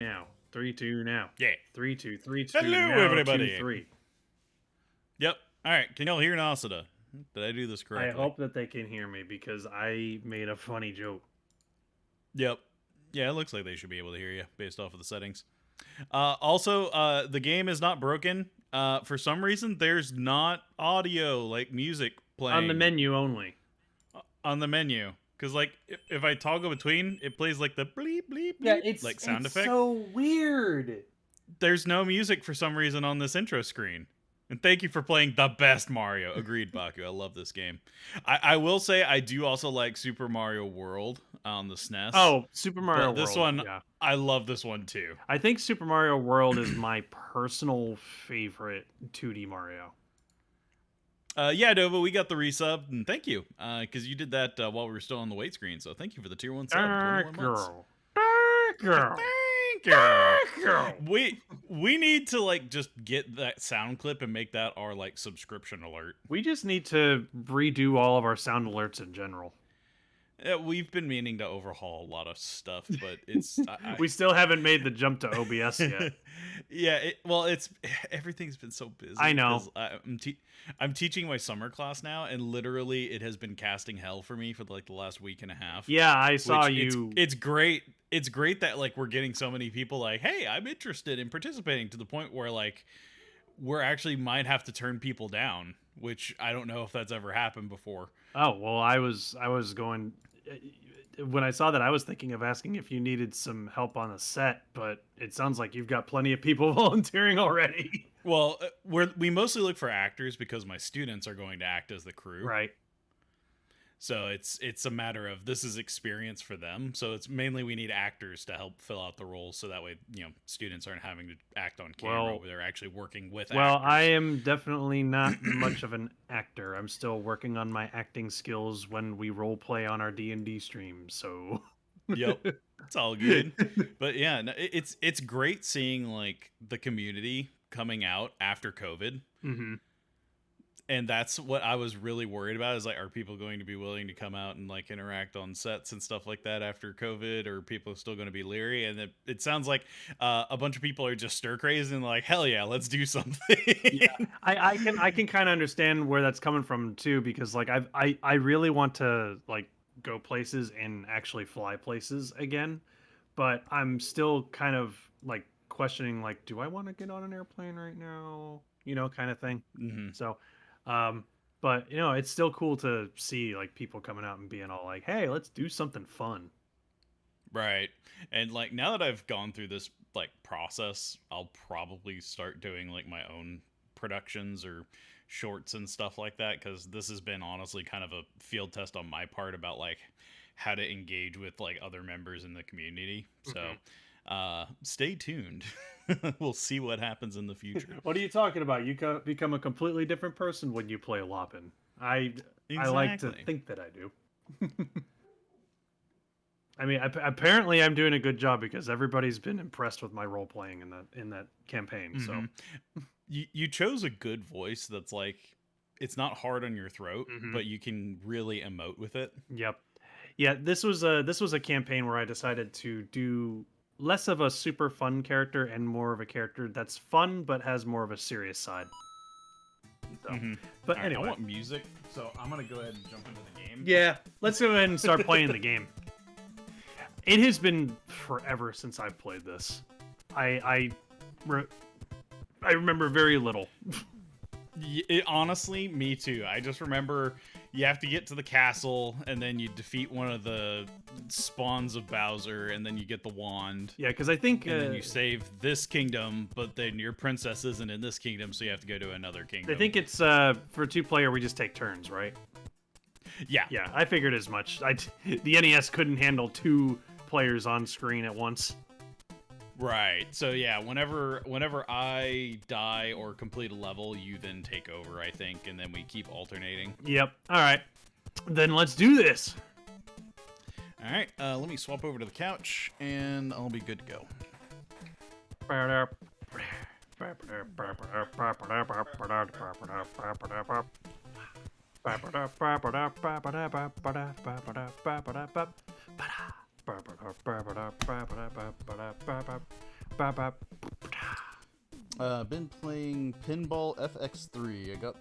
Now, 3-2 now. Yeah. 3-2, 3-2 Hello, now, everybody. 2-3. Yep. All right. Can y'all hear Nasada? Did I do this I correctly? hope that they can hear me because I made a funny joke. Yep. Yeah, it looks like they should be able to hear you based off of the settings. Also, the game is not broken. For some reason, there's not audio, like music playing. On the menu only. On the menu. Because, like, if I toggle between, it plays, like, the bleep, bleep, bleep, Yeah, it's like, sound effect. so weird. There's no music for some reason on this intro screen. And thank you for playing the best Mario. Agreed, Baku. I love this game. I will say I do also like Super Mario World on the SNES. Oh, Super Mario But this World, one, yeah. I love this one too. I think Super Mario World is my personal favorite 2D Mario. Yeah, Dova, we got the resub, and thank you, because you did that while we were still on the wait screen. So thank you for the tier 1 sub. 21 months. Thank you. Thank you. We need to like just get that sound clip and make that our like subscription alert. We just need to redo all of our sound alerts in general. We've been meaning to overhaul a lot of stuff, but it's we still haven't made the jump to OBS yet. Yeah, it's everything's been so busy. I know. I'm teaching my summer class now, and literally it has been casting hell for me for like the last week and a half. Yeah, I saw you. It's great. It's great that like we're getting so many people like, hey, I'm interested in participating, to the point where like we're actually might have to turn people down, which I don't know if that's ever happened before. Oh, well, I was going, when I saw that, I was thinking of asking if you needed some help on a set, but it sounds like you've got plenty of people volunteering already. Well, we mostly look for actors because my students are going to act as the crew. Right. So it's a matter of this is experience for them. So it's mainly we need actors to help fill out the roles, so that way, you know, students aren't having to act on camera. They're actually working with actors. Well, I am definitely not much of an actor. I'm still working on my acting skills when we role play on our D&D stream. So yep, it's all good. But yeah, it's great seeing like the community coming out after COVID. Mm-hmm. And that's what I was really worried about, is like, are people going to be willing to come out and like interact on sets and stuff like that after COVID, or people still going to be leery? And it sounds like a bunch of people are just stir crazed and like, hell yeah, let's do something. Yeah, I can kind of understand where that's coming from too, because like I really want to like go places and actually fly places again, but I'm still kind of like questioning, like, do I want to get on an airplane right now? You know, kind of thing. Mm-hmm. So, but you know, it's still cool to see like people coming out and being all like, "Hey, let's do something fun." Right. And like now that I've gone through this like process, I'll probably start doing like my own productions or shorts and stuff like that, because this has been honestly kind of a field test on my part about like how to engage with like other members in the community. So stay tuned. We'll see what happens in the future. What are you talking about? You become a completely different person when you play Loppin. I like to think that I do. I mean, apparently I'm doing a good job, because everybody's been impressed with my role playing in that campaign. So you chose a good voice that's like, it's not hard on your throat, but you can really emote with it. Yep. Yeah, this was a campaign where I decided to do less of a super fun character and more of a character that's fun but has more of a serious side. So, but anyway, I want music, so I'm gonna go ahead and jump into the game. Yeah, let's go ahead and start playing the game. It has been forever since I've played this. I remember very little. Honestly, me too. I just remember you have to get to the castle, and then you defeat one of the spawns of Bowser, and then you get the wand. Yeah, because I think... and then you save this kingdom, but then your princess isn't in this kingdom, so you have to go to another kingdom. I think it's, for 2-player, we just take turns, right? Yeah. Yeah, I figured as much. The NES couldn't handle 2 players on screen at once. Right. So yeah, whenever I die or complete a level, you then take over, I think, and then we keep alternating. Yep. All right. Then let's do this. All right. Let me swap over to the couch, and I'll be good to go. Been playing Pinball FX3. I got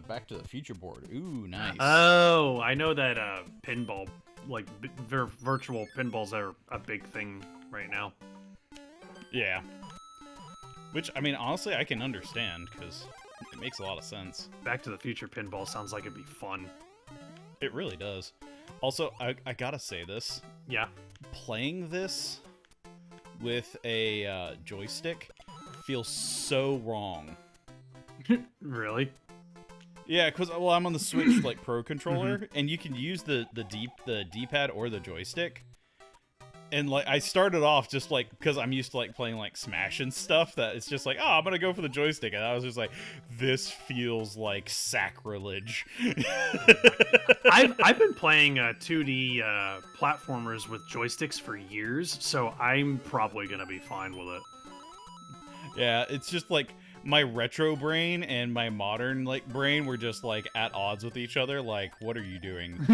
Back to the Future board. Ooh, nice. Oh, I know that pinball, like virtual pinballs, are a big thing right now. Yeah. Which, I mean, honestly, I can understand, because it makes a lot of sense. Back to the Future pinball sounds like it'd be fun. It really does. Also, I gotta say this. Yeah. Playing this with a joystick feels so wrong. Really? Yeah, because, well, I'm on the Switch, like, Pro controller, and you can use the D-pad or the joystick. And, like, I started off just, like, because I'm used to, like, playing, like, Smash and stuff, that it's just like, oh, I'm gonna go for the joystick. And I was just like, this feels like sacrilege. I've been playing 2D platformers with joysticks for years, so I'm probably gonna be fine with it. Yeah, it's just, like, my retro brain and my modern, like, brain were just, like, at odds with each other. Like, what are you doing?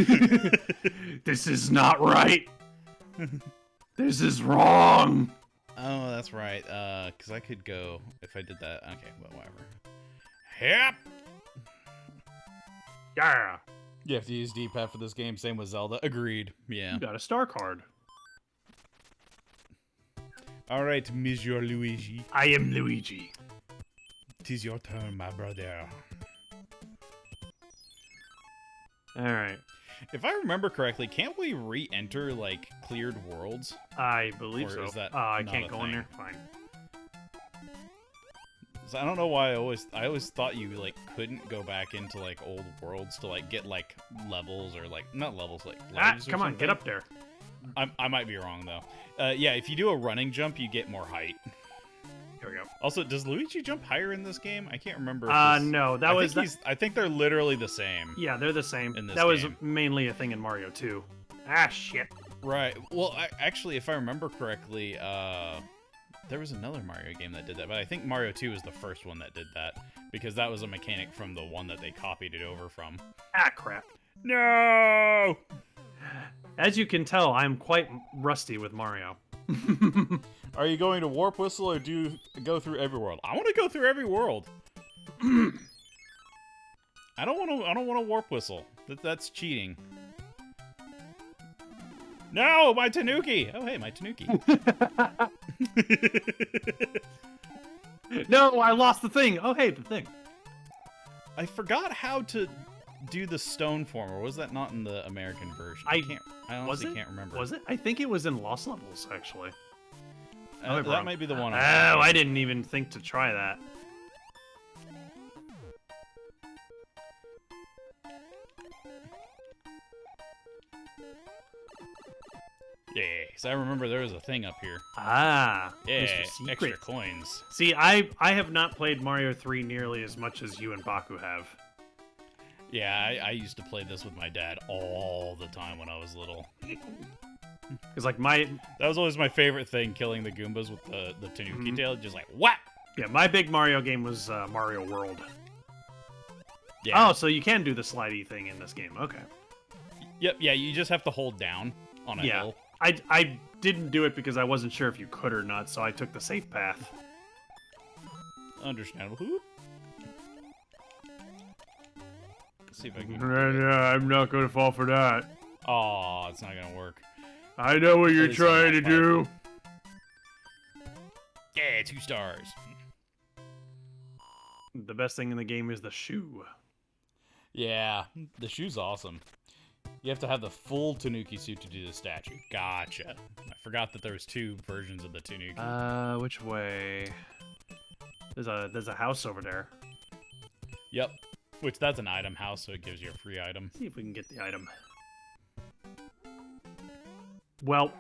This is not right. This is wrong. Oh, that's right. Because I could go if I did that. Okay, well, whatever. Yep. Yeah. You have to use D-pad for this game. Same with Zelda. Agreed. Yeah. You got a star card. All right, Monsieur Luigi. I am Luigi. 'Tis your turn, my brother. All right. If I remember correctly, can't we re-enter, like, cleared worlds? I believe Or so. is that I not can't a go in thing? there. Fine. So I don't know why I always thought you, like, couldn't go back into, like, old worlds to, like, get, like, levels or, like, not levels, like, lives or come on, something. get up there. I might be wrong, though. Yeah, if you do a running jump, you get more height. Here we go. Also, does Luigi jump higher in this game? I can't remember. No, that was... I think they're literally the same. Yeah, they're the same. In this that was game. mainly a thing in Mario 2. Ah, shit. Right. Well, actually, if I remember correctly, there was another Mario game that did that, but I think Mario 2 was the first one that did that, because that was a mechanic from the one that they copied it over from. Ah, crap. No! As you can tell, I'm quite rusty with Mario. Are you going to Warp Whistle or do you go through every world? I want to go through every world. I don't want to Warp Whistle. That's cheating. No, my Tanuki! Oh, hey, my Tanuki. No, I lost the thing. Oh, hey, the thing. I forgot how to do the stone form, or was that not in the American version? I honestly can't remember. Was it? I think it was in Lost Levels, actually. That might be the one. I didn't even think to try that. Yeah, because I remember there was a thing up here. Ah, yeah, Mr. Secret. extra coins. See, I have not played Mario 3 nearly as much as you and Baku have. Yeah, I used to play this with my dad all the time when I was little. Because, like, that was always my favorite thing, killing the Goombas with the Tanuki tail. Just like, what? Yeah, my big Mario game was Mario World. Yeah. Oh, so you can do the slidey thing in this game. Okay. Yep, yeah, you just have to hold down on a hill. I didn't do it because I wasn't sure if you could or not, so I took the safe path. Understandable. Whoop. Let's see if I can... I'm not going to fall for that. Oh, it's not going to work. I know what you're trying to do. Yeah, 2 stars. The best thing in the game is the shoe. Yeah, the shoe's awesome. You have to have the full Tanuki suit to do the statue. Gotcha. I forgot that there was 2 versions of the Tanuki. Which way? There's a house over there. Yep. Which, that's an item house, so it gives you a free item. See if we can get the item. Well...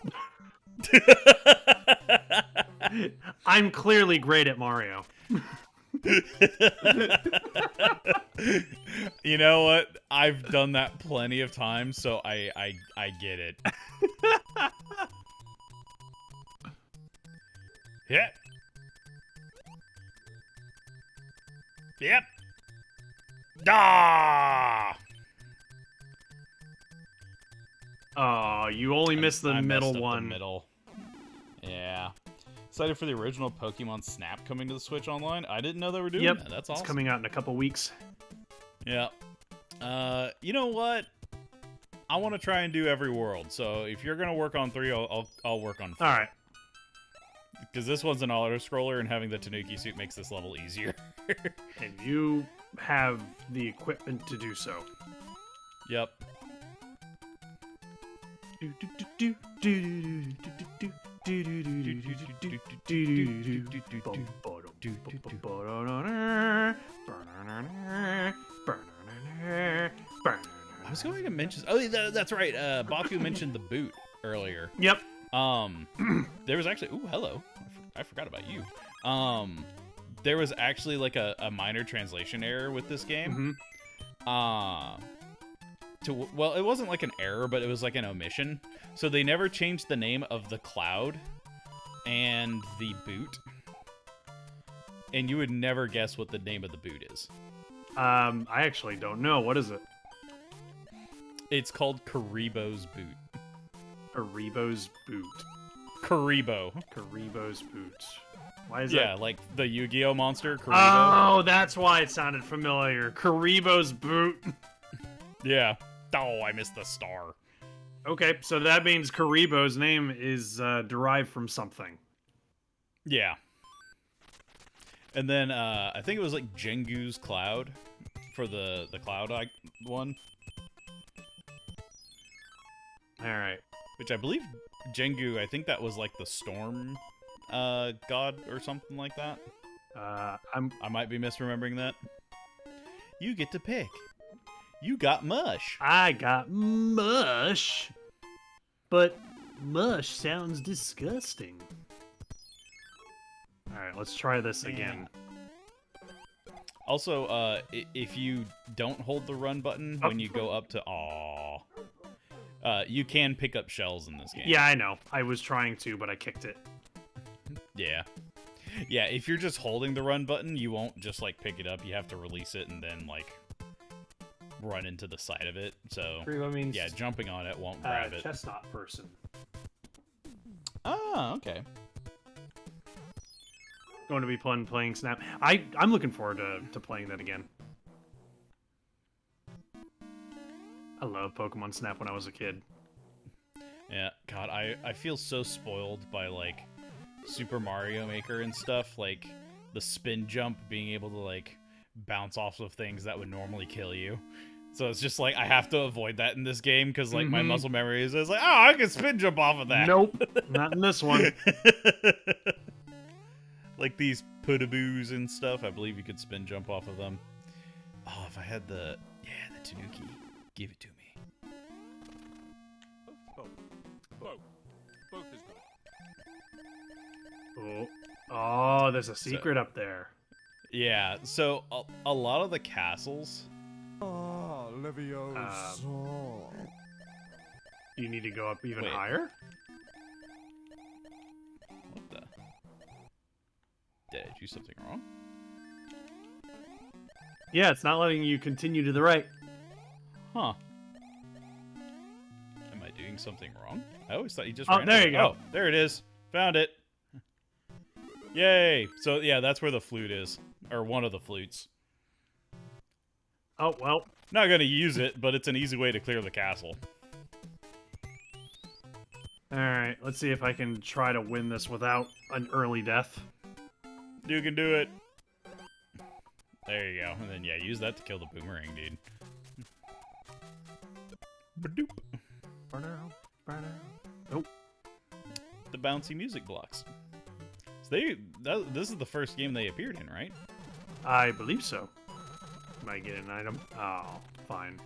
I'm clearly great at Mario. You know what? I've done that plenty of times, so I get it. Yep. Yep. Ah! Oh, you only missed the middle messed up one. The middle. Yeah. Excited for the original Pokemon Snap coming to the Switch Online. I didn't know they were doing Yep, that. That's awesome. It's coming out in a couple weeks. Yeah. You know what? I want to try and do every world. So if you're gonna work on 3, I'll work on 4. All right. Because this one's an auto scroller, and having the Tanuki suit makes this level easier. And you have the equipment to do so. Yep. I was going to mention. Oh, that's right. Baku mentioned the boot earlier. Yep. There was actually. Ooh, hello. I forgot about you. There was actually like a minor translation error with this game. Mm-hmm. Well, it wasn't like an error, but it was like an omission. So they never changed the name of the cloud and the boot. And you would never guess what the name of the boot is. I actually don't know. What is it? It's called Karibo's boot. Karibo's boot. Karibo. Karibo's boot. Why is that? Yeah, like the Yu-Gi-Oh monster, Karibo. Oh, that's why it sounded familiar. Karibo's boot. Yeah. Oh, I missed the star. Okay, so that means Karibo's name is derived from something. Yeah. And then I think it was like Jengu's Cloud for the Cloud one. All right. Which I believe Jengu, I think that was like the storm god or something like that. I might be misremembering that. You get to pick. You got mush. I got mush. But mush sounds disgusting. All right, let's try this again. Also, if you don't hold the run button when you go up to you can pick up shells in this game. Yeah, I know. I was trying to, but I kicked it. Yeah. Yeah, if you're just holding the run button, you won't just, like, pick it up. You have to release it and then, like, run into the side of it. So, means, yeah, jumping on it won't grab it. Chestnut person. Oh, okay. Going to be playing Snap. I'm looking forward to playing that again. I loved Pokemon Snap when I was a kid. Yeah, God, I feel so spoiled by, like, Super Mario Maker and stuff. Like, the spin jump, being able to, like, bounce off of things that would normally kill you. So it's just like, I have to avoid that in this game, because, like, my muscle memory is like, oh, I can spin jump off of that. Nope, not in this one. Like these Pudaboos and stuff, I believe you could spin jump off of them. Oh, if I had the Tanuki, give it to me. Both is good. Oh, there's a secret up there. Yeah, so a lot of the castles. You need to go up even Wait. higher? What the? Did I do something wrong? Yeah, it's not letting you continue to the right. Huh. Am I doing something wrong? I always thought you just Oh, ran there to you it. go. Oh, there it is. Found it. Yay! So, yeah, that's where the flute is. Or one of the flutes. Oh, well. Not gonna use it, but it's an easy way to clear the castle. Alright, let's see if I can try to win this without an early death. You can do it. There you go. And then, yeah, use that to kill the boomerang, dude. Ba-doop. Oh. The bouncy music blocks. So this is the first game they appeared in, right? I believe so. Might get an item. Oh, fine.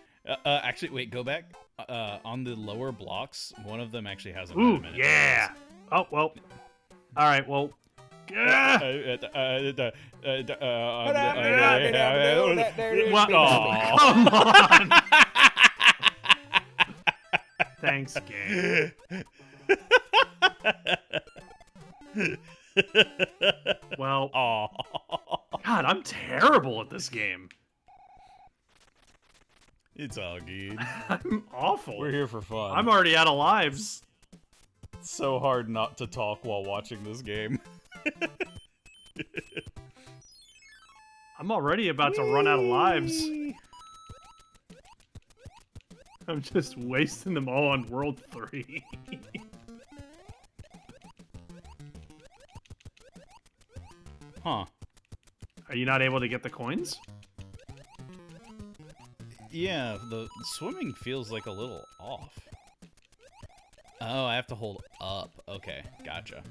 Actually, wait, go back. On the lower blocks, one of them actually has an Ooh, item in it. yeah! Oh, well. Alright, well. What? Come on! Thanks, game. Well, God, I'm terrible at this game. It's all good. I'm awful. We're here for fun. I'm already out of lives. It's so hard not to talk while watching this game. I'm already about to run out of lives. Whee! I'm just wasting them all on World 3. Huh. Are you not able to get the coins? Yeah, the swimming feels like a little off. Oh, I have to hold up. Okay, gotcha.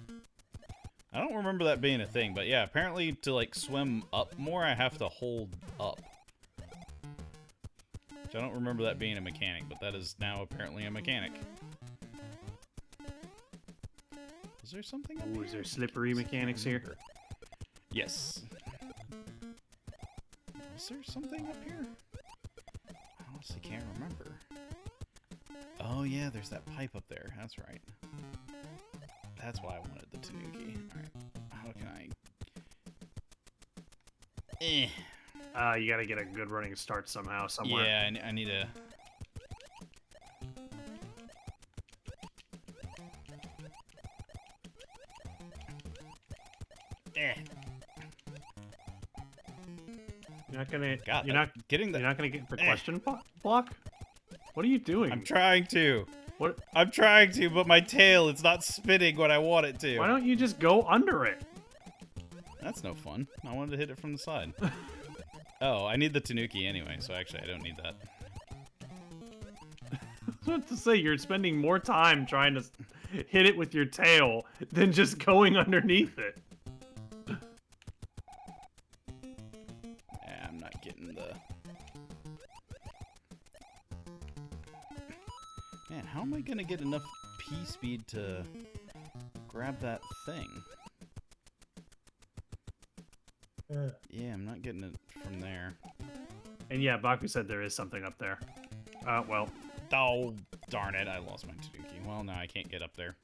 I don't remember that being a thing, but yeah, apparently to, like, swim up more, I have to hold up. Which I don't remember that being a mechanic, but that is now apparently a mechanic. Is there something up Ooh, here? is there slippery mechanics here? Yes. Is there something up here? I honestly can't remember. Oh yeah, there's that pipe up there. That's right. That's why I wanted the Tanuki. Alright. How can I... You gotta get a good running start somehow, somewhere. Yeah, I need to... You're not gonna. God, you're not getting the... You're not gonna get the question block. What are you doing? I'm trying to. What? I'm trying to, but my tail, it's not spinning when I want it to. Why don't you just go under it? That's no fun. I wanted to hit it from the side. Oh, I need the Tanuki anyway, so actually I don't need that. I was about to say, you're spending more time trying to hit it with your tail than just going underneath it. Yeah, I'm not getting the... Man, how am I gonna get enough P-speed to grab that thing? Yeah, I'm not getting it from there. And yeah, Baku said there is something up there. Well. Oh, darn it, I lost my Tanuki. Well, now I can't get up there.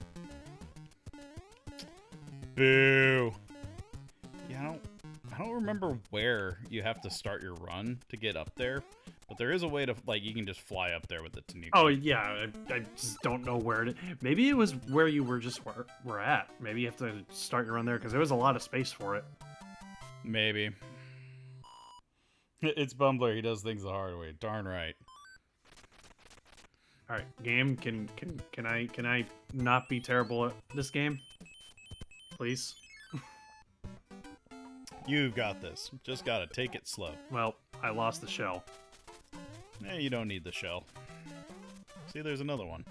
Boo! Yeah, I don't remember where you have to start your run to get up there, but there is a way to, like, you can just fly up there with the Tanuki. Oh, yeah, I just don't know where it... Maybe it was where you were just were at. Maybe you have to start your run there, because there was a lot of space for it. Maybe. It's Bumbler, he does things the hard way. Darn right. Alright, game, can I not be terrible at this game? Please? You've got this. Just gotta take it slow. Well, I lost the shell. You don't need the shell. See, there's another one.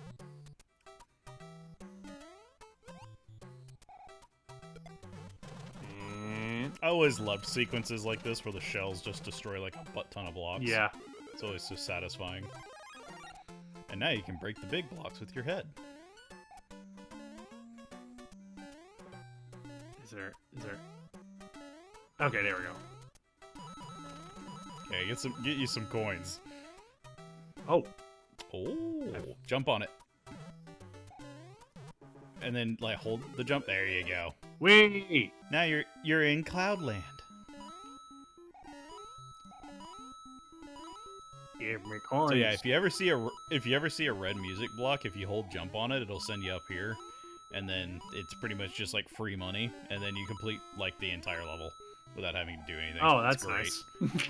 I always loved sequences like this where the shells just destroy like a butt ton of blocks. Yeah. It's always so satisfying. And now you can break the big blocks with your head. Is there... Okay, there we go. Okay, get you some coins. Oh. Oh, jump on it. And then like hold the jump. There you go. Whee! Now you're in Cloudland. Give me coins. So yeah, if you ever see a red music block, if you hold jump on it, it'll send you up here, and then it's pretty much just like free money, and then you complete like the entire level without having to do anything. Oh, It's that's great. nice.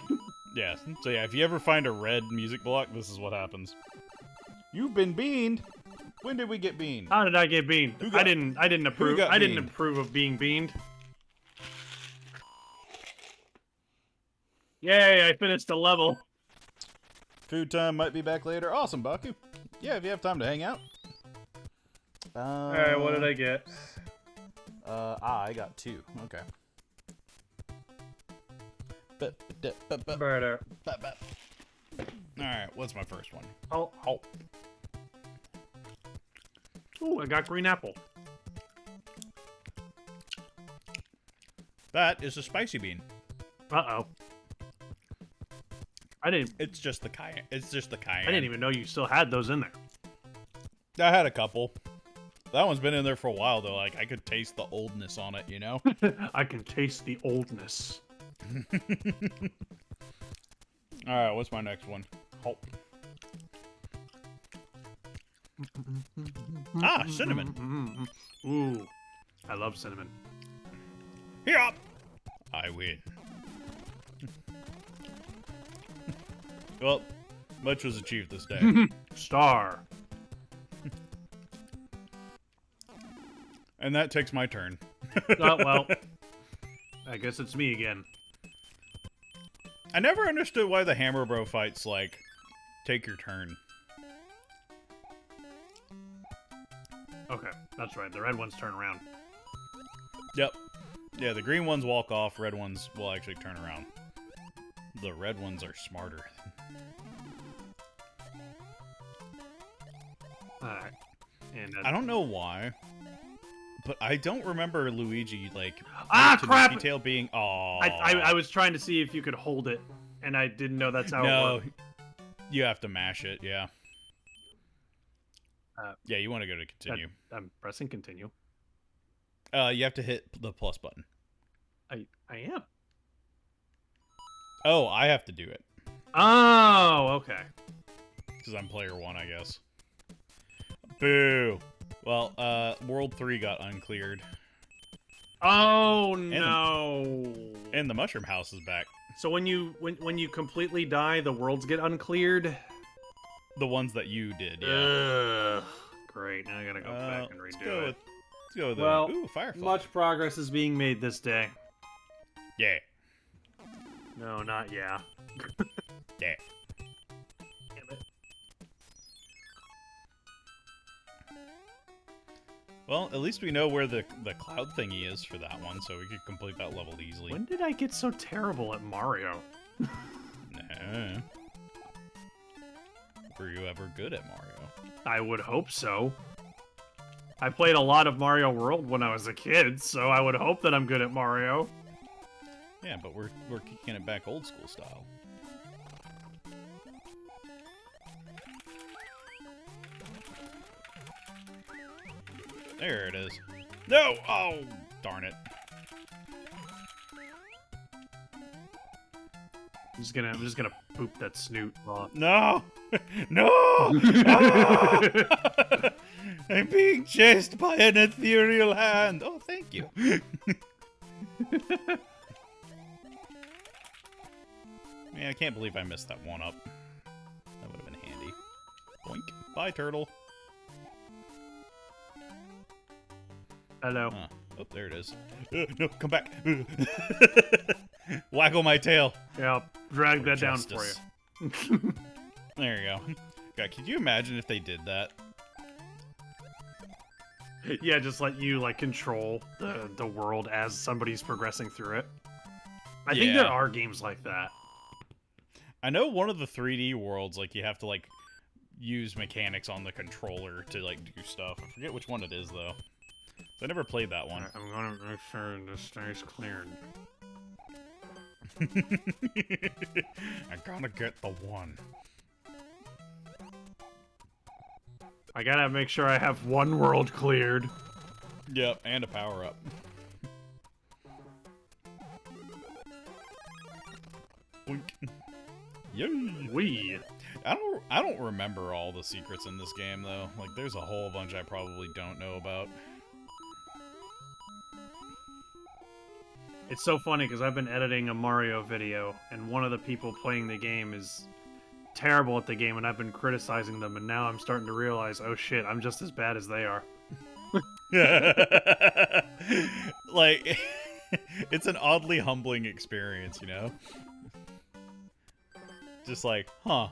Yeah. So yeah, if you ever find a red music block, this is what happens. You've been beaned. When did we get beaned? How did I get beaned? I didn't approve. got I didn't beaned? approve of being beaned. Yay! I finished a level. Food time might be back later. Awesome, Baku. Yeah, if you have time to hang out. All right, what did I get? I got 2. Okay. Murder. Alright, what's my first one? Oh. Ooh, I got green apple. That is a spicy bean. Uh-oh. It's just the cayenne. It's just the cayenne. I didn't even know you still had those in there. I had a couple. That one's been in there for a while, though. Like, I could taste the oldness on it, you know? I can taste the oldness. Alright, what's my next one? Oh. Ah, cinnamon. Ooh, I love cinnamon. Here, I win. Well, much was achieved this day. Star. And that takes my turn. Oh, well, I guess it's me again. I never understood why the Hammer Bro fights, like, take your turn. Okay, that's right. The red ones turn around. Yep. Yeah, the green ones walk off, red ones will actually turn around. The red ones are smarter. Alright. And I don't know why, but I don't remember Luigi, like, crap! Tail being... Aw. I was trying to see if you could hold it, and I didn't know that's how it worked. You have to mash it, yeah. Yeah, you want to go to continue. I'm pressing continue. You have to hit the plus button. I am. Oh, I have to do it. Oh, okay. Because I'm player 1, I guess. Boo! Well, World 3 got uncleared. Oh, no. And the Mushroom House is back. So when you completely die, the worlds get uncleared? The ones that you did, yeah. Ugh. Great, now I gotta go back and redo it. Let's go with Well, ooh, Firefly. much progress is being made this day. Yeah. No, not yeah. Yeah. Damn it. Well, at least we know where the cloud thingy is for that one, so we could complete that level easily. When did I get so terrible at Mario? Nah. Were you ever good at Mario? I would hope so. I played a lot of Mario World when I was a kid, so I would hope that I'm good at Mario. Yeah, but we're kicking it back old school style. There it is. No! Oh, darn it. I'm just gonna poop that snoot. No! No! Ah! I'm being chased by an ethereal hand. Oh, thank you. Man, I can't believe I missed that one up. That would have been handy. Boink. Bye, turtle. Hello. Oh, there it is. No, come back. Waggle my tail. Yeah, I'll drag that Justice. down for you. There you go. God, could you imagine if they did that? Yeah, just let you like control the world as somebody's progressing through it. I think there are games like that. I know one of the 3D worlds, like you have to like use mechanics on the controller to like do stuff. I forget which one it is though. I never played that one. I'm gonna make sure this stays cleared. I gotta get the one. I gotta make sure I have one world cleared. Yep, and a power up. Yay! Wee. I don't remember all the secrets in this game though. Like there's a whole bunch I probably don't know about. It's so funny because I've been editing a Mario video, and one of the people playing the game is terrible at the game, and I've been criticizing them, and now I'm starting to realize, oh shit, I'm just as bad as they are. Like, it's an oddly humbling experience, you know? Just like, huh,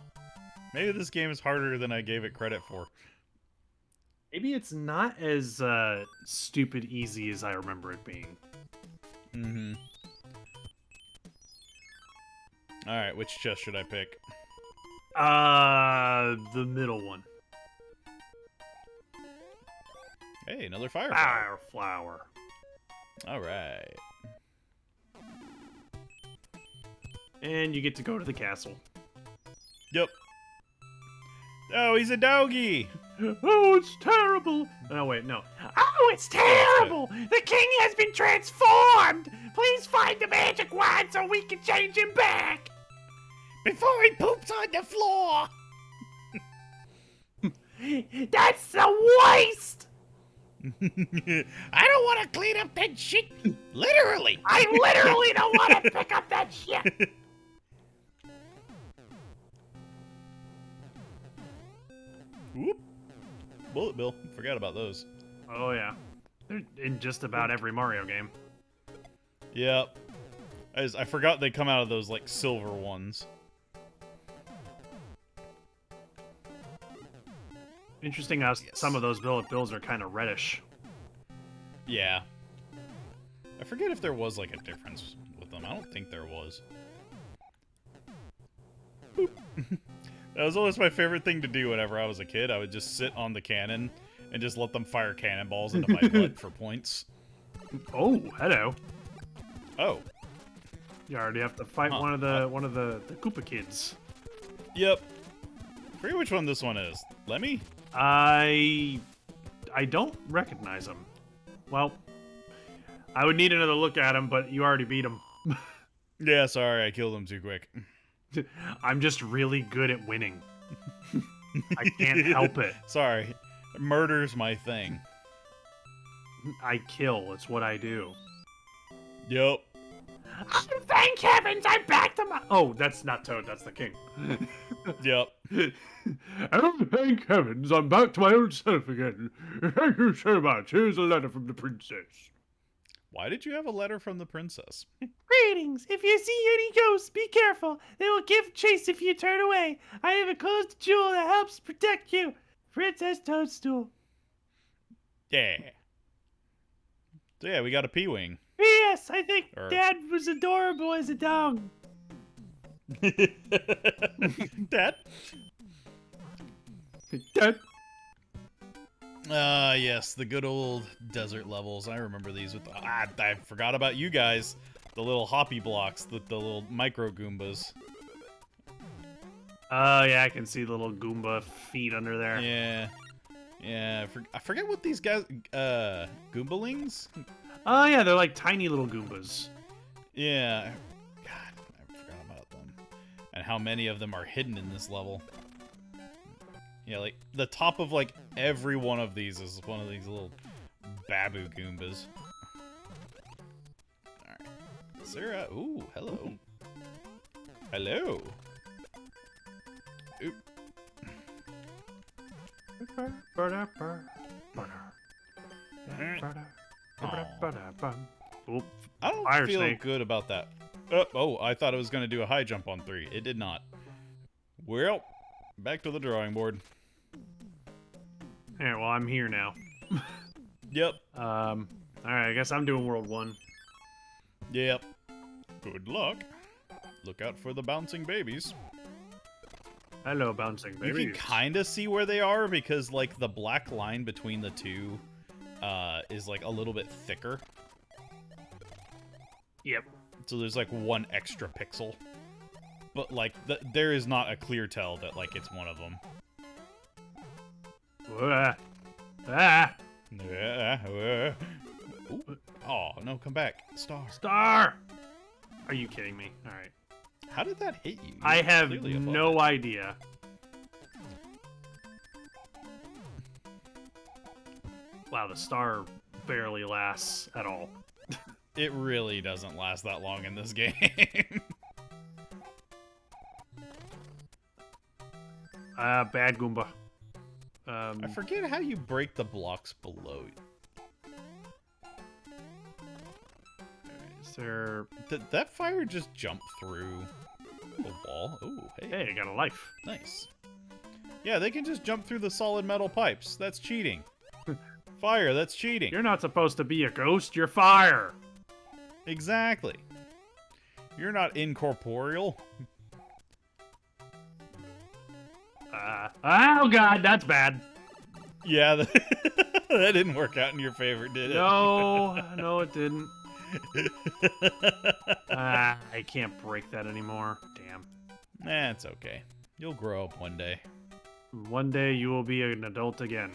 maybe this game is harder than I gave it credit for. Maybe it's not as stupid easy as I remember it being. Mm-hmm. Alright, which chest should I pick? The middle one. Hey, another fire flower. Alright. And you get to go to the castle. Yep. Oh, he's a doggy! Oh, it's terrible! Oh, wait, no. Oh, it's terrible! The king has been transformed! Please find the magic wand so we can change him back! Before he poops on the floor! That's the waste! I don't want to clean up that shit. Literally. I literally don't want to pick up that shit! Whoop. Bullet bill. Forgot about those. Oh, yeah. They're in just about every Mario game. Yep. I forgot they come out of those, like, silver ones. Interesting how some of those bullet bills are kind of reddish. Yeah. I forget if there was, like, a difference with them. I don't think there was. Boop. That was always my favorite thing to do whenever I was a kid. I would just sit on the cannon and just let them fire cannonballs into my butt for points. Oh, hello. Oh. You already have to fight one of the Koopa kids. Yep. I forget which one this one is. Lemmy? I don't recognize him. Well, I would need another look at him, but you already beat him. Yeah, sorry, I killed him too quick. I'm just really good at winning. I can't help it. Sorry. Murder's my thing. I kill. It's what I do. Yep. Thank heavens, I'm back to my... Oh, that's not Toad, that's the king. Yep. Oh, thank heavens, I'm back to my old self again. Thank you so much. Here's a letter from the princess. Why did you have a letter from the princess? Greetings. If you see any ghosts, be careful. They will give chase if you turn away. I have enclosed a jewel that helps protect you. Princess Toadstool. Yeah. So yeah, we got a P-Wing. Yes, I think Or- Dad was adorable as a dog. Dad? Dad? Yes, the good old desert levels. I remember these with I forgot about you guys. The little hoppy blocks, the little micro Goombas. Oh, yeah, I can see the little Goomba feet under there. Yeah. Yeah, I forget what these guys Goombalings? Oh, yeah, they're like tiny little Goombas. Yeah. God, I forgot about them. And how many of them are hidden in this level. Yeah, like, the top of, like, every one of these is one of these little Babu Goombas. Alright. Sarah, ooh, hello. Hello. Oop. Oop. I don't Fire feel snake. good about that. Oh, I thought it was going to do a high jump on 3. It did not. Well, back to the drawing board. Yeah, well, I'm here now. Yep. Alright, I guess I'm doing World 1. Yep. Good luck. Look out for the bouncing babies. Hello, bouncing babies. You can kind of see where they are because, like, the black line between the two is, like, a little bit thicker. Yep. So there's, like, one extra pixel. But, like, there is not a clear tell that, like, it's one of them. Ooh. Oh, no, come back. Star! Are you kidding me? Alright. How did that hit you? I have clearly above no it. idea. Wow, the star barely lasts at all. It really doesn't last that long in this game. Bad Goomba. I forget how you break the blocks below. Is there... Did that fire just jump through the wall? Oh, hey. Hey, I got a life. Nice. Yeah, they can just jump through the solid metal pipes. That's cheating. Fire, that's cheating. You're not supposed to be a ghost, you're fire! Exactly. You're not incorporeal. Oh god, that's bad. Yeah, that didn't work out in your favor, did it? No, no it didn't. I can't break that anymore. Damn. Nah, it's okay. You'll grow up one day. One day you will be an adult again.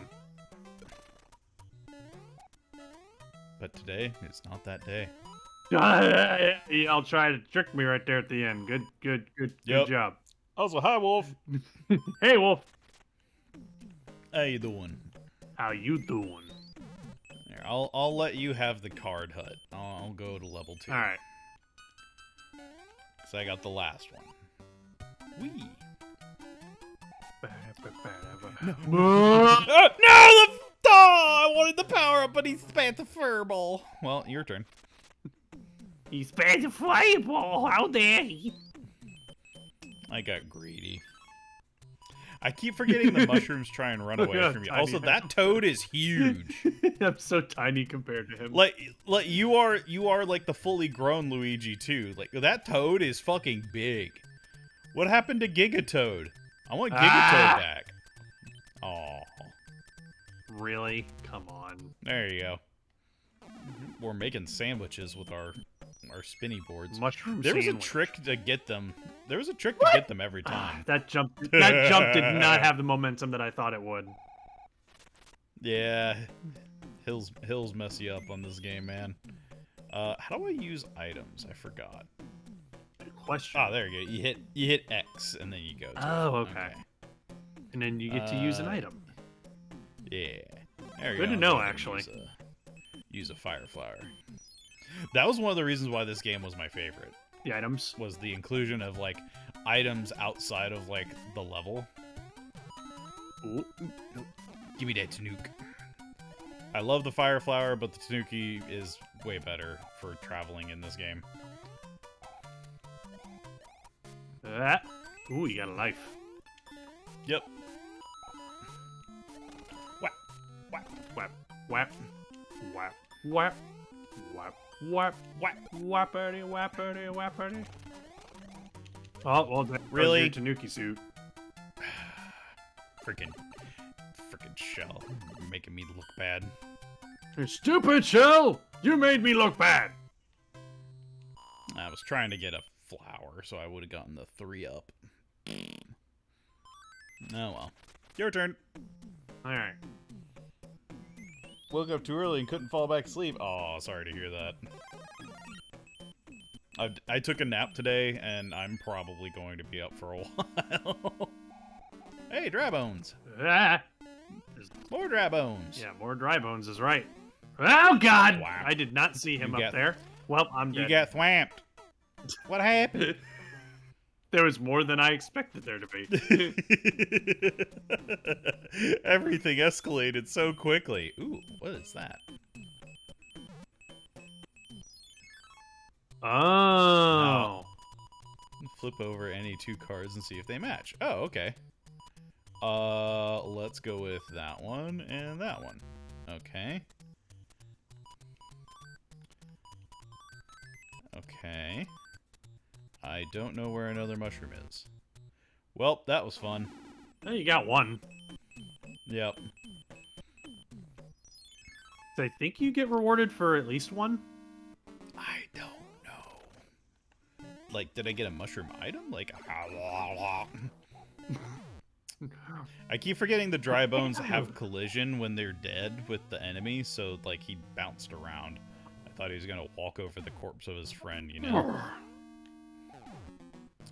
But today, it's not that day. I'll try to trick me right there at the end. Good Yep. job. Also, hi, Wolf. Hey, Wolf. How you doing? How you doing? Here, I'll let you have the card hut. I'll go to level 2. All right. So I got the last one. Wee. No. No! I wanted the power up, but he spat the fireball. Well, your turn. He spat a fireball. How dare he? I got greedy. I keep forgetting the mushrooms try and run away from you. Also, that toad is huge. I'm so tiny compared to him. Like you are like the fully grown Luigi too. Like that toad is fucking big. What happened to Gigatoad? I want Gigatoad back. Oh, really? Come on. there you go. We're making sandwiches with our spinny boards. Mushroom There was a sandwich. trick to get them. There was a trick to get them every time. That jump did not have the momentum that I thought it would. Yeah, hills mess you up on this game, man. How do I use items? I forgot. Good question. Oh, there you go. You hit X and then you go. To Oh, it. okay. And then you get to use an item. Yeah. There you Good go. to know, I'm gonna actually. Use a fire flower. That was one of the reasons why this game was my favorite. The items. Was the inclusion of like items outside of like the level. Ooh. Give me that Tanuki. I love the fire flower, but the Tanuki is way better for traveling in this game. Ooh, you got a life. Yep. Whap, whap, Whap, whap, whap, whap, whap, whap, whap, whappity, whappity, whappity. Oh, well, that Really? your Tanuki suit. Freaking shell. You're making me look bad. You stupid shell! You made me look bad! I was trying to get a flower, so I would have gotten the 3-up. Oh well. Your turn. Alright. Woke up too early and couldn't fall back asleep. Oh, sorry to hear that. I took a nap today, and I'm probably going to be up for a while. Hey, dry bones. Ah. More dry bones. Yeah, more dry bones is right. Oh, God! Wow. I did not see him You up got- there. Well, I'm dead. You got thwamped. What happened? There was more than I expected there to be. Everything escalated so quickly. Ooh, what is that? Oh. Flip over any 2 cards and see if they match. Oh, okay. Let's go with that one and that one. Okay. Okay. I don't know where another mushroom is. Well, that was fun. Oh, you got one. Yep. So I think you get rewarded for at least one. I don't know. Like, did I get a mushroom item? Like, I keep forgetting the dry bones have collision when they're dead with the enemy, so, like, he bounced around. I thought he was gonna walk over the corpse of his friend, you know?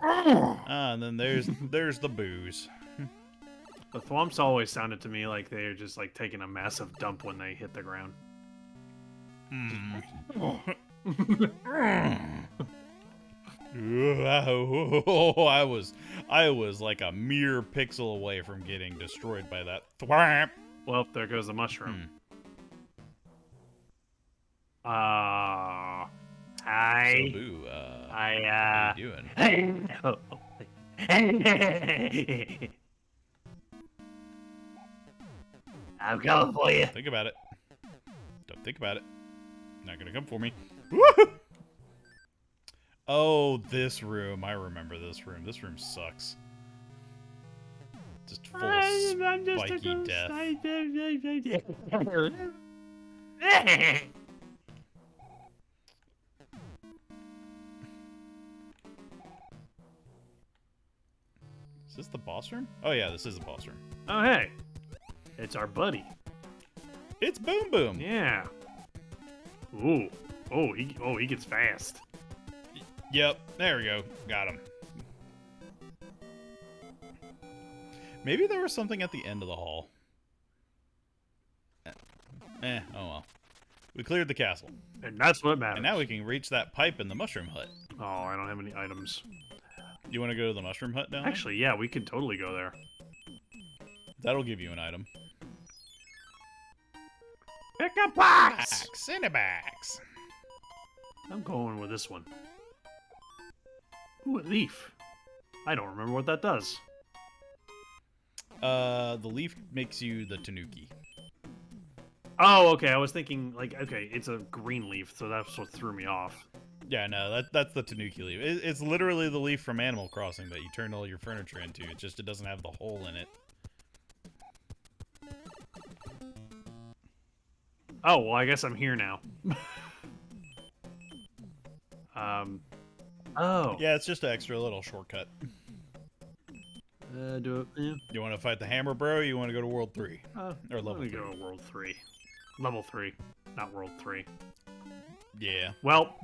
And then there's the booze. The thwomps always sounded to me like they're just like taking a massive dump when they hit the ground. I was like a mere pixel away from getting destroyed by that thwamp. Well, there goes the mushroom. Hi. So, Boo, how you doing? I'm coming for you. Think about it. Don't think about it. Not gonna come for me. Woo! Oh, this room. I remember this room. This room sucks. Just full of spiky death. Is this the boss room? Oh yeah, this is the boss room. Oh, hey. It's our buddy. It's Boom Boom. Yeah. Ooh. Oh, he gets fast. Yep, there we go. Got him. Maybe there was something at the end of the hall. Oh well. We cleared the castle. And that's what matters. And now we can reach that pipe in the mushroom hut. Oh, I don't have any items. You want to go to the mushroom hut down there? Actually, yeah, we could totally go there. That'll give you an item. Pick a box! Cinnabax! I'm going with this one. Ooh, a leaf. I don't remember what that does. The leaf makes you the tanuki. Oh, okay. I was thinking, like, okay, it's a green leaf, so that's what threw me off. Yeah, no, that's the tanuki leaf. It's literally the leaf from Animal Crossing that you turn all your furniture into. It's just it doesn't have the hole in it. Oh, well, I guess I'm here now. Oh. Yeah, it's just an extra little shortcut. Do it. Yeah. You want to fight the hammer bro, or you want to go to World 3? Or level Let me 3? go to World 3. Level 3, not World 3. Yeah. Well.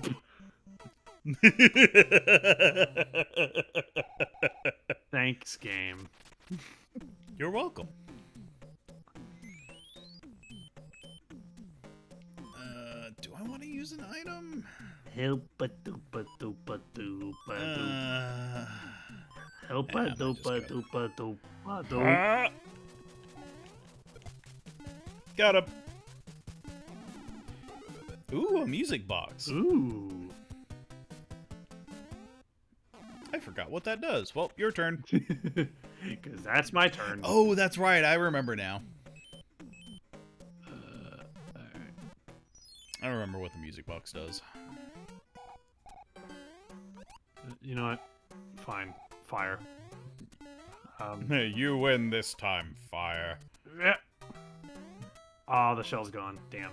Thanks, game. You're welcome. Do I want to use an item? Helpa doopa doopa doopa doop. Helpa I might doopa just go. doopa doopa doop. Got him. Ooh, a music box. Ooh. I forgot what that does. Well, your turn. Because that's my turn. Oh, that's right. I remember now. I don't remember what the music box does. You know what? Fine. Fire. You win this time, fire. Yeah. Oh, the shell's gone. Damn.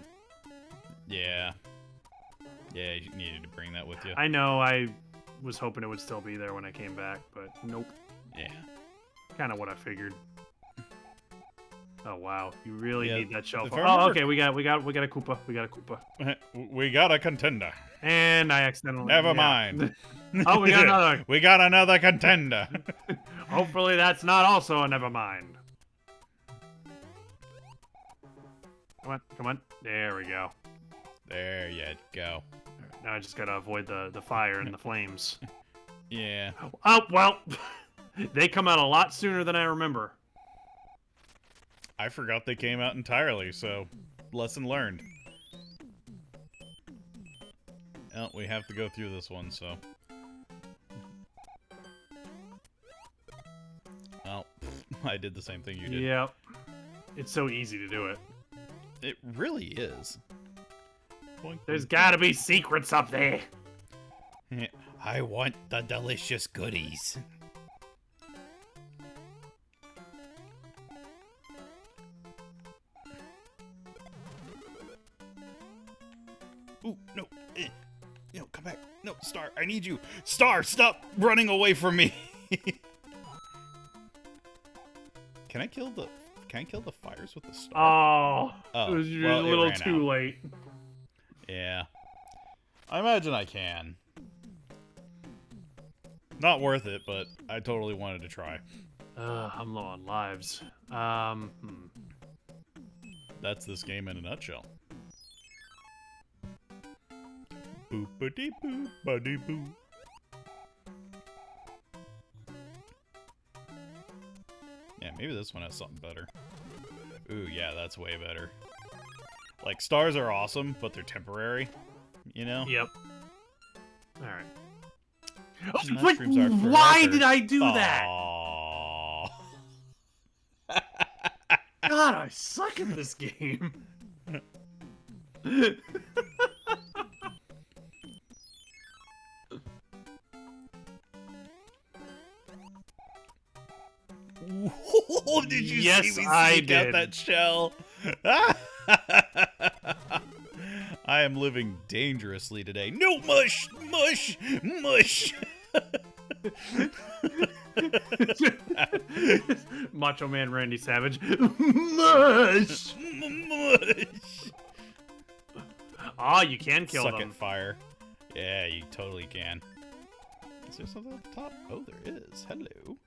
Yeah. Yeah, you needed to bring that with you. I know. I was hoping it would still be there when I came back, but nope. Yeah. Kind of what I figured. Oh wow, you really Yeah, need that shell. if I Oh, remember- okay. We got a Koopa. We got a Koopa. We got a contender. And I accidentally. Never yeah. mind. Oh, we got another. We got another contender. Hopefully, that's not also a never mind. Come on. There we go. There you go. Now I just gotta avoid the fire and the flames. Yeah. Oh well, they come out a lot sooner than I remember. I forgot they came out entirely, so lesson learned. Well, we have to go through this one, so. Well, I did the same thing you did. Yep. It's so easy to do it. It really is. There's gotta be secrets up there. I want the delicious goodies. Ooh, no. No, come back. No, Star, I need you. Star, stop running away from me. Can I kill the fires with the star? Oh, it was well, a it little ran too out. late. Yeah. I imagine I can. Not worth it, but I totally wanted to try. I'm low on lives. That's this game in a nutshell. Boop-a-dee boop-a-dee-boo. Yeah, maybe this one has something better. Ooh, yeah, that's way better. Like, stars are awesome, but they're temporary. You know? Yep. All right. Mushrooms are Why forever. did I do that? Aww. God, I suck at this game. Did you Yes, see me I sneak out did. that shell? I am living dangerously today. No, mush! Mush! Mush! Macho Man Randy Savage. Mush! Mush! Oh, you can kill Suck them. at fire. Yeah, you totally can. Is there something at the top? Oh, there is. Hello.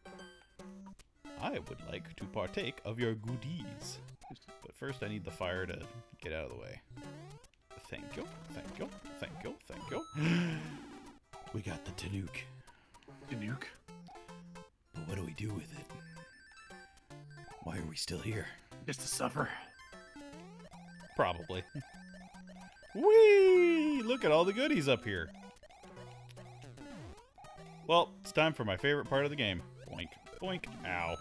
I would like to partake of your goodies. But first I need the fire to get out of the way. Thank you, thank you, thank you, thank you. We got the Tanuke. Nuke. But what do we do with it? Why are we still here? Just to suffer. Probably. Whee! Look at all the goodies up here. Well, it's time for my favorite part of the game. Boink, boink, ow.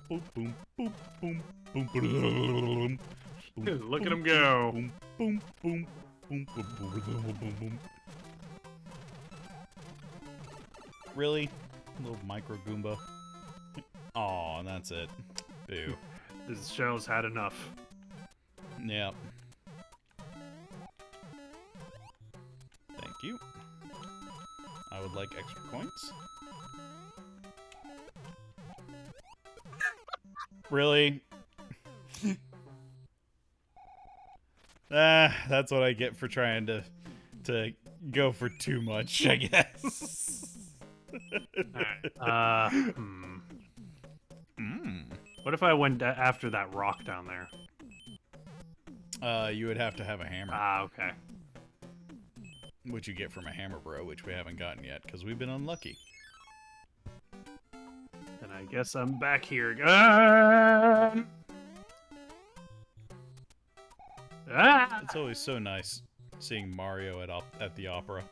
Boom, boom, boom, boom, boom, boom, boom. Look at him go. Boom, boom, boom, boom, boom, boom, boom, boom, boom. Really? Little micro Goomba. Aw, and that's it. Boo. This show's had enough. Yep. Thank you. I would like extra coins. Really? That's what I get for trying to go for too much, I guess. Alright. What if I went after that rock down there? You would have to have a hammer, Okay. which you get from a hammer bro, which we haven't gotten yet because we've been unlucky. Then I guess I'm back here again. Ah! It's always so nice seeing Mario at the opera.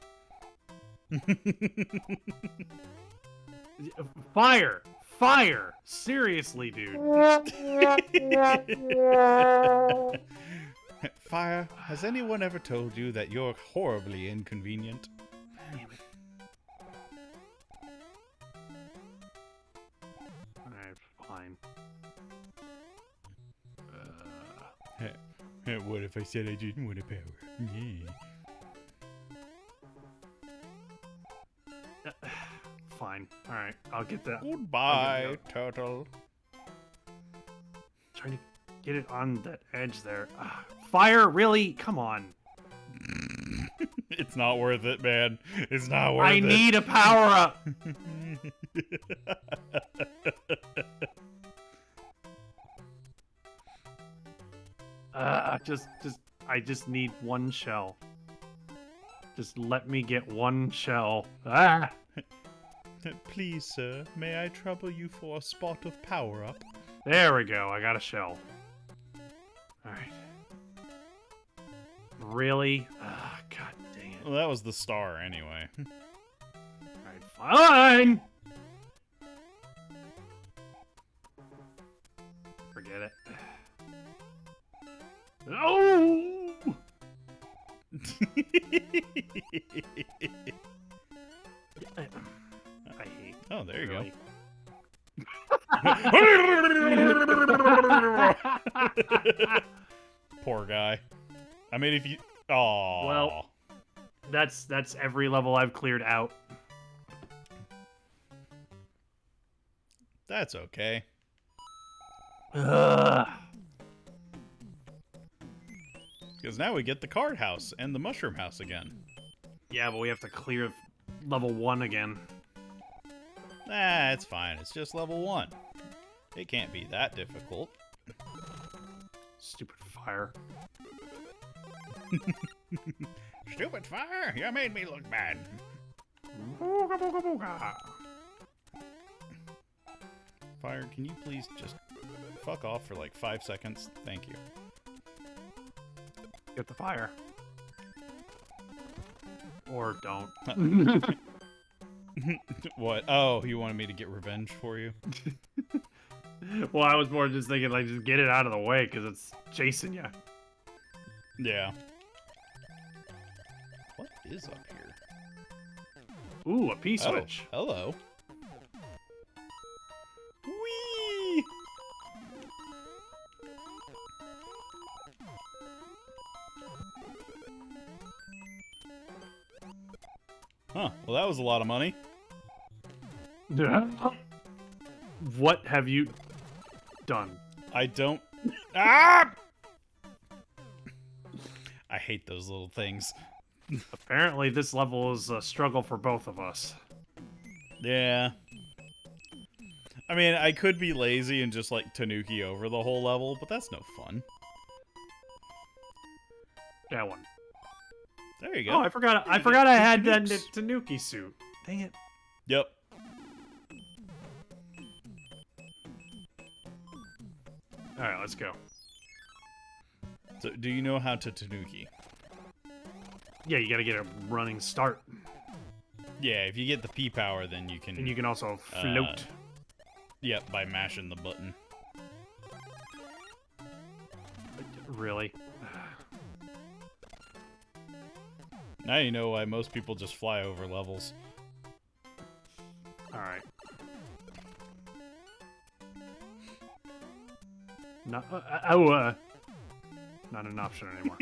Fire! Fire! Seriously, dude. Fire, has anyone ever told you that you're horribly inconvenient? Alright, fine. What if I said I didn't want a power? Yeah. Fine. Alright, I'll get that. Goodbye, turtle. Trying to get it on that edge there. Fire? Really? Come on. It's not worth it, man. It's not worth I it. need a power-up! I just need one shell. Just let me get one shell. Ah! Please, sir, may I trouble you for a spot of power-up? There we go. I got a shell. Alright. Really? God dang it. Well, that was the star, anyway. Alright, fine! Forget it. Oh! I hate. Oh, there you really. go. Poor guy. I mean, if you... Oh. Well, that's every level I've cleared out. That's okay. Ugh. Because now we get the card house and the mushroom house again. Yeah, but we have to clear level 1 again. It's fine. It's just level 1. It can't be that difficult. Stupid fire. Stupid fire! You made me look bad. Booga, booga, booga. Fire, can you please just fuck off for like 5 seconds? Thank you. Get the fire. Or don't. What? Oh, you wanted me to get revenge for you? Well, I was more just thinking, like, just get it out of the way, because it's chasing you. Yeah. What is up here? Ooh, a P-switch. Oh, hello. Whee! Huh, well that was a lot of money. What have you done? I don't... Ah! I hate those little things. Apparently, this level is a struggle for both of us. Yeah. I mean, I could be lazy and just like Tanuki over the whole level, but that's no fun. That one. There you go. Oh, I forgot. I had that Tanuki suit. Dang it. Yep. All right, let's go. So, do you know how to Tanuki? Yeah, you gotta get a running start, Yeah, if you get the P power, then you can. and you can also float. Yep, by mashing the button. Really? Now you know why most people just fly over levels. All right. Not not an option anymore.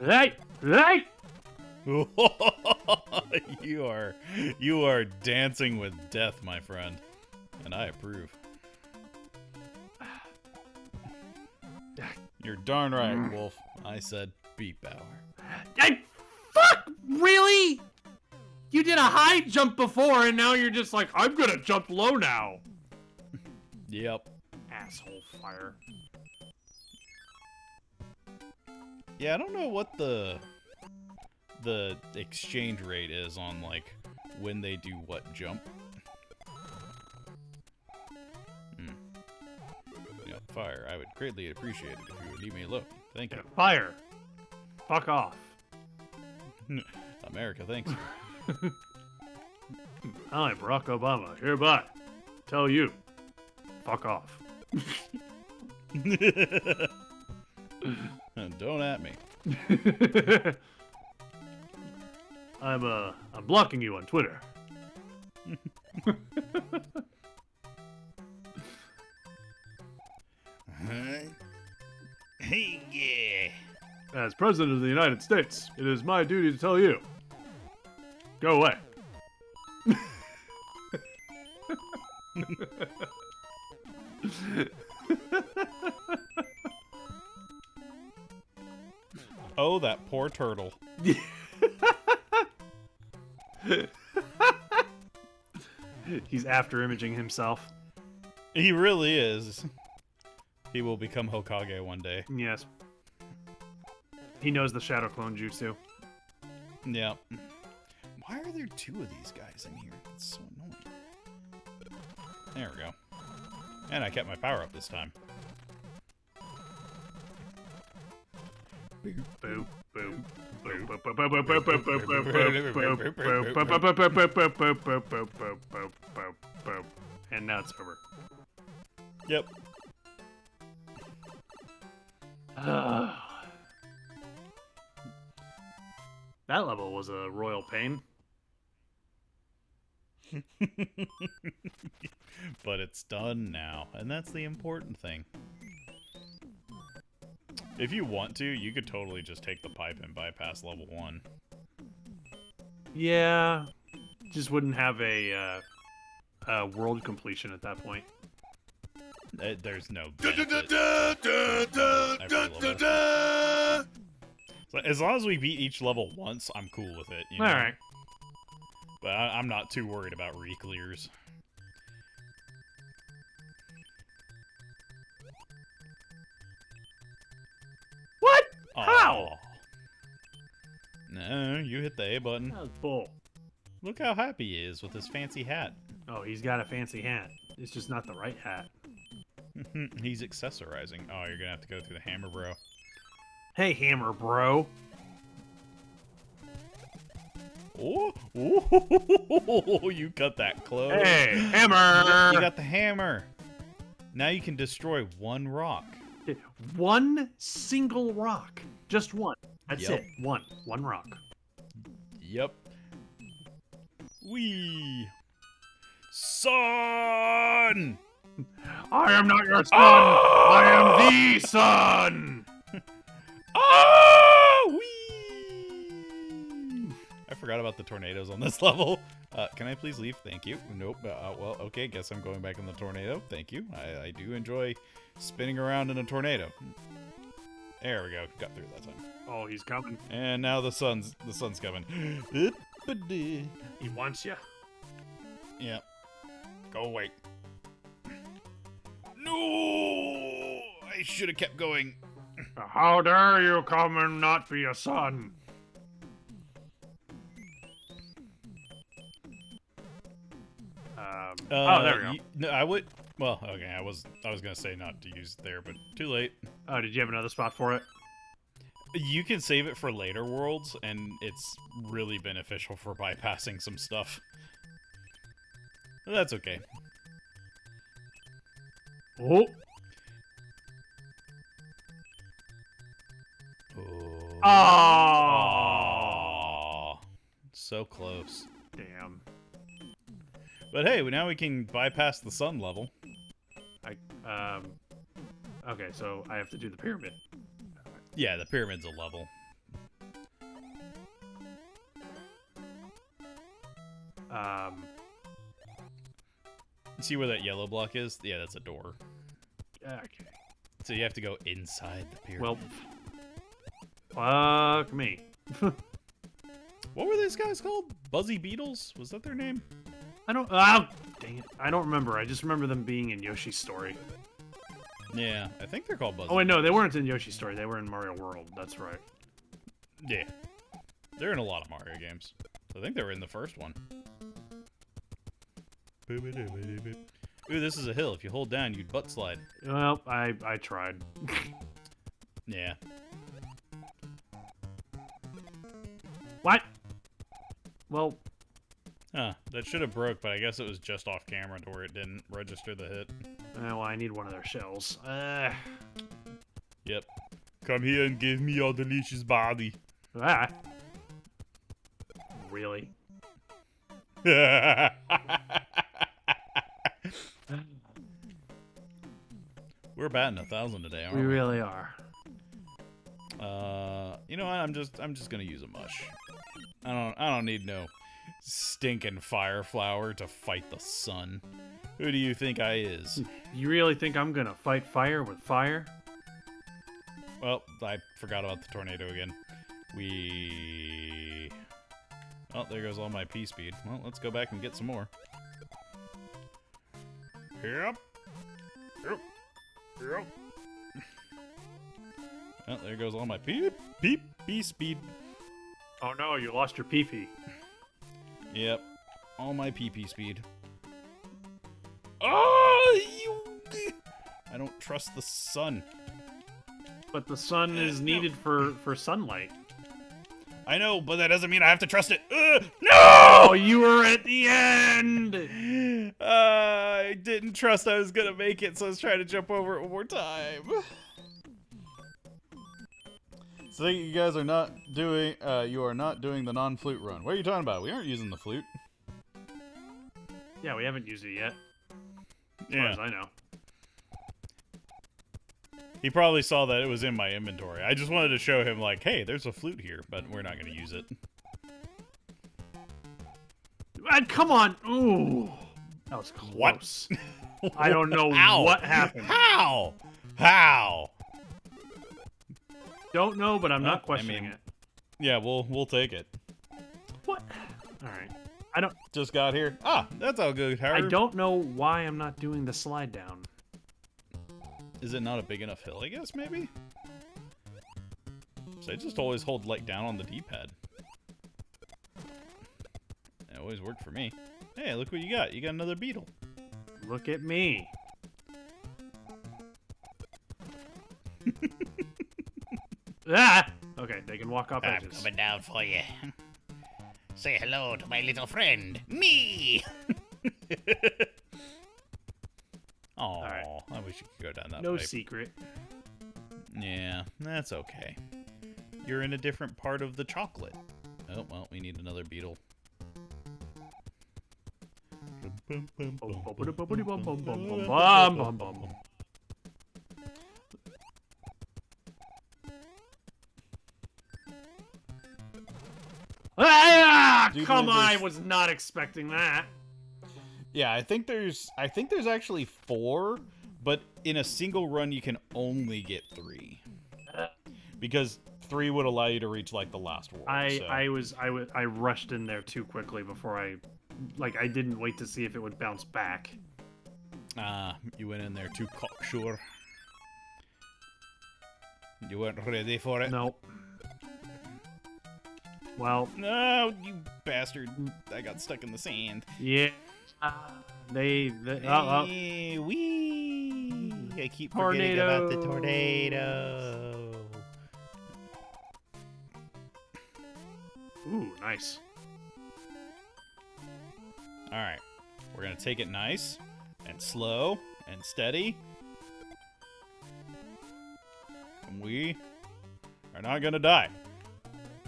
Right. You are dancing with death, my friend, and I approve. You're darn right, Wolf. I said beat power. Fuck! Really? You did a high jump before, and now you're just like, I'm gonna jump low now. Yep. Asshole fire. Yeah, I don't know what the exchange rate is on like when they do what jump. Yeah, fire. I would greatly appreciate it if you would leave me alone. Thank you. Yeah, fire. Fuck off. America, thanks you. I, Barack Obama, hereby tell you, fuck off. Don't at me. I'm blocking you on Twitter. Hey, yeah. As President of the United States, it is my duty to tell you, go away. Oh, that poor turtle. He's after imaging himself. He really is. He will become Hokage one day. Yes. He knows the Shadow Clone Jutsu. Yeah. Why are there two of these guys in here? That's so annoying. There we go. And I kept my power up this time. Boo, boo, boo, and now it's over. Yep. That level was a royal pain. But it's done now, and that's the important thing. If you want to, you could totally just take the pipe and bypass level 1. Yeah, just wouldn't have a world completion at that point. There's no benefit to every level. So as long as we beat each level once, I'm cool with it. You know? All right. But I'm not too worried about re-clears. What? Aw. How? No, you hit the A button. That was bull. Look how happy he is with his fancy hat. Oh, he's got a fancy hat. It's just not the right hat. He's accessorizing. Oh, you're gonna have to go through the hammer, bro. Hey, Hammer Bro. Oh, oh, you cut that close. Hey, Hammer! You got the hammer. Now you can destroy one rock. One single rock. Just one. That's Yep. it. One rock. Yep. Wee. Son! I am not your son! I am the son! Oh! Wee! I forgot about the tornadoes on this level. Can I please leave? Thank you. Nope. Well, okay. Guess I'm going back in the tornado. Thank you. I do enjoy spinning around in a tornado. There we go. Got through that time. Oh, he's coming. And now the sun's coming. He wants you. Yeah. Go away. No! I should have kept going. How dare you come and not be a son? Oh, there we go. No, I would. Well, okay. I was gonna say not to use it there, but too late. Oh, did you have another spot for it? You can save it for later worlds, and it's really beneficial for bypassing some stuff. But that's okay. Oh. Oh. Oh. So close. Damn. But hey, now we can bypass the sun level. Okay, so I have to do the pyramid. Yeah, the pyramid's a level. See where that yellow block is? Yeah, that's a door. Okay. So you have to go inside the pyramid. Well, fuck me. What were these guys called? Buzzy Beetles? Was that their name? I don't. Oh, dang it! I don't remember. I just remember them being in Yoshi's Story. Yeah, I think they're called Buzzy. Oh wait, no, they weren't in Yoshi's Story. They were in Mario World. That's right. Yeah, they're in a lot of Mario games. I think they were in the first one. Ooh, this is a hill. If you hold down, you'd butt slide. Well, I tried. Yeah. What? Well. Huh, that should have broke, but I guess it was just off camera to where it didn't register the hit. Well, I need one of their shells. Yep. Come here and give me your delicious body. Ah. Really? We're batting 1,000 today, aren't we? We really are. You know what? I'm just gonna use a mush. I don't need no stinking fire flower to fight the sun. Who do you think I is? You really think I'm gonna fight fire with fire? Well, I forgot about the tornado again. Oh, there goes all my P speed. Well, let's go back and get some more. Yep. Oh, there goes all my P speed. Oh no, you lost your pee-pee. Yep. All my PP speed. Oh, I don't trust the sun. But the sun is needed for sunlight. I know, but that doesn't mean I have to trust it. No! Oh, you were at the end! I didn't trust I was gonna make it, so I was trying to jump over it one more time. So you guys are not doing, you are not doing the non-flute run. What are you talking about? We aren't using the flute. Yeah, we haven't used it yet. As Yeah. far as I know. He probably saw that it was in my inventory. I just wanted to show him, like, hey, there's a flute here, but we're not going to use it. Come on! Ooh! That was close. What? I don't know Ow. what happened. How? How? Don't know, but I'm Well, not questioning it. Yeah, we'll take it. What? Alright. I don't... Just got here. Ah, that's all good, Harry. I don't know why I'm not doing the slide down. Is it not a big enough hill, I guess, maybe? So I just always hold, like, down on the D-pad. It always worked for me. Hey, look what you got. You got another beetle. Look at me. Ah! Okay, they can walk off I'm edges. coming down for you. Say hello to my little friend, me. Aw, Alright. I wish you could go down that No pipe. secret. Yeah, that's okay. You're in a different part of the chocolate. Oh, well, we need another beetle. Ah! Do you Come believe on, I there's- was not expecting that. Yeah, I think there's actually 4, but in a single run you can only get 3. Because 3 would allow you to reach like the last world. I so. rushed in there too quickly before I like I didn't wait to see if it would bounce back. You went in there too cocksure. You weren't ready for it. Nope. Well, No, you bastard! I got stuck in the sand. yeah. They Hey, wee! I keep forgetting about the tornado. Ooh, nice. All right, we're gonna take it nice and slow and steady. And we are not gonna die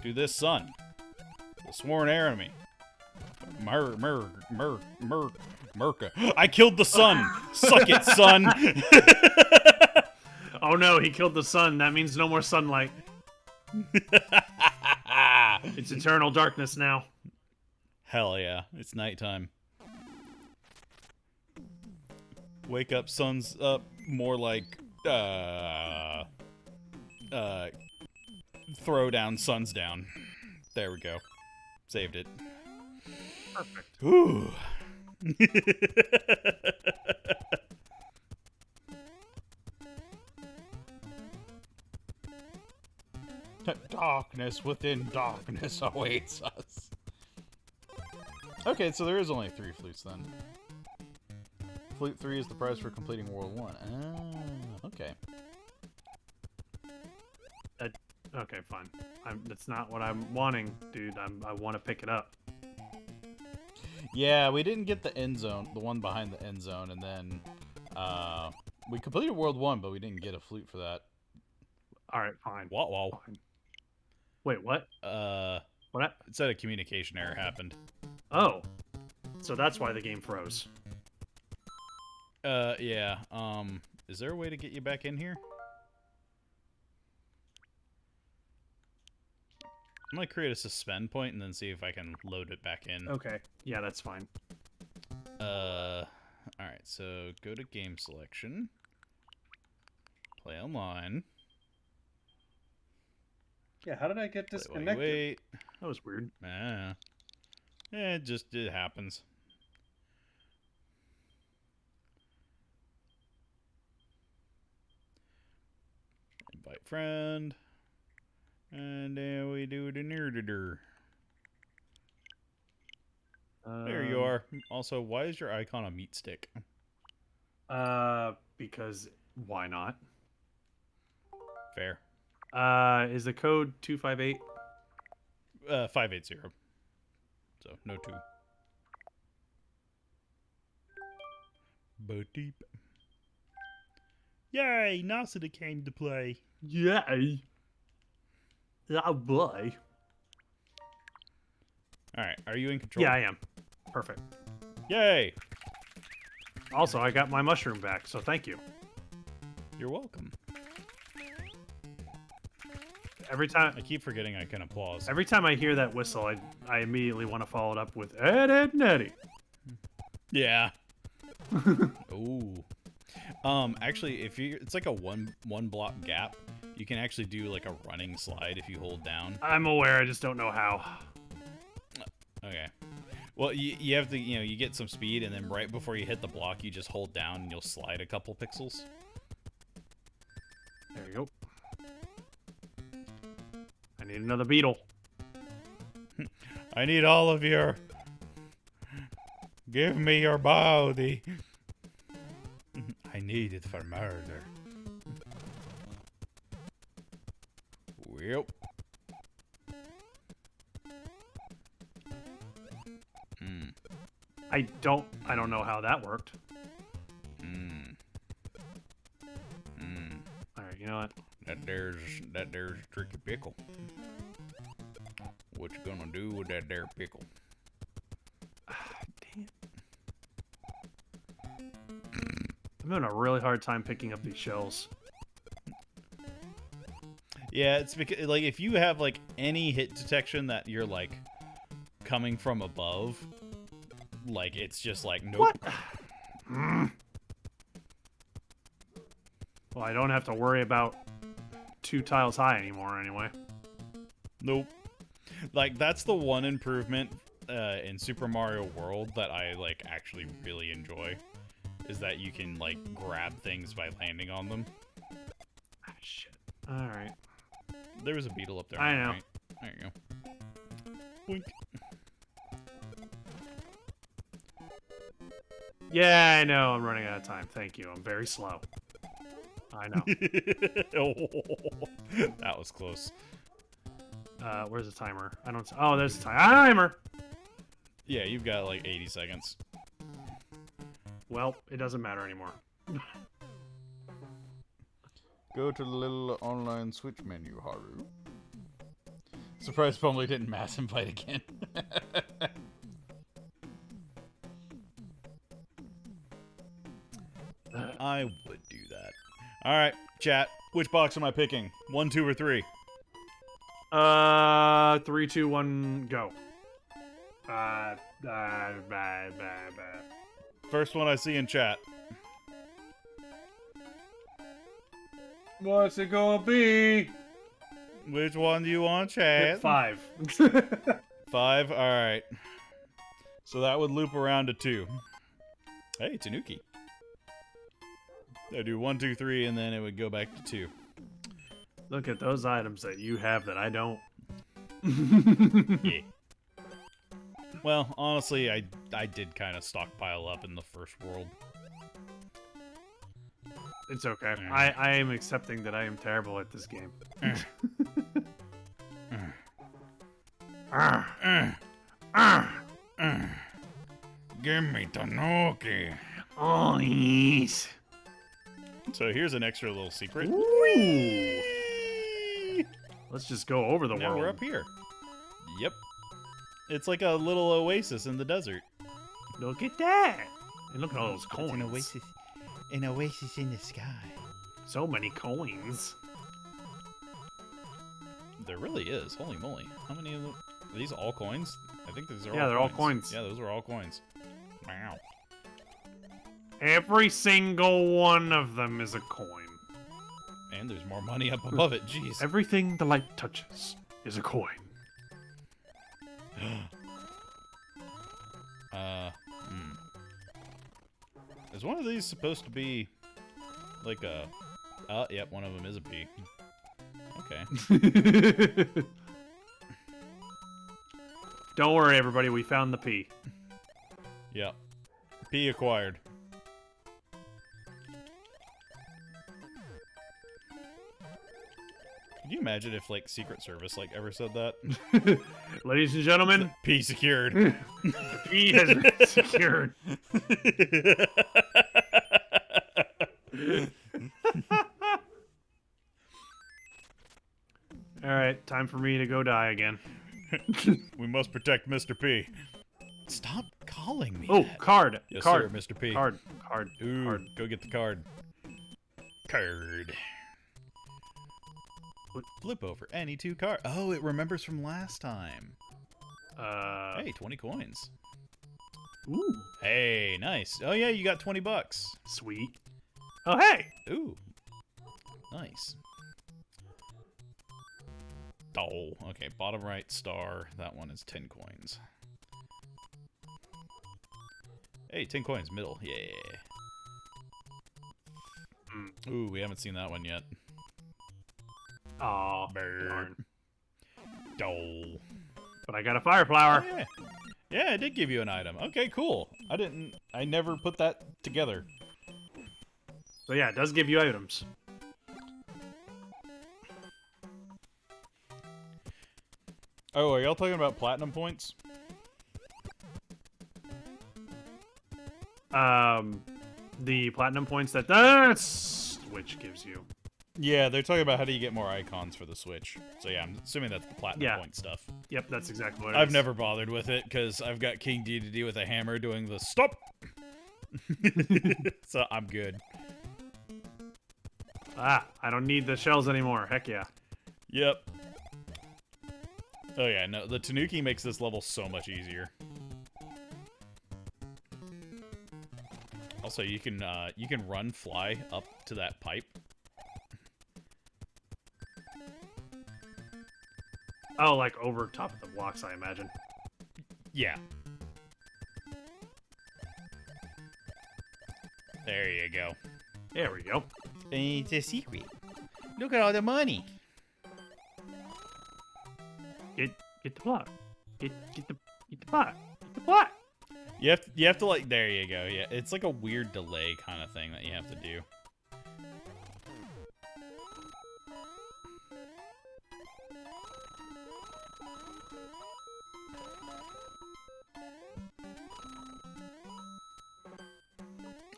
to this sun, the sworn enemy. Merca. I killed the sun. Suck it, son. Oh no, he killed the sun. That means no more sunlight. It's eternal darkness now. Hell yeah, it's nighttime. Wake up, sun's up. More like throw down, sun's down. There we go. Saved it. Perfect. Ooh. Darkness within darkness awaits us. Okay, so there is only 3 flutes then. Flute 3 is the prize for completing World 1. Ah, okay. Okay, fine. That's not what I'm wanting, dude. I want to pick it up. Yeah, we didn't get the end zone, the one behind the end zone, and then we completed World 1, but we didn't get a flute for that. All right, fine. Wow. Fine. Wait, what? What? It said a communication error happened. Oh, so that's why the game froze. Yeah. Is there a way to get you back in here? I'm gonna create a suspend point and then see if I can load it back in. Okay. Yeah, that's fine. Alright, so go to game selection. Play online. Yeah, how did I get Play while you disconnected? wait. That was weird. Yeah, it happens. Invite friend. And then we do the nerditor. There you are. Also, why is your icon a meat stick? Because why not? Fair. Is the code 258? 580. So, no 2. But deep. Yay, Nasida came to play. Yay! Oh boy. Alright, are you in control? Yeah, I am. Perfect. Yay! Also, I got my mushroom back, so thank you. You're welcome. Every time I keep forgetting I can applause. Every time I hear that whistle, I immediately want to follow it up with Ed, Ed, and Eddie. Yeah. Ooh. Actually, if you it's like a one block gap, you can actually do like a running slide if you hold down. I'm aware, I just don't know how. Okay. Well, you have to, you get some speed, and then right before you hit the block, you just hold down, and you'll slide a couple pixels. There you go. I need another beetle. I need all of your... Give me your body. I need it for murder. Yep. I don't know how that worked. Alright, you know what? That there's tricky pickle. What you gonna do with that there pickle? Damn. I'm having a really hard time picking up these shells. Yeah, it's because like if you have like any hit detection that you're like coming from above, like it's just like nope. What? Well, I don't have to worry about 2 tiles high anymore anyway. Nope. Like that's the one improvement in Super Mario World that I like actually really enjoy is that you can like grab things by landing on them. Ah, shit. All right. There was a beetle up there. I know. Right? There you go. Boink. Yeah, I know. I'm running out of time. Thank you. I'm very slow. I know. Oh, that was close. Where's the timer? I don't. Oh, there's the timer. Yeah, you've got like 80 seconds. Well, it doesn't matter anymore. Go to the little online Switch menu, Haru. Surprised Pumley didn't mass invite again. I would do that. Alright, chat. Which box am I picking? 1, 2, or 3? 3, 2, 1, go. Bah, bah, bah, bah. First one I see in chat. What's it gonna be? Which one do you want, chat? 5. 5? Alright. So that would loop around to 2. Hey, Tanuki. I do 1, 2, 3, and then it would go back to 2. Look at those items that you have that I don't. Yeah. Well, honestly, I did kind of stockpile up in the first world. It's okay. Mm. I am accepting that I am terrible at this game. Give me Tanuki. Oh, yes. So here's an extra little secret. Ooh. Let's just go over the Now world. we're up here. Yep. It's like a little oasis in the desert. Look at that. And look at all those coins. An oasis in the sky. So many coins. There really is. Holy moly. How many of them? Are these all coins? I think these are all Yeah, they're all coins. Yeah, those are all coins. Wow. Every single one of them is a coin. And there's more money up above it. Jeez. Everything the light touches is a coin. Is one of these supposed to be like a... yep, one of them is a P. Okay. Don't worry, everybody. We found the P. Yep. P acquired. Could you imagine if, like, Secret Service, like, ever said that? Ladies and gentlemen, P secured. the P has been secured. Alright, time for me to go die again. We must protect Mr. P. Stop calling me Oh, that. card. Yes, card. sir, Mr. P. Card. Ooh, Card. go get the card. Card. Flip over any 2 cards. Oh, it remembers from last time. Hey, 20 coins. Ooh. Hey, nice. Oh yeah, you got 20 bucks. Sweet. Oh, hey! Ooh. Nice. Oh, okay. Bottom right star. That one is 10 coins. Hey, 10 coins. Middle. Yeah. Ooh, we haven't seen that one yet. Aw. Bird. Darn. Dole. But I got a fire flower. Oh, yeah. Yeah, I did give you an item. Okay, cool. I never put that together. So yeah, it does give you items. Oh, are y'all talking about platinum points? The platinum points that Switch gives you. Yeah, they're talking about how do you get more icons for the Switch. So yeah, I'm assuming that's the platinum Yeah. point stuff. Yep, that's exactly what it is. I've never bothered with it because I've got King DDD with a hammer doing the stop. So I'm good. Ah, I don't need the shells anymore. Heck yeah. Yep. Oh yeah, no, the Tanuki makes this level so much easier. Also, you can fly up to that pipe. Oh, like over top of the blocks, I imagine. Yeah. There you go. There we go. It's a secret. Look at all the money. Get the plot. Get the plot. Get the plot. You have to like, there you go. Yeah, it's like a weird delay kind of thing that you have to do.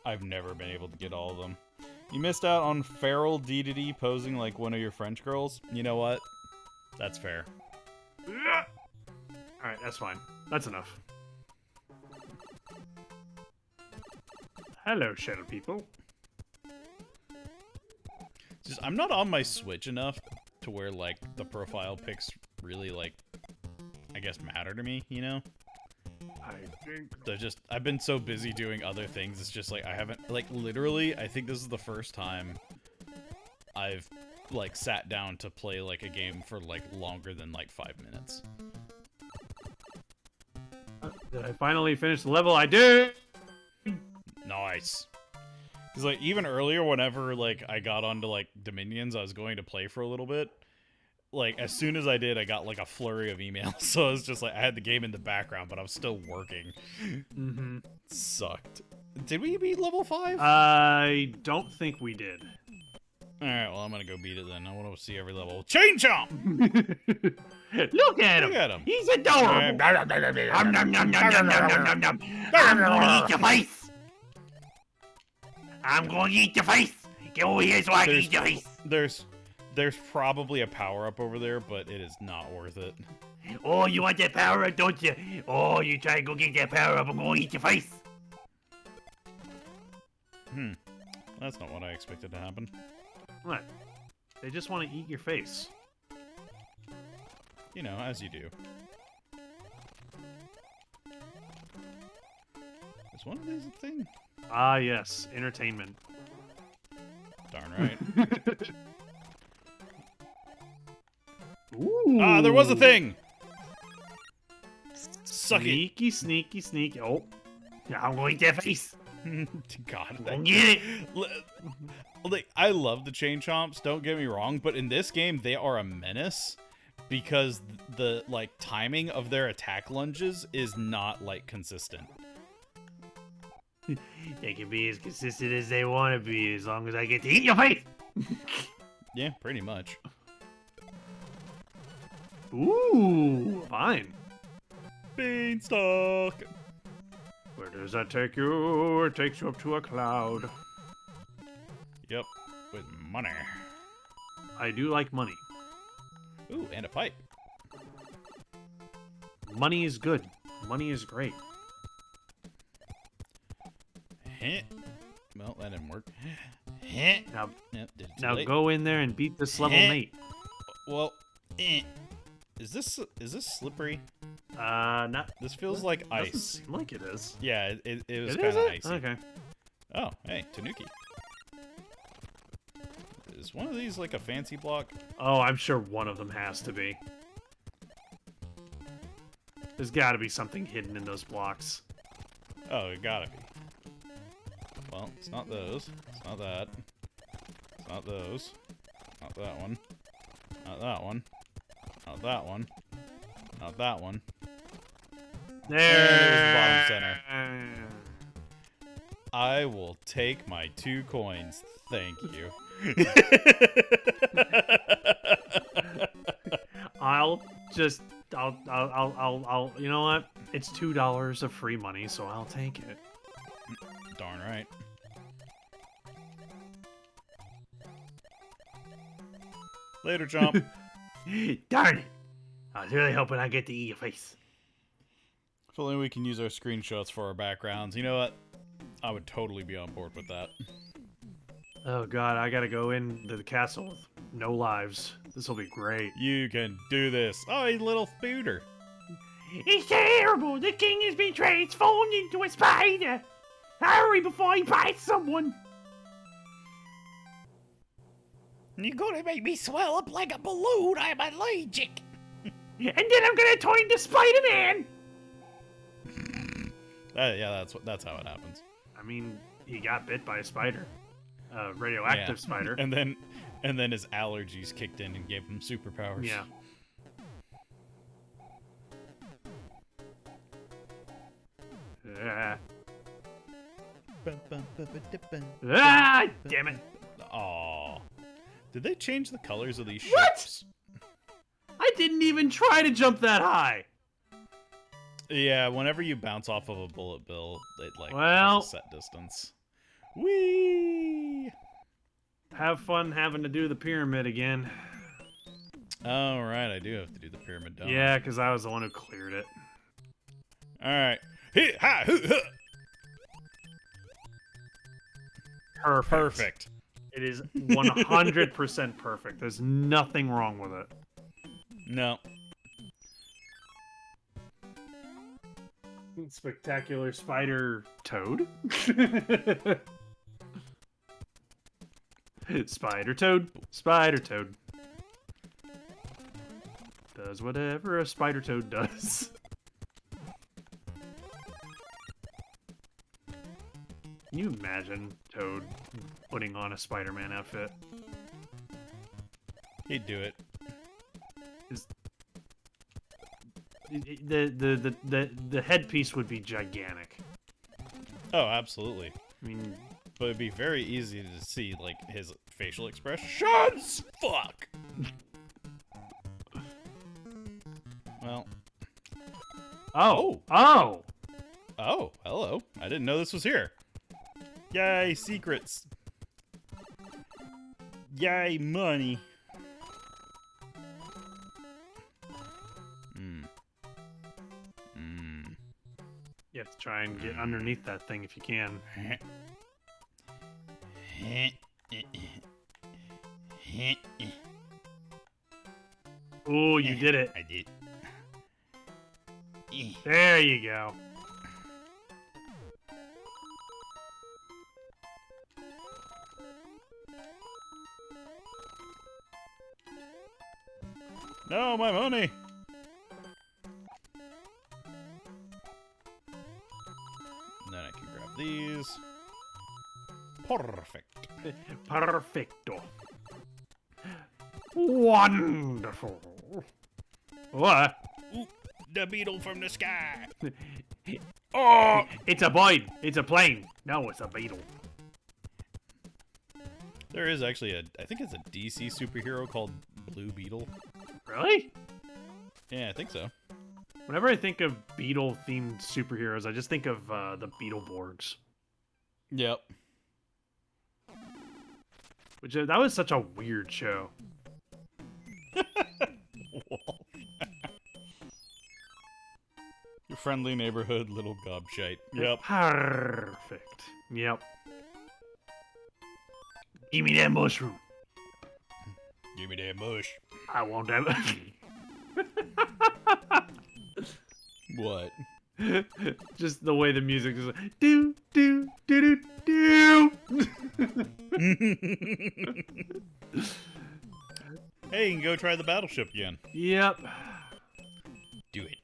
I've never been able to get all of them. You missed out on feral D posing like one of your French girls. You know what? That's fair. Alright, that's fine. That's enough. Hello, shadow people. Just, I'm not on my Switch enough to where, like, the profile pics really, like, I guess matter to me, you know? I think... I've been so busy doing other things, it's just, like, I haven't, like, literally, I think this is the first time I've, like, sat down to play, like, a game for, like, longer than, like, 5 minutes. Did I finally finish the level? I did! Nice. Because, like, even earlier, whenever, like, I got onto, like, Dominions, I was going to play for a little bit. Like, as soon as I did, I got, like, a flurry of emails. So it was just, like, I had the game in the background, but I was still working. Mm-hmm. Sucked. Did we beat level 5? I don't think we did. Alright, well, I'm gonna go beat it then. I want to see every level. Chain Chomp! Look at him! Look at him. He's adorable! I'm gonna eat your face! I'm gonna eat your face! Get over here so I can eat your face! There's probably a power-up over there, but it is not worth it. Oh, you want that power up, don't you? Oh, you try to go get that power up, I'm gonna eat your face! That's not what I expected to happen. What? They just want to eat your face. You know, as you do. Is one of these a thing? Ah, yes. Entertainment. Darn right. Ooh. Ah, there was a thing! Suck Sneaky, sneaky, sneaky. Oh. Yeah, I'm going to eat that face. it! God, Go get it. Like, I love the Chain Chomps, don't get me wrong, but in this game, they are a menace because the, like, timing of their attack lunges is not, like, consistent. They can be as consistent as they want to be as long as I get to eat your face. Yeah, pretty much. Ooh, fine. Beanstalk! Where does that take you? It takes you up to a cloud. Yep, with money. I do like money. Ooh, and a pipe. Money is good. Money is great. Heh. Well, that didn't work. Heh. Now, Yep, did it too now late. go in there and beat this level, mate. Well, is this slippery? Not. This feels like Doesn't ice. seem like it is. Yeah, it was It kind is of it? icy. Okay. Oh, hey, Tanuki. Is one of these like a fancy block? Oh, I'm sure one of them has to be. There's got to be something hidden in those blocks. Oh, it gotta be. Well, it's not those. It's not that. It's not those. Not that one. Not that one. Not that one. Not that one. There's the bottom center. I will take my 2 coins. Thank you. I'll you know what? It's $2 of free money, so I'll take it. Darn right. Later, Chomp. Darn it! I was really hoping I get to eat your face. If only we can use our screenshots for our backgrounds. You know what? I would totally be on board with that. Oh god, I gotta go into the castle with no lives. This will be great. You can do this. Oh, you little spooter. It's terrible! The king has been transformed into a spider! Hurry before he bites someone! You're gonna make me swell up like a balloon. I'm allergic. And then I'm gonna turn into Spider-Man! Yeah, that's how it happens. I mean, he got bit by a spider, a radioactive spider. And then his allergies kicked in and gave him superpowers. Yeah. Damn it! Aw. Did they change the colors of these What? ships? I didn't even try to jump that high. Yeah, whenever you bounce off of a bullet bill, it Well, has a set distance. Whee! have fun having to do the pyramid again. All right, I do have to do the pyramid dome. Yeah, because I was the one who cleared it. All right. Hee, ha, hoo, huh. Perfect. It is 100% perfect. There's nothing wrong with it. No. Spectacular spider toad. Spider toad. Spider toad. Does whatever a spider toad does. Can you imagine Toad putting on a Spider-Man outfit? He'd do it. The headpiece would be gigantic. Oh, absolutely. I mean, But it'd be very easy to see, like, his facial expressions. Fuck! Well. oh, Oh, hello. I didn't know this was here. Yay, secrets. Yay, money. you have to try and get underneath that thing if you can. Oh, you did it. I did. There you go. No, my money. Then I can grab these. Perfect. Perfecto. Wonderful. What? Ooh, the beetle from the sky. Oh, it's a bird. It's a plane. No, it's a beetle. There is actually I think it's a DC superhero called Blue Beetle. Really? Yeah, I think so. Whenever I think of beetle-themed superheroes, I just think of the Beetleborgs. Yep. Which that was such a weird show. Your friendly neighborhood little gobshite. Yep. Perfect. Yep. Give me that mushroom. Give me that mush. I want that. What? Just the way the music is like, do do do do do. Hey, you can go try the battleship again. Yep. Do it.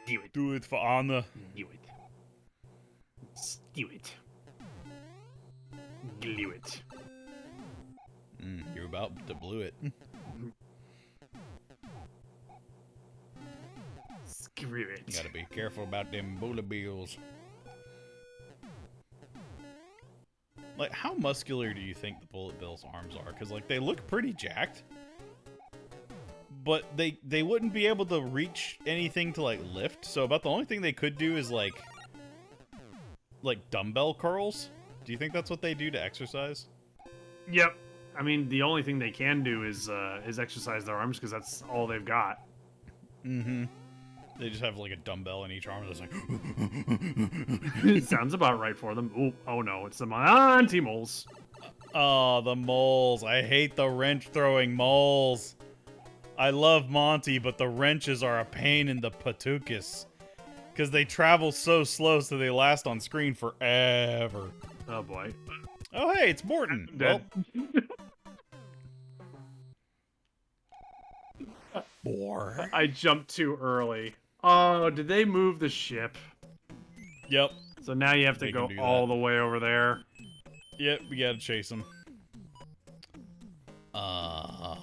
Do it. Do it for honor. Do it. Do it. Glue it. You're about to blow it. Screw it. You gotta be careful about them bullet bills. Like, how muscular do you think the bullet bill's arms are? Because, like, they look pretty jacked. But they wouldn't be able to reach anything to, like, lift. So about the only thing they could do is, like dumbbell curls. Do you think that's what they do to exercise? Yep. I mean, the only thing they can do is exercise their arms because that's all they've got. Mm-hmm. They just have, like, a dumbbell in each arm that's like... It sounds about right for them. Ooh, oh no, it's the Monty moles. Oh, the moles. I hate the wrench-throwing moles. I love Monty, but the wrenches are a pain in the patukas. Because they travel so slow, so they last on screen forever. Oh boy. Oh, hey, it's Morton. Dead. Well, I jumped too early. Oh, did they move the ship? Yep. So now you have to They go can do all that. the way over there. Yep, we gotta chase them.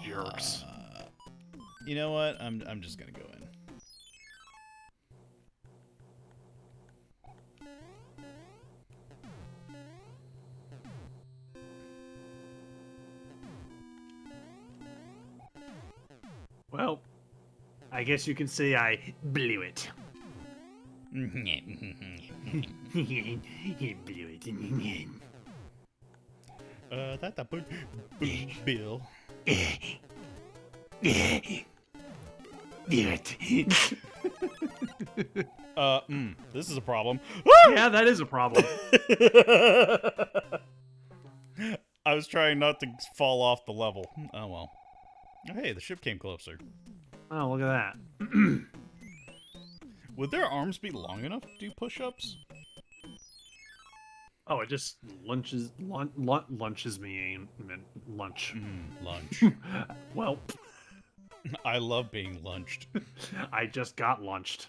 Jerks. You know what? I'm just gonna go in. Well, I guess you can say I blew it. Blew it. That's a Bill. This is a problem. Yeah, that is a problem. I was trying not to fall off the level. Oh well. Oh, hey, the ship came closer. Oh, look at that. Would their arms be long enough to do push-ups? Oh, it just lunches me, lunch. Lunch. Well, I love being lunched. I just got lunched.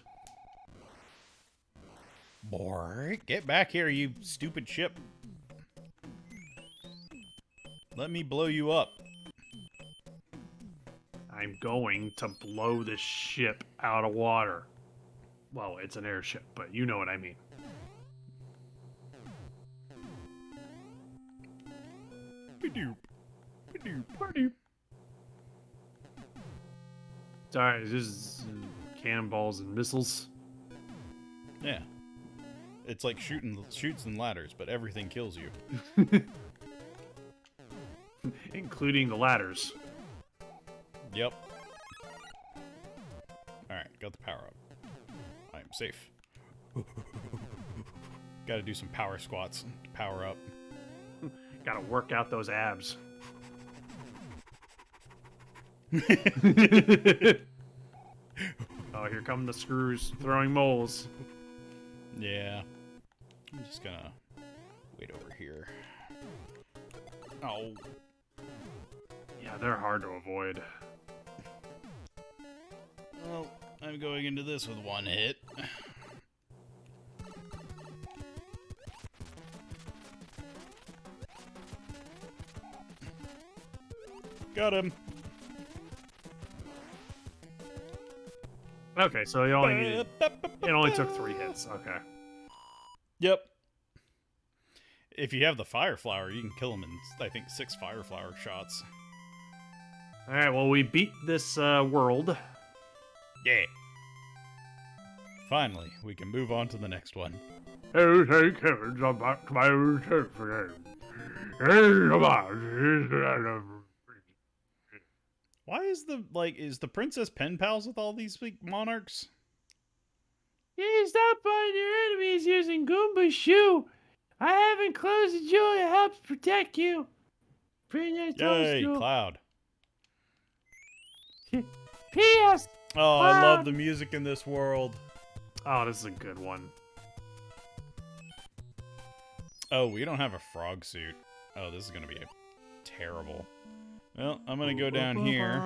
Boy, get back here, you stupid ship. Let me blow you up. I'm going to blow this ship out of water. Well, it's an airship, but you know what I mean. Ba-doop. Ba-doop. Party. Sorry, this is cannonballs and missiles. Yeah. It's like shoots and ladders, but everything kills you. Including the ladders. Yep. Alright, got the power up. I am safe. Gotta do some power squats to power up. Gotta work out those abs. Oh, here come the screws throwing moles. Yeah. I'm just gonna wait over here. Oh. Yeah, they're hard to avoid. Well, I'm going into this with one hit. Got him. Okay, so it only took 3 hits. Okay. Yep. If you have the fire flower, you can kill him in, I think, 6 fire flower shots. All right. Well, we beat this world. Yeah. Finally, we can move on to the next one. Oh, thank heavens, I'm back to my old self again. Hey, come on. Why is the princess pen pals with all these big monarchs? You stop fighting your enemies using Goomba's shoe. I haven't closed the jewel that helps protect you. Princess Yay, Toadstool. Cloud. P.S. Oh, I love Cloud. the music in this world. Oh, this is a good one. Oh, we don't have a frog suit. Oh, this is gonna be terrible. Well, I'm gonna go down here.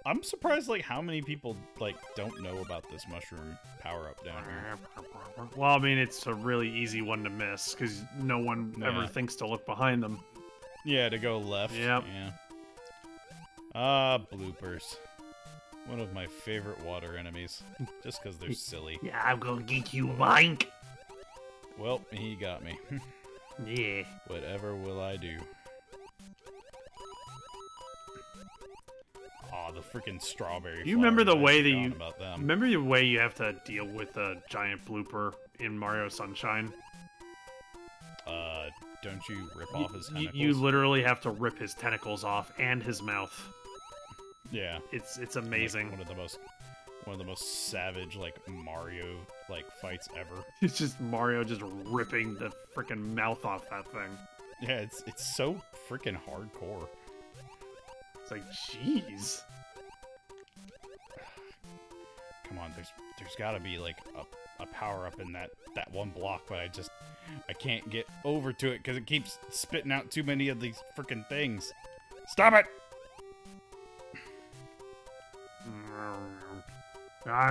I'm surprised, like, how many people, like, don't know about this mushroom power-up down here. Well, I mean, it's a really easy one to miss, because no one ever Yeah. thinks to look behind them. Yeah, to go left. Yep. Yeah. Ah, bloopers. One of my favorite water enemies. Just because they're silly. Yeah, I'm gonna get you, Mike. Well, he got me. Yeah. Whatever will I do? Aw, the freaking strawberry. You remember the flowers, way I that forgot you about them. remember the way you have to deal with a giant blooper in Mario Sunshine? Don't you rip off his You, tentacles? you literally have to rip his tentacles off and his mouth. Yeah. It's Like, amazing. one of the most savage, like, Mario, like, fights ever. It's just Mario just ripping the freaking mouth off that thing. Yeah, it's so freaking hardcore. It's like, jeez. Come on, there's got to be like a power up in that one block, but I can't get over to it because it keeps spitting out too many of these freaking things. Stop it!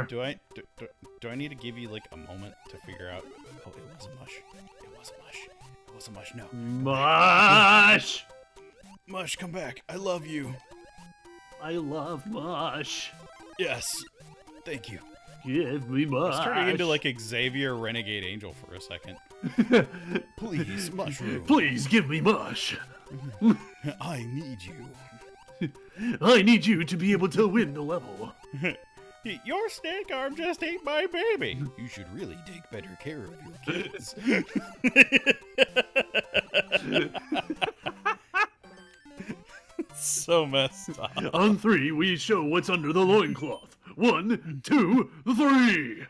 Do I need to give you like a moment to figure out? Oh, it wasn't mush. It wasn't mush. It wasn't mush. No. Mush! Mush, come back. I love you. I love mush. Yes. Thank you. Give me I mush. was turning into like Xavier Renegade Angel for a second. Please, mushroom. Please give me mush. I need you. I need you to be able to win the level. Your snake arm just ate my baby. You should really take better care of your kids. So messed up. On 3, we show what's under the loincloth. 1, 2, 3.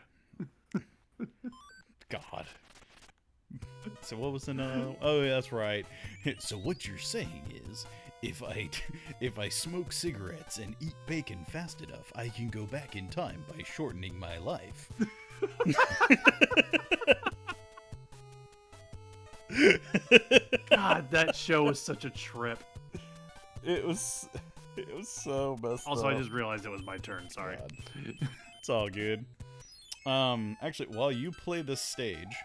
God. So what was the no? Oh, yeah, that's right. So what you're saying is, if I smoke cigarettes and eat bacon fast enough, I can go back in time by shortening my life. God, that show was such a trip. It was so messed Also, up. I just realized it was my turn. Sorry. God. It's all good. Actually, while you play this stage,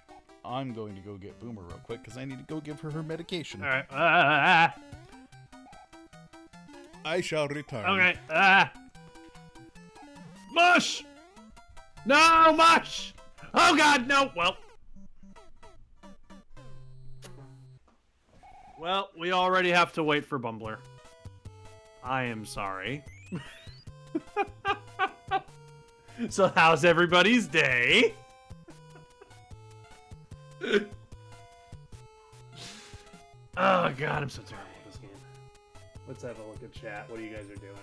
I'm going to go get Boomer real quick because I need to go give her medication. All right. I shall return. Okay. Mush! No, mush! Oh, God, no. Well, we already have to wait for Bumbler. I am sorry. So how's everybody's day? Oh, God, I'm so terrible at this game. Let's have a look at chat. What you guys are doing?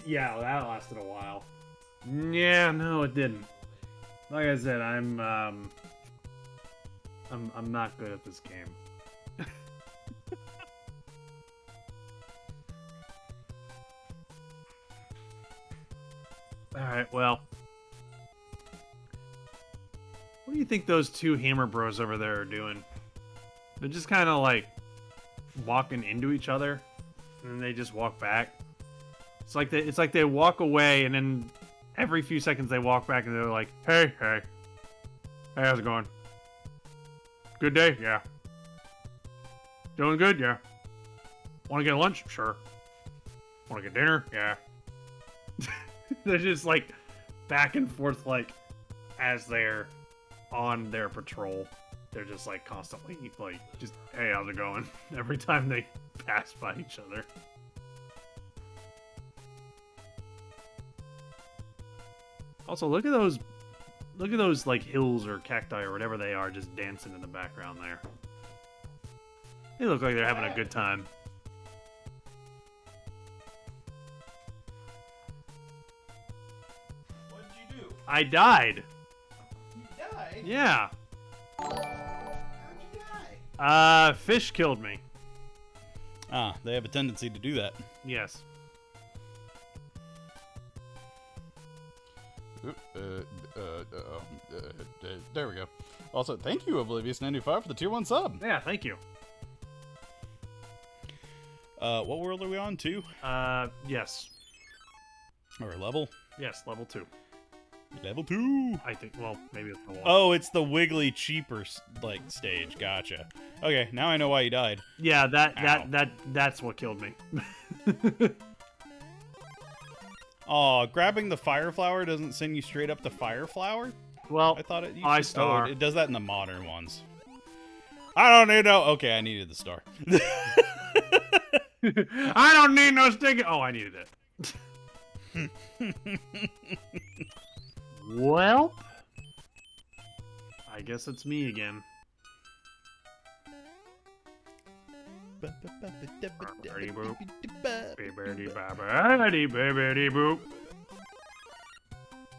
Yeah, that lasted a while. Yeah, no, it didn't. Like I said, I'm not good at this game. Alright, well. What do you think those two Hammer Bros over there are doing? They're just kind of like walking into each other, and then they just walk back. It's like they walk away, and then every few seconds they walk back, and they're like, "Hey, how's it going? Good day, yeah. Doing good, yeah. Want to get lunch? Sure. Want to get dinner? Yeah." They're just like back and forth, like as they're on their patrol. They're just like constantly like, just, "Hey, how's it going?" Every time they pass by each other. Also, look at those like hills or cacti or whatever they are just dancing in the background there. They look like they're having a good time. What did you do? I died. You died? Yeah. How'd you die? Fish killed me. Ah, they have a tendency to do that. Yes. There we go. Also, thank you, Oblivious95, for the tier 1 sub. Yeah, thank you. What world are we on? 2? Yes. Or level? Yes, level 2. Level 2. I think, well, maybe it's the one. Oh, it's the wiggly cheaper like stage. Gotcha. Okay, now I know why you died. Yeah, Ow. that's what killed me. Aw, grabbing the fire flower doesn't send you straight up the fire flower? Well, I thought it. I star. Oh, it does that in the modern ones. I don't need no. Okay, I needed the star. I don't need no sticky. Oh, I needed it. Well, I guess it's me again. Bibbidi boop. Bibbidi babbidi bibbidi boop.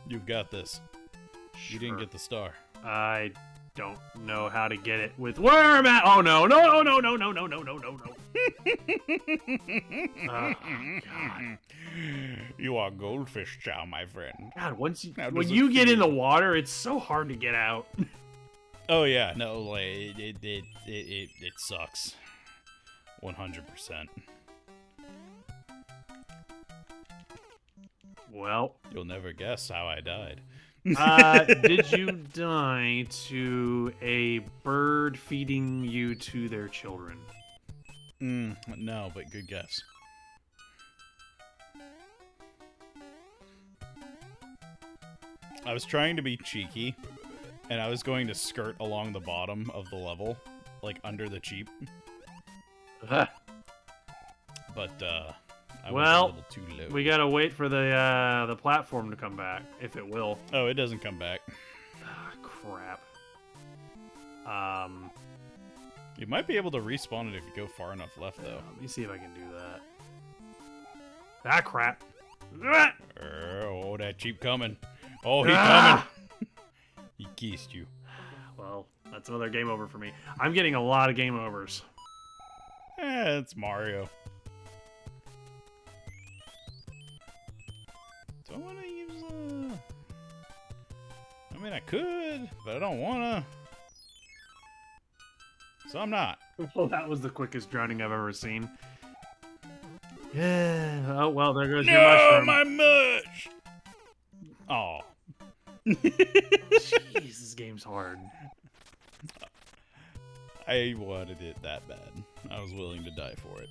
You've got this. You didn't Sure. get the star. I don't know how to get it with where I'm at. Oh no! No! No! No! No! No! No! No! No! No! Oh, God. You are goldfish chow, my friend. God, once you How when does it you get in feel? the water, it's so hard to get out. Oh yeah, no, like it sucks. 100%. Well, You'll never guess how I died. did you die to a bird feeding you to their children? No, but good guess. I was trying to be cheeky, and I was going to skirt along the bottom of the level, like under the Cheep. Ugh. But I was a Well, little too low. we gotta wait for the platform to come back, if it will. Oh, it doesn't come back. Ah, crap. You might be able to respawn it if you go far enough left, though. Let me see if I can do that. Ah, crap. Ah! Oh, that Cheep coming. Oh, he's Ah! coming. He kissed you. Well, that's another game over for me. I'm getting a lot of game overs. It's Mario. Do I want to use I mean, I could, but I don't want to. So I'm not. Well, that was the quickest drowning I've ever seen. Yeah. Oh, well, there goes your No, mushroom. my mush! Oh. Jeez, this game's hard. I wanted it that bad. I was willing to die for it.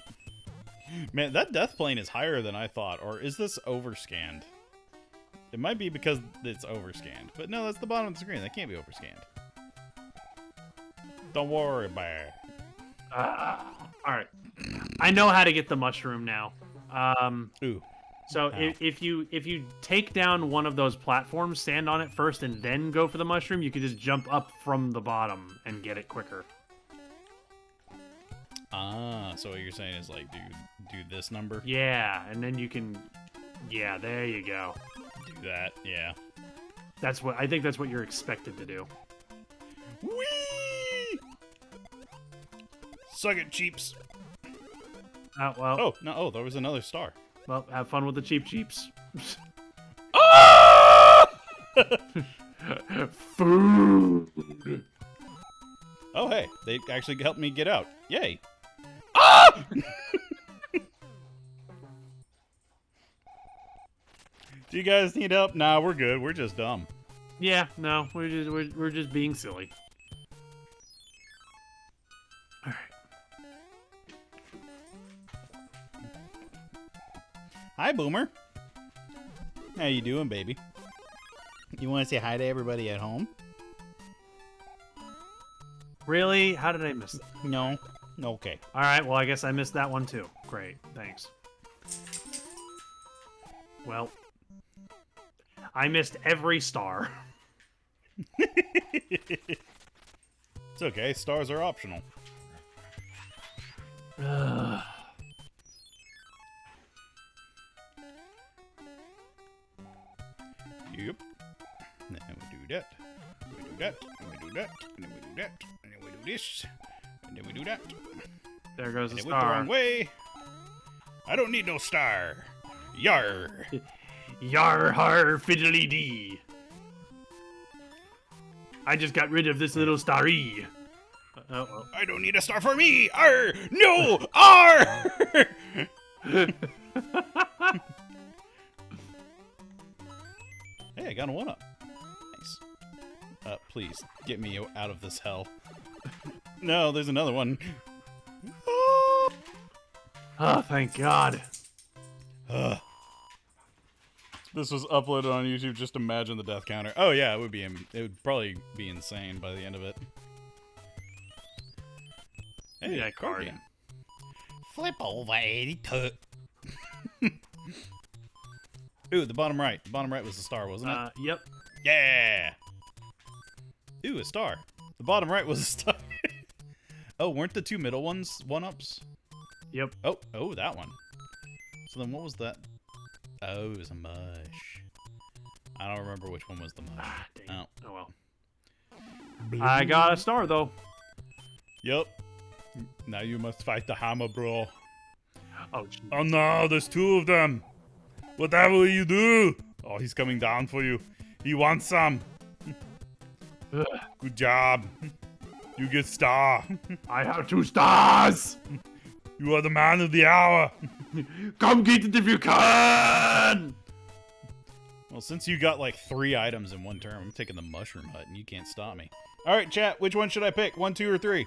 Man, that death plane is higher than I thought. Or is this overscanned? It might be because it's overscanned. But no, that's the bottom of the screen. That can't be overscanned. Don't worry about it. Alright. I know how to get the mushroom now. Ooh. So How? if you take down one of those platforms, stand on it first, and then go for the mushroom, you can just jump up from the bottom and get it quicker. Ah, so what you're saying is like, do this number? Yeah, and then you can... Yeah, there you go. Do that, yeah. I think that's what you're expected to do. Whee! Suck it, Cheeps. Oh, well, Oh, no, oh, there was another star. well, have fun with the cheeps. Ah! Food! Oh, hey, they actually helped me get out. Yay. Ah! Do you guys need help? Nah, we're good. We're just dumb. Yeah, no, we're just being silly. Alright. Hi, Boomer. How you doing, baby? You want to say hi to everybody at home? Really? How did I miss that? No. Okay. Alright, well, I guess I missed that one too. Great, thanks. Well, I missed every star. It's okay. Stars are optional. Yep. And then we do that. We do that. And we do that. And then we do that. And then we do this. And then we do that. There goes And the it went the star. wrong way. I don't need no star. Yar. Yar har fiddly dee. I just got rid of this little starry. Oh. I don't need a star for me. Arr. No. Arr. Hey, I got a 1-up. Nice. Please, get me out of this hell. No, there's another one. Oh, thank God. This was uploaded on YouTube. Just imagine the death counter. Oh yeah, it would probably be insane by the end of it. Hey, that card. game. Flip over 82. Ooh, the bottom right. The bottom right was the star, wasn't it? Yep. Yeah. Ooh, a star. The bottom right was a star. Oh, weren't the two middle ones 1-ups? Yep. Oh, that one. So then what was that? Oh, it was a mush. I don't remember which one was the mush. Ah, dang it. Oh. Oh, well. I got a star, though. Yep. Now you must fight the hammer, bro. Oh, geez. Oh no, there's two of them. Whatever will you do? Oh, he's coming down for you. He wants some. Ugh. Good job. You get star. I have 2 stars! You are the man of the hour. Come get it if you can! Well, since you got like 3 items in one turn, I'm taking the mushroom hut, and you can't stop me. All right, chat. Which one should I pick? 1, 2, or 3?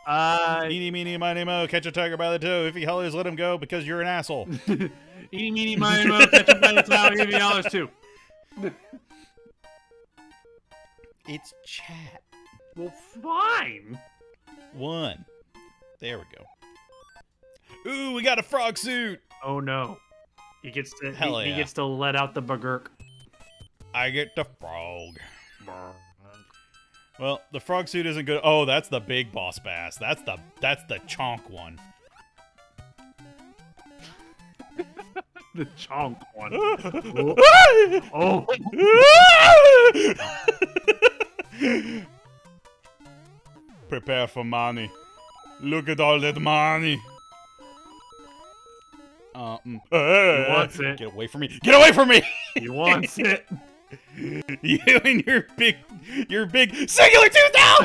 Eeny, meeny, miny, mo. Catch a tiger by the toe. If he hollers, let him go because you're an asshole. Eeny, meeny, miny, mo. Catch him by the tail. Give me dollars too. It's chat. Well, fine. 1. There we go. Ooh, we got a frog suit. Oh no. He gets to Hell he yeah. gets to let out the bugurk. I get the frog. Well, the frog suit isn't good. Oh, that's the big boss bass. That's the chonk one. The chonk one. Oh. Prepare for money. Look at all that money. He wants it. Get away from me. Get away from me. He wants it. You and your big singular tooth now.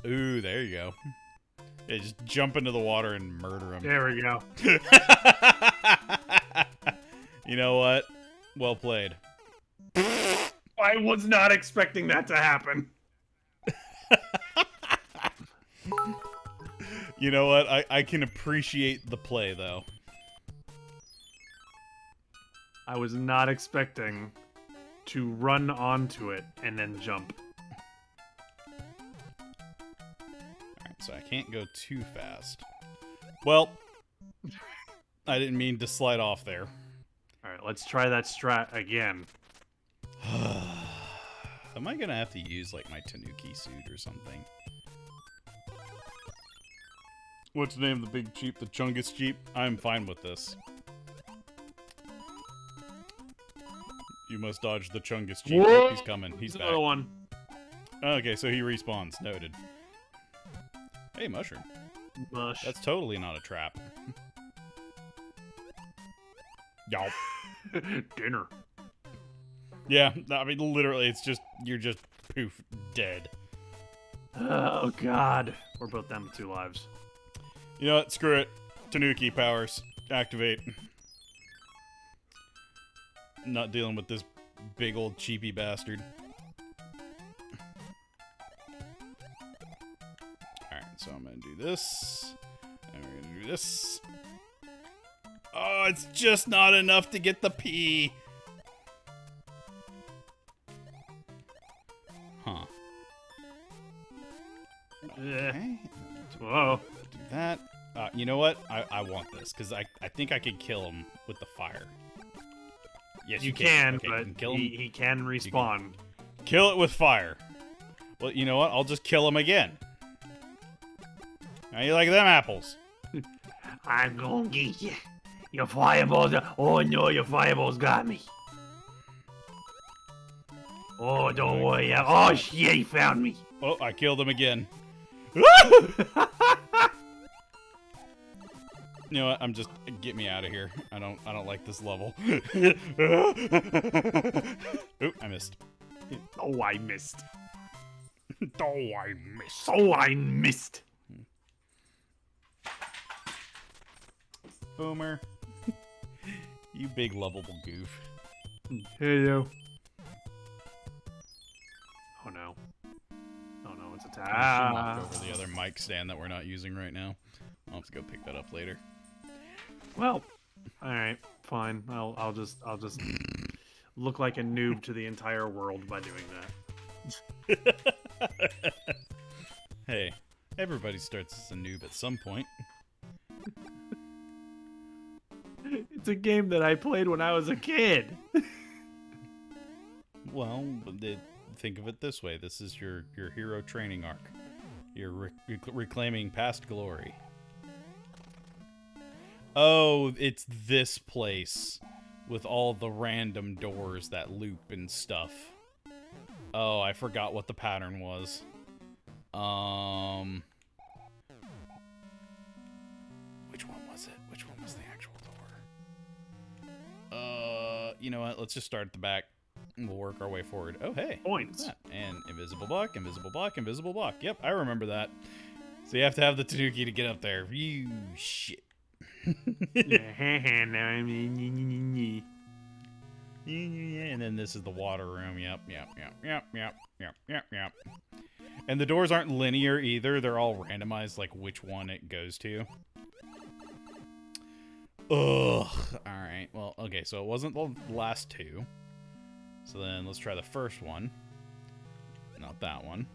Ooh, there you go. Yeah, just jump into the water and murder him. There we go. You know what? Well played. I was not expecting that to happen. You know what? I can appreciate the play, though. I was not expecting to run onto it and then jump. Alright, so I can't go too fast. Well, I didn't mean to slide off there. Alright, let's try that strat again. Am I gonna have to use, like, my Tanuki suit or something? What's the name of the big Jeep? The Chungus Jeep? I'm fine with this. You must dodge the Chungus Jeep. Whoa! Oh, he's coming. He's There's back. another one. Okay, so he respawns. Noted. Hey, mushroom. Mush. That's totally not a trap. Y'all. Dinner. Yeah, I mean, literally, it's just, you're just poof, dead. Oh, God. We're both down to 2 lives. You know what? Screw it. Tanuki powers. Activate. Not dealing with this big old cheapy bastard. Alright, so I'm gonna do this. And we're gonna do this. Oh, it's just not enough to get the P. Huh. Okay. Whoa. Do that. You know what? I want this, because I think I can kill him with the fire. Yes, You can, Okay, but you can kill him. he can respawn. Kill it with fire. Well, you know what? I'll just kill him again. How you like them apples? I'm gonna get you. Your fireballs are... Oh no, your fireballs got me. Oh, don't worry. Oh shit, he found me. Oh, I killed him again. You know what? I'm just get me out of here. I don't like this level. Oop, I missed. Oh, I missed. Oh, I missed. Oh, I missed. Boomer. You big lovable goof. Hey, you. Oh, no. Oh, no, it's I should attack. knock over the other mic stand that we're not using right now. I'll have to go pick that up later. Well, all right, fine. I'll just look like a noob to the entire world by doing that. Hey, everybody starts as a noob at some point. It's a game that I played when I was a kid. Well, think of it this way. This is your hero training arc. You're reclaiming past glory. Oh, it's this place with all the random doors that loop and stuff. Oh, I forgot what the pattern was. Which one was it? Which one was the actual door? You know what? Let's just start at the back. we'll work our way forward. Oh, hey. Points. Look at that. And invisible block, invisible block, invisible block. Yep, I remember that. So you have to have the Tanuki to get up there. You shit. And And then this is the water room. Yep. And the doors aren't linear either. They're all randomized, like which one it goes to. Ugh. Alright. Well, okay, so it wasn't the last two. So then let's try the first one. Not that one.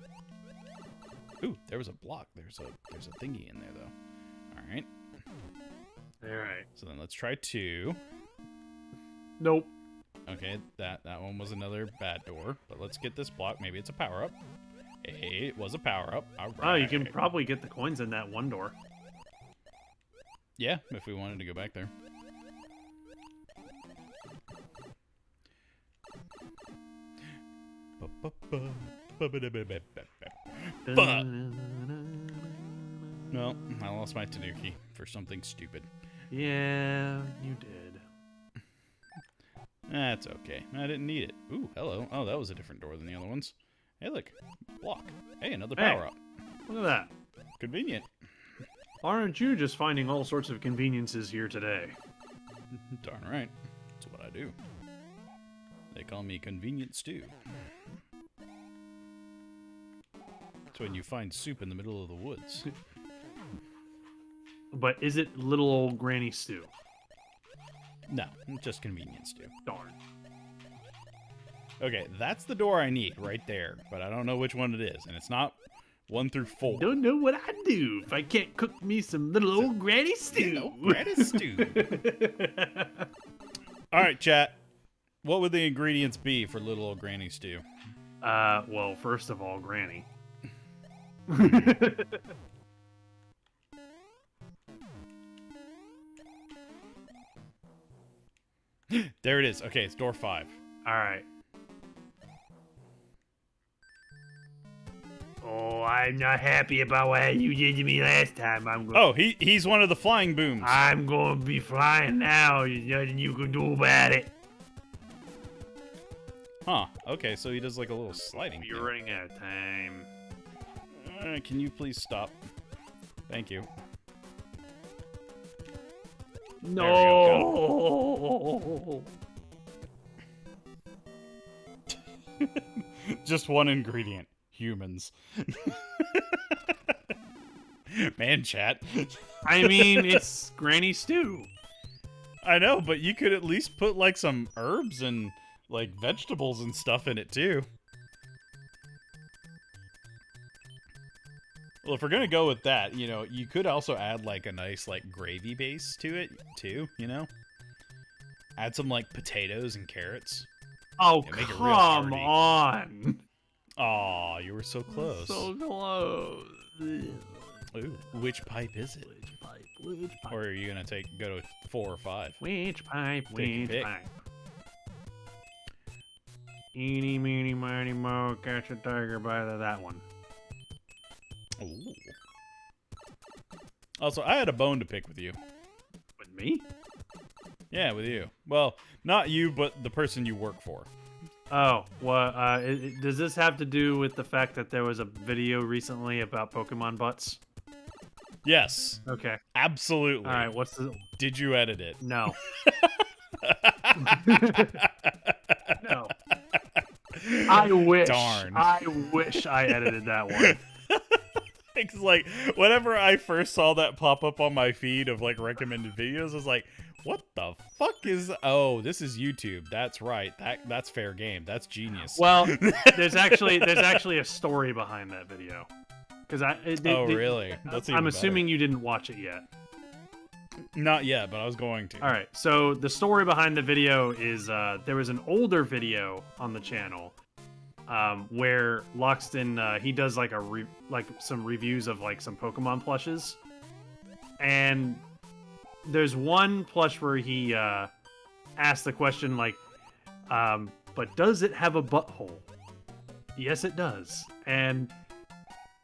Ooh, there was a block. There's a thingy in there, though. Alright. Alright. So then let's try 2. Nope. Okay, that one was another bad door. But let's get this block. Maybe it's a power-up. Hey, it was a power-up. All right. Oh, you can probably get the coins in that one door. Yeah, if we wanted to go back there. Well, I lost my Tanuki for something stupid. Yeah, you did. That's okay. I didn't need it. Ooh, hello. Oh, that was a different door than the other ones. Hey, look. Block. Hey, another power-up. Look at that. Convenient. Aren't you just finding all sorts of conveniences here today? Darn right. That's what I do. They call me Convenient Stew. It's when you find soup in the middle of the woods. But is it little old Granny Stew? No, just Convenient Stew. Darn. Okay, that's the door I need right there, but I don't know which one it is, and it's not 1 through 4. Don't know what I'd do if I can't cook me some little old Granny Stew. Granny Stew. All right, chat. What would the ingredients be for little old Granny Stew? Well, first of all, Granny. There it is. Okay, it's door 5. All right. Oh, I'm not happy about what you did to me last time. Oh, he's one of the flying booms. I'm going to be flying now. There's nothing you can do about it. Huh. Okay, so he does like a little sliding You're thing. running out of time. Can you please stop? Thank you. No. Just one ingredient. Humans. Man, chat. I mean, it's Granny Stew. I know, but you could at least put like some herbs and like vegetables and stuff in it too. Well, if we're gonna go with that, you know, you could also add like a nice like gravy base to it too, you know? Add some like potatoes and carrots. Oh, Yeah, make it real come hearty. on. Aw, you were so close. So close. Ooh, which pipe is it? Which pipe? Which pipe? Or are you gonna go to 4 or 5? Which pipe? Take your Which pick. pipe? Eeny, meeny, miny, mo, catch a tiger by that one. Ooh. Also, I had a bone to pick with you. With me? Yeah, with you. Well, not you, but the person you work for. Oh, well, does this have to do with the fact that there was a video recently about Pokemon butts? Yes, Okay. absolutely. All right, what's the... Did you edit it? No. No. I wish. Darn. I wish I edited that one. It's like, whenever I first saw that pop up on my feed of like recommended videos, I was like, what the fuck is... Oh, this is YouTube. That's right. That's fair game. That's genius. Well, there's actually a story behind that video. Because really? That's even I'm assuming better. you didn't watch it yet. Not yet, but I was going to. All right. So the story behind the video is there was an older video on the channel where Loxton he does like some reviews of like some Pokemon plushes, and there's one plush where he asked the question like, but does it have a butthole? Yes, it does, and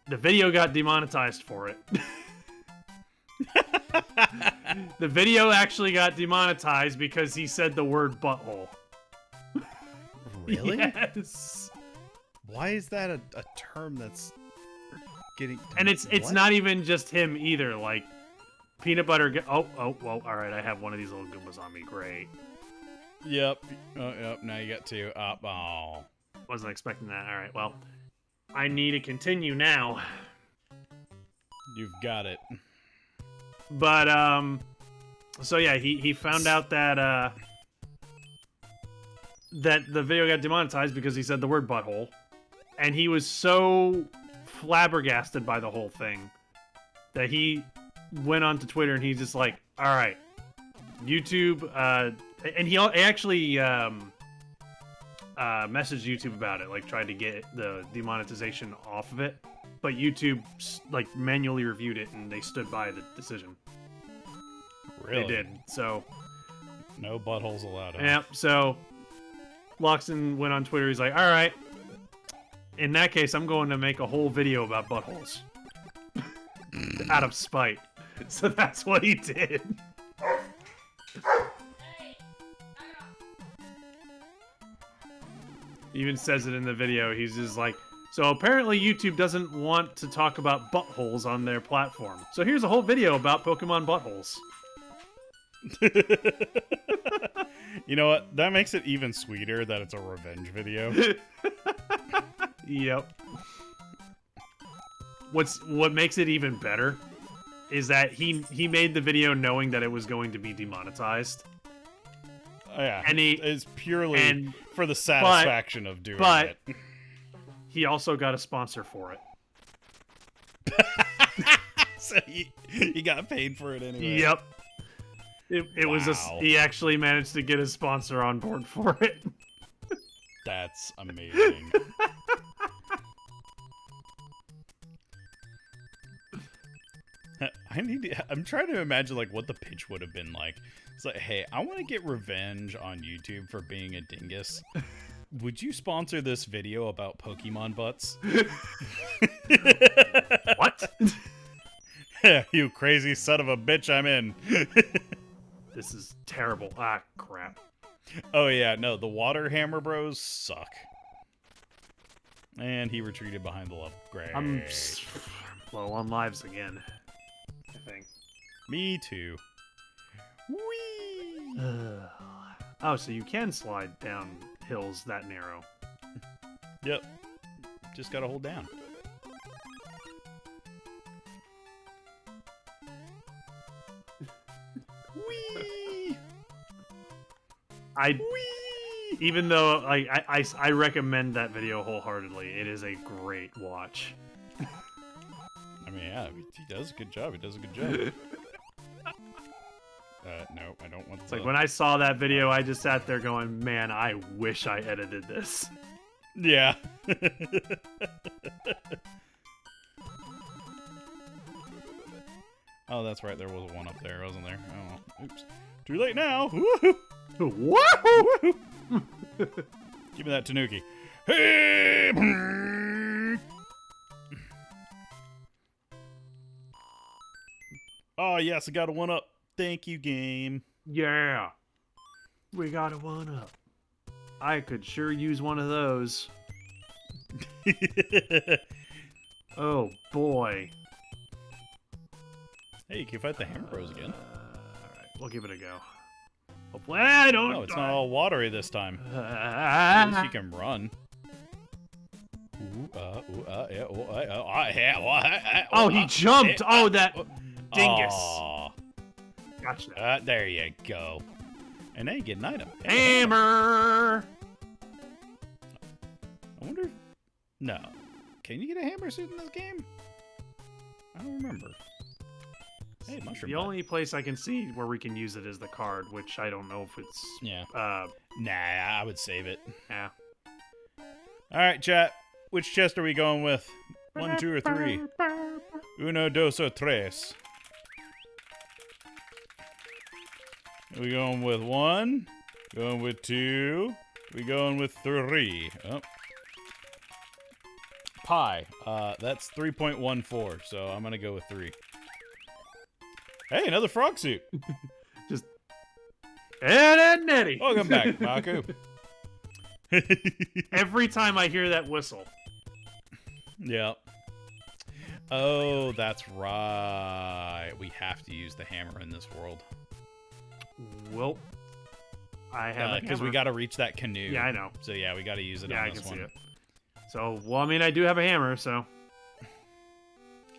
the video got demonetized for it. The video actually got demonetized because he said the word butthole. Really? Yes. Why is that a term that's getting? And it's What? not even just him either. Like peanut butter. Well, all right. I have one of these little Goombas on me. Great. Yep. Oh, yep. Now you got two. Oh. Wasn't expecting that. All right. Well, I need to continue now. You've got it. But so yeah, he found out that that the video got demonetized because he said the word butthole, and he was so flabbergasted by the whole thing that he went onto Twitter and he's just like, all right, YouTube, and he actually messaged YouTube about it, like tried to get the demonetization off of it, but YouTube like manually reviewed it and they stood by the decision. Really? They did. So no buttholes allowed. Huh? yeah. So Loxton went on Twitter. He's like, all right, in that case, I'm going to make a whole video about buttholes out of spite. So that's what he did. He even says it in the video. He's just like, so apparently YouTube doesn't want to talk about buttholes on their platform. So here's a whole video about Pokemon buttholes. You know what? That makes it even sweeter that it's a revenge video. Yep. What makes it even better is that he made the video knowing that it was going to be demonetized. Yeah, And he is purely for the satisfaction of doing but it. he also got a sponsor for it. So he got paid for it anyway. Yep. It was Wow. he actually managed to get a sponsor on board for it. That's amazing. I'm trying to imagine like what the pitch would have been like. It's like, hey, I want to get revenge on YouTube for being a dingus. Would you sponsor this video about Pokemon butts? What? You crazy son of a bitch, I'm in. This is terrible. Ah, crap. Oh yeah, no, the Water Hammer Bros suck. And he retreated behind the level. Great. I'm low on lives again, I think. Me too. Whee! Oh, so you can slide down hills that narrow. Yep. Just gotta hold down. Whee! Even though I recommend that video wholeheartedly. It is a great watch. I mean, yeah, he does a good job. He does a good job. No, I don't want It's like when I saw that video, I just sat there going, man, I wish I edited this. Yeah. Oh, that's right. There was one up there, wasn't there? Oh, oops. Too late now. Woohoo! Woohoo! Give me that Tanuki. Hey! Oh, yes, I got a one up. Thank you, game. Yeah. We got a one up. I could sure use one of those. Oh, boy. Hey, you can fight the Hammer Bros again. Alright, we'll give it a go. Hopefully I don't Oh, it's not all watery this time. At least you can run. Oh, he jumped! Oh, that dingus. Aw. Gotcha. There you go. And now you get an item. Hammer! I wonder if... No. Can you get a hammer suit in this game? I don't remember. Hey, mushroom. The butt. only place I can see where we can use it is the card, which I don't know if it's... Yeah. Nah. I would save it. Yeah. Alright, chat. Which chest are we going with? 1, 2, or 3? Uno, dos, o tres. Are we going with 1? Going with 2? We going with 3? Oh. Pi. That's 3.14, so I'm gonna go with 3. Hey, another frog suit. Just... Ed, Ed, Nettie! Welcome back, Baku. Every time I hear that whistle. Yeah. Oh, that's right. We have to use the hammer in this world. Well, I have a because we hammer. got to reach that canoe. Yeah, I know. So yeah, we got to use it Yeah, on I this can one. see it. So, well, I mean, I do have a hammer, so.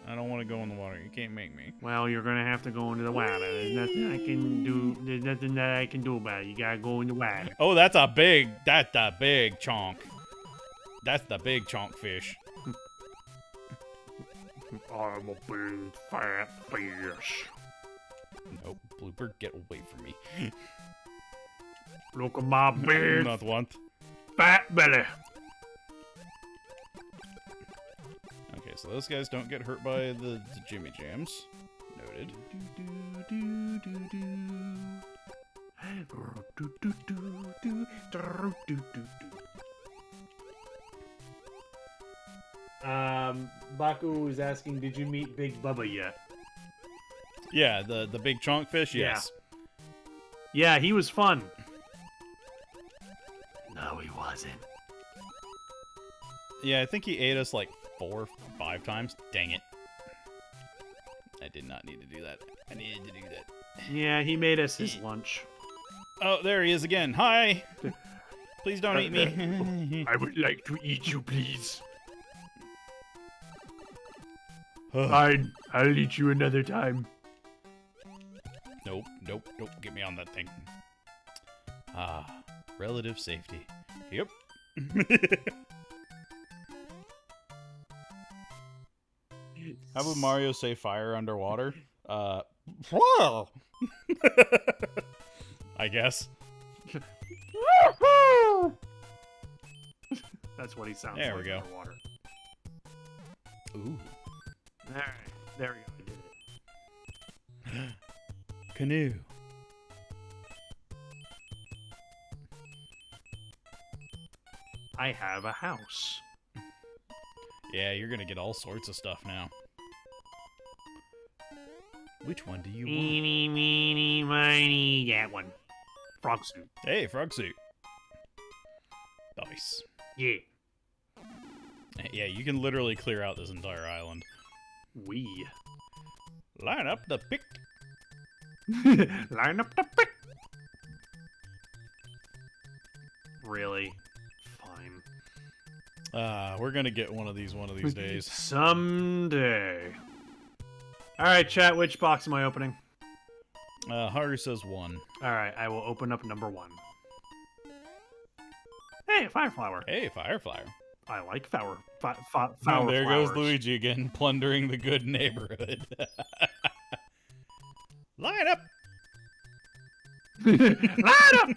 I don't want to go in the water. You can't make me. Well, you're gonna have to go into the water. There's nothing I can do. There's nothing that I can do about it. You gotta go in the water. Oh, that's a big chonk. That's the big chonk fish. I'm a big fat fish. Nope, Blooper, get away from me. Look at my big Not once. fat belly. Okay, so those guys don't get hurt by the Jimmy Jams. Noted. Baku is asking, did you meet Big Bubba yet? Yeah, the big chonk fish, yes. Yeah, he was fun. No, he wasn't. Yeah, I think he ate us like 4 or 5 times. Dang it. I did not need to do that. I needed to do that. Yeah, he made us his lunch. Oh, there he is again. Hi! Please don't eat me. I would like to eat you, please. Fine, I'll eat you another time. Nope, nope, nope. Get me on that thing. Ah, relative safety. Yep. How would Mario say fire underwater? Whoa! I guess. That's what he sounds There like we go. underwater. Ooh. Alright, there we go. I did it. Canoe. I have a house. Yeah, you're gonna get all sorts of stuff now. Which one do you want? Eeny, meeny, miny, that one. Frog suit. Hey, frog suit. Nice. Yeah. Yeah, you can literally clear out this entire island. We. Line up the pick. Line up the pick. Really? Fine. We're gonna get one of these days. Someday. Alright, chat, which box am I opening? Haru says 1. Alright, I will open up number 1. Hey, a fire flower. Hey, Fireflower. I like flower. Oh, Flower there goes flowers. Luigi again, plundering the good neighborhood. Line up! Line up!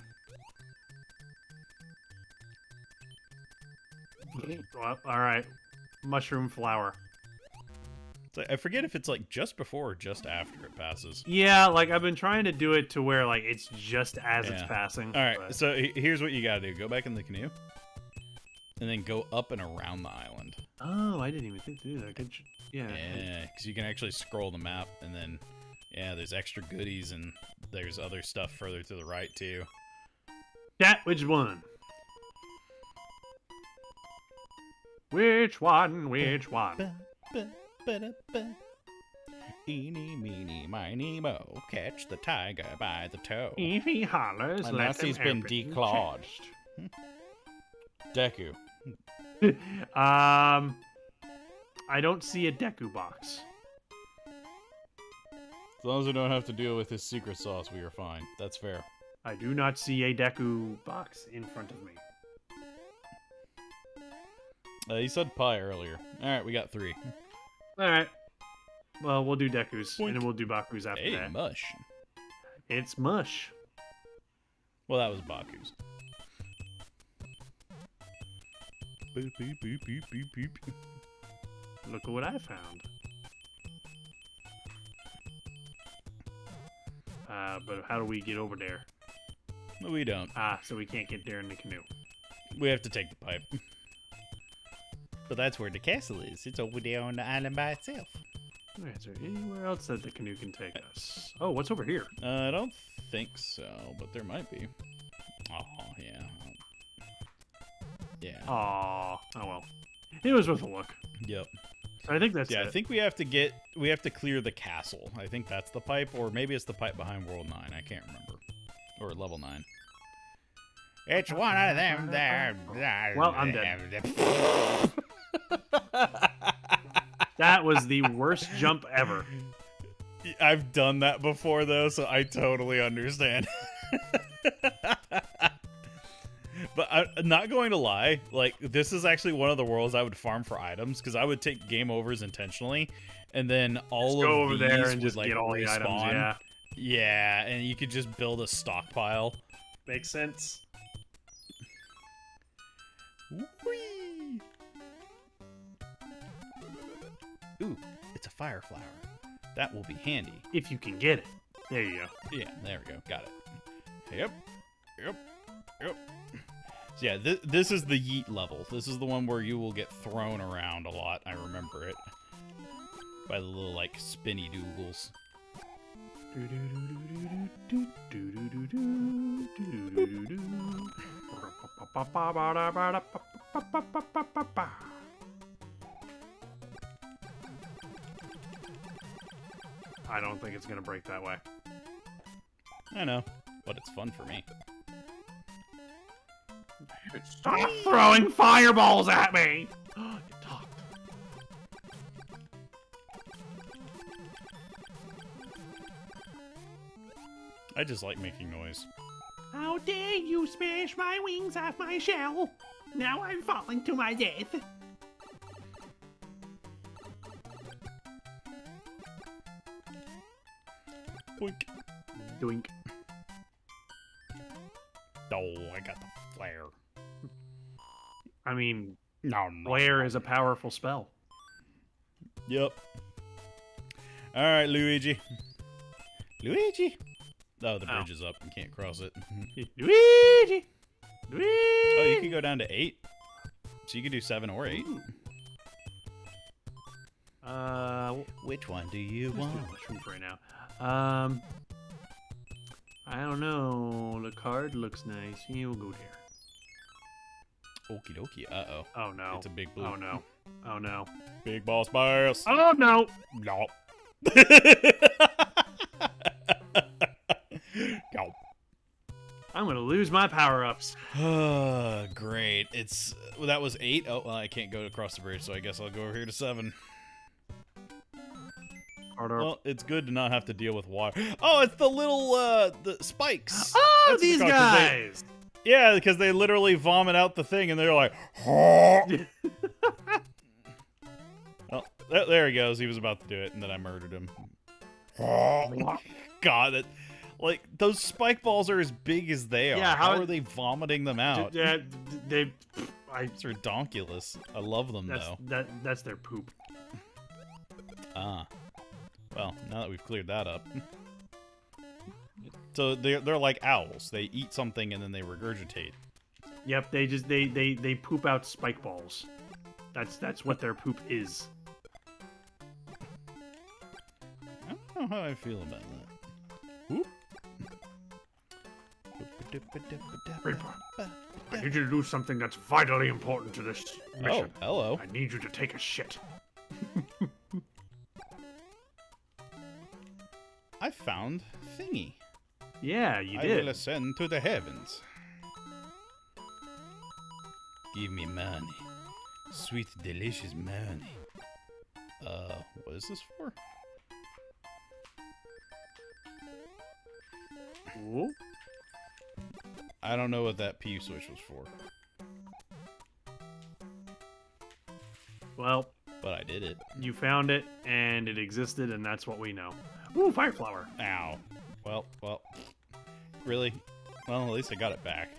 Well, alright. Mushroom flower. I forget if it's like just before or just after it passes. Yeah, like I've been trying to do it to where like it's just as it's Yeah. passing. Alright, but- so here's what you gotta do. Go back in the canoe. And then go up and around the island. Oh, I didn't even think to do that. Good. Yeah. Yeah, because you can actually scroll the map, and then, yeah, there's extra goodies, and there's other stuff further to the right, too. Chat, which one? Which one? Which one? Eeny, meeny, miny, mo, catch the tiger by the toe. If he hollers, My let Nazi's him been open his declawed. chest. Deku. I don't see a Deku box. As long as we don't have to deal with his secret sauce, we are fine. That's fair. I do not see a Deku box in front of me. You said pie earlier. Alright, we got 3. Alright. Well, we'll do Dekus, Boink. and then we'll do Baku's after Hey, that. mush. It's mush. Well, that was Baku's. Boop, boop, boop, boop, boop, boop. Look at what I found. But how do we get over there? No, we don't. Ah, so we can't get there in the canoe. We have to take the pipe. But that's where the castle is. It's over there on the island by itself. Alright, is there anywhere else that the canoe can take us? Oh, what's over here? I don't think so, but there might be. Oh, yeah. Yeah. Aw. Oh well. It was worth a look. Yep. So I think that's Yeah, it. I think we have to clear the castle. I think that's the pipe, or maybe it's the pipe behind World 9. I can't remember. Or level 9. It's one of them there. Well, I'm dead. That was the worst jump ever. I've done that before, though, so I totally understand. But I'm not going to lie, like, this is actually one of the worlds I would farm for items, because I would take game overs intentionally, and then all Go of over these there would, and just like, get all the respawn. items. Yeah, Yeah, and you could just build a stockpile. makes sense. Whee! Ooh, it's a fire flower. That will be handy. If you can get it. There you go. Yeah, there we go. Got it. Yep. So yeah, this is the yeet level. This is the one where you will get thrown around a lot. I remember it. By the little, like, spinny doogles. I don't think it's gonna break that way. I know, but it's fun for me. Stop throwing fireballs at me! You talked. I just like making noise. How dare you smash my wings off my shell? Now I'm falling to my death. Boink. Doink. Oh, I got the flare. I mean, No. flare is a powerful spell. Yep. All right, Luigi. Luigi. Oh, the bridge is up. You can't cross it. Luigi! Luigi! Oh, you can go down to 8. So you can do 7 or 8. Ooh. Which one do you Let's do want? mushrooms right now. I don't know. The card looks nice. Yeah, we'll go there. Okie dokie. Uh-oh. Oh no. It's a big blue. Oh no. Oh no. Big boss bass. Oh no! No. No. I'm gonna lose my power-ups. Great. It's well, that was 8. Oh, well, I can't go across the bridge, so I guess I'll go over here to 7. Harder. Well, it's good to not have to deal with water. Oh, it's the little the spikes. Oh, That's what these they're called, 'cause guys! Yeah, because they literally vomit out the thing, and they're like, well, there he goes. He was about to do it, and then I murdered him. God, like, those spike balls are as big as they are. Yeah, how how- are they vomiting them out? Yeah, they. It's redonkulous. I love them, though. That's their poop. Ah. Well, now that we've cleared that up. So they're like owls. They eat something and then they regurgitate. Yep, they poop out spike balls. That's what their poop is. I don't know how I feel about that. Whoop. Reaper, I need you to do something that's vitally important to this Oh, mission. hello. I need you to take a shit. I found thingy. Yeah, you I did. will ascend to the heavens. Give me money. Sweet, delicious money. What is this for? Ooh. I don't know what that P switch was for, Well, but I did it. you found it, and it existed, and that's what we know. Ooh, fire flower. Ow. Well, really? Well, at least I got it back.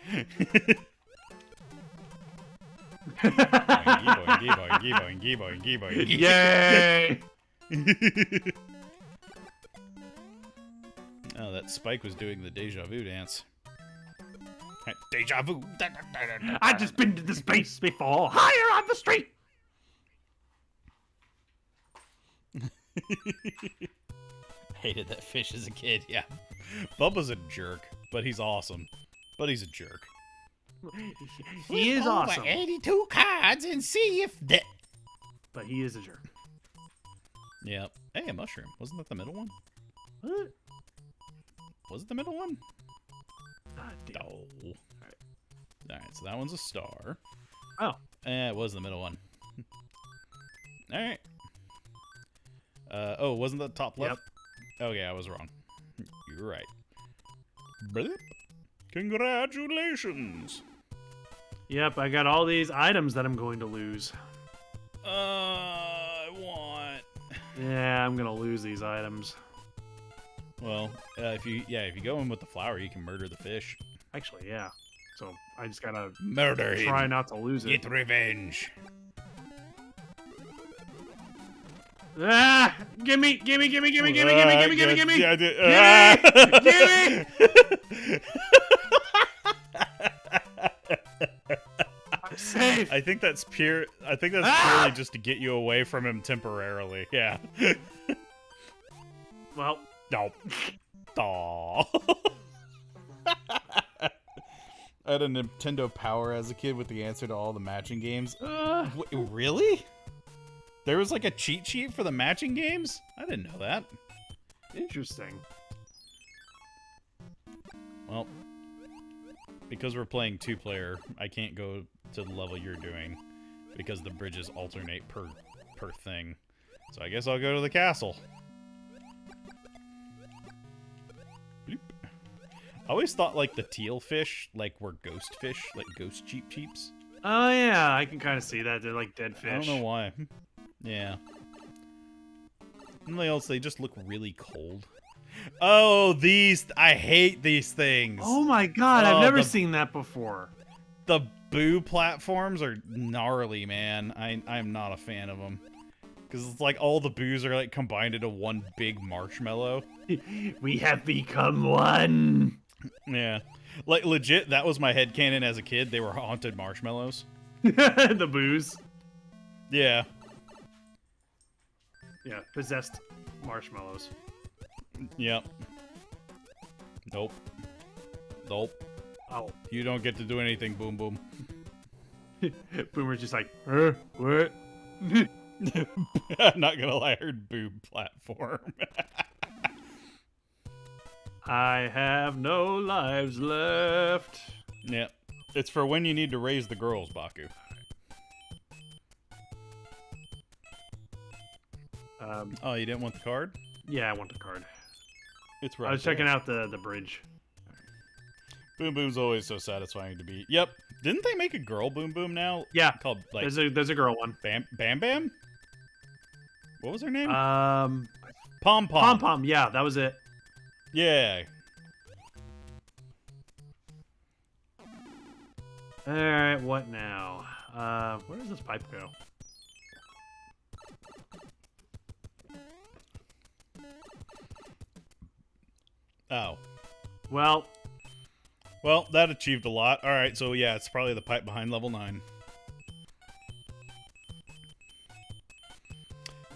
Boingy. Yay! Oh, that spike was doing the deja vu dance. Deja vu. I've just been to the space before. Higher on the street. Hated that fish as a kid, yeah. Bubba's a jerk, but he's awesome. But he's a jerk. He is Flip over awesome, 82 cards and see if the... but he is a jerk. Yep. Hey, a mushroom. Wasn't that the middle one? What? Was it the middle one? Ah, damn. Oh. Alright, so that one's a star. Oh. It was the middle one. Alright. Oh, wasn't that top left? Yep. Okay, I was wrong. You're right. Blip. Congratulations. Yep, I got all these items that I'm going to lose. I want. Yeah, I'm gonna lose these items. Well, if you go in with the flower, you can murder the fish. Actually, yeah. So I just gotta Murder try not to lose it. Get revenge. Ah! Gimme! Gimme! Gimme! Gimme! Gimme! Gimme! Gimme! Gimme! Gimme! Yeah, Gimme! I'm safe. I think that's pure. I think that's purely just to get you away from him temporarily. Yeah. Well, No. Aw. I had a Nintendo Power as a kid with the answer to all the matching games. Really? There was like a cheat sheet for the matching games? I didn't know that. interesting. Well, because we're playing 2-player, I can't go to the level you're doing because the bridges alternate per thing. So I guess I'll go to the castle. Bloop. I always thought like the teal fish like were ghost fish, like ghost cheeps. Oh yeah, I can kind of see that. They're like dead fish. I don't know why. Yeah. Something else, they just look really cold. Oh, these! I hate these things. Oh my god, I've Oh, never the- seen that before. The boo platforms are gnarly, man. I'm not a fan of them. Because it's like all the boos are like combined into one big marshmallow. We have become one. Yeah. Like legit, that was my headcanon as a kid. They were haunted marshmallows. The booze. Yeah. Yeah, possessed marshmallows. Yep. Nope. Nope. Oh, You don't get to do anything, Boom Boom. Boomer's just like, what? Not gonna lie, I heard boob platform. I have no lives left. Yeah. It's for when you need to raise the girls, Baku. Oh, you didn't want the card? Yeah, I want the card. It's right. I was checking out the bridge. Boom Boom's always so satisfying to beat. Yep. Didn't they make a girl Boom Boom now? Yeah, Called like there's a girl one. Bam Bam? What was her name? Pom Pom Pom. Pom. Yeah, that was it. Yeah. All right, what now? Where does this pipe go? Oh. Well, Well, that achieved a lot. Alright, so yeah, it's probably the pipe behind level 9.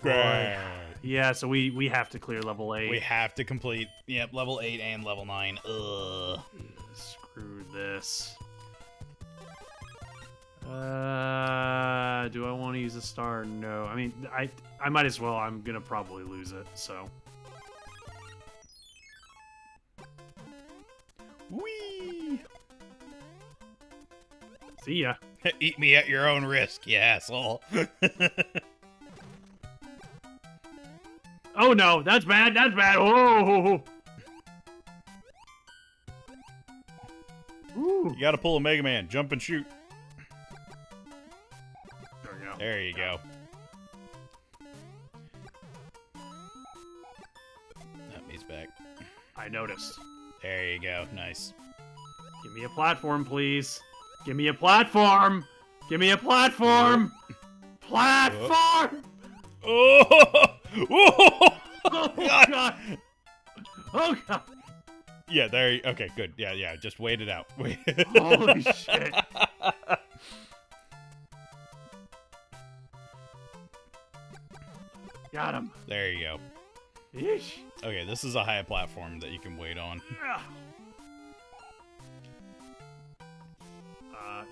boy. Yeah, so we have to clear level 8. We have to complete, yep, level 8 and level 9. Ugh. Screw this. Do I want to use a star? No. I mean, I might as well. I'm gonna probably lose it. So. Whee! See ya. Eat me at your own risk, you asshole. Oh no, that's bad. That's bad. Oh. Ooh. You gotta pull a Mega Man. Jump and shoot. There we go. There you go. That me's back. I noticed. There you go. Nice. Give me a platform, please. Give me a platform. Give me a platform. Platform. Oh! Oh! Oh god. Oh god. Yeah, there you, okay, good. Yeah, just wait it out. Wait. Holy shit. Got him. There you go. Yeesh. Okay, this is a high platform that you can wait on.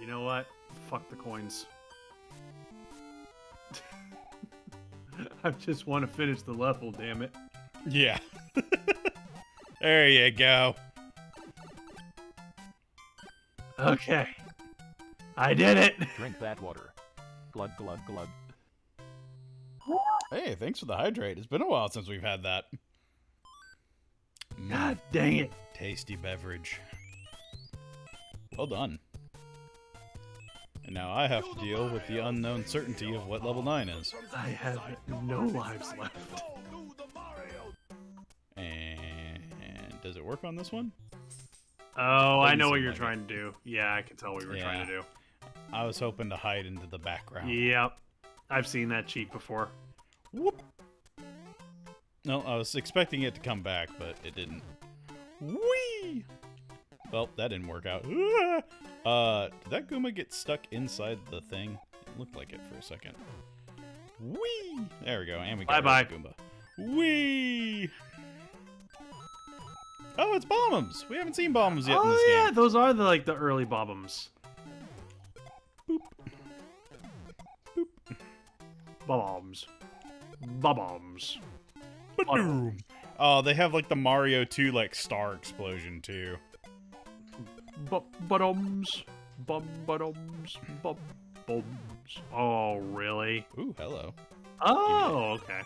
You know what? Fuck the coins. I just want to finish the level, damn it. Yeah. There you go. Okay. I did it. Drink that water. Glug, glug, glug. Hey, thanks for the hydrate. It's been a while since we've had that. God dang it. Tasty beverage. Well done. And now I have to deal with the unknown certainty of what level 9 is. I have no lives left. And does it work on this one? Oh, I Doesn't know what seem you're like trying to do. Yeah, I can tell what you were trying to do. I was hoping to hide into the background. Yep. I've seen that cheat before. Whoop. No, I was expecting it to come back, but it didn't. Whee! Well, that didn't work out. Did that Goomba get stuck inside the thing? It looked like it for a second. Whee! There we go, and we got Bye-bye. Goomba. Whee! Oh, it's Bombums! We haven't seen Bombums yet in this yeah, game. those are the early Bobbums. Boop. Boop. Bobbums. Bobbums. Ba-doom. Oh, they have like the Mario 2 like star explosion too. Bobbums. Bobbums. Bobbums. Oh, really? Ooh, hello. Oh, okay.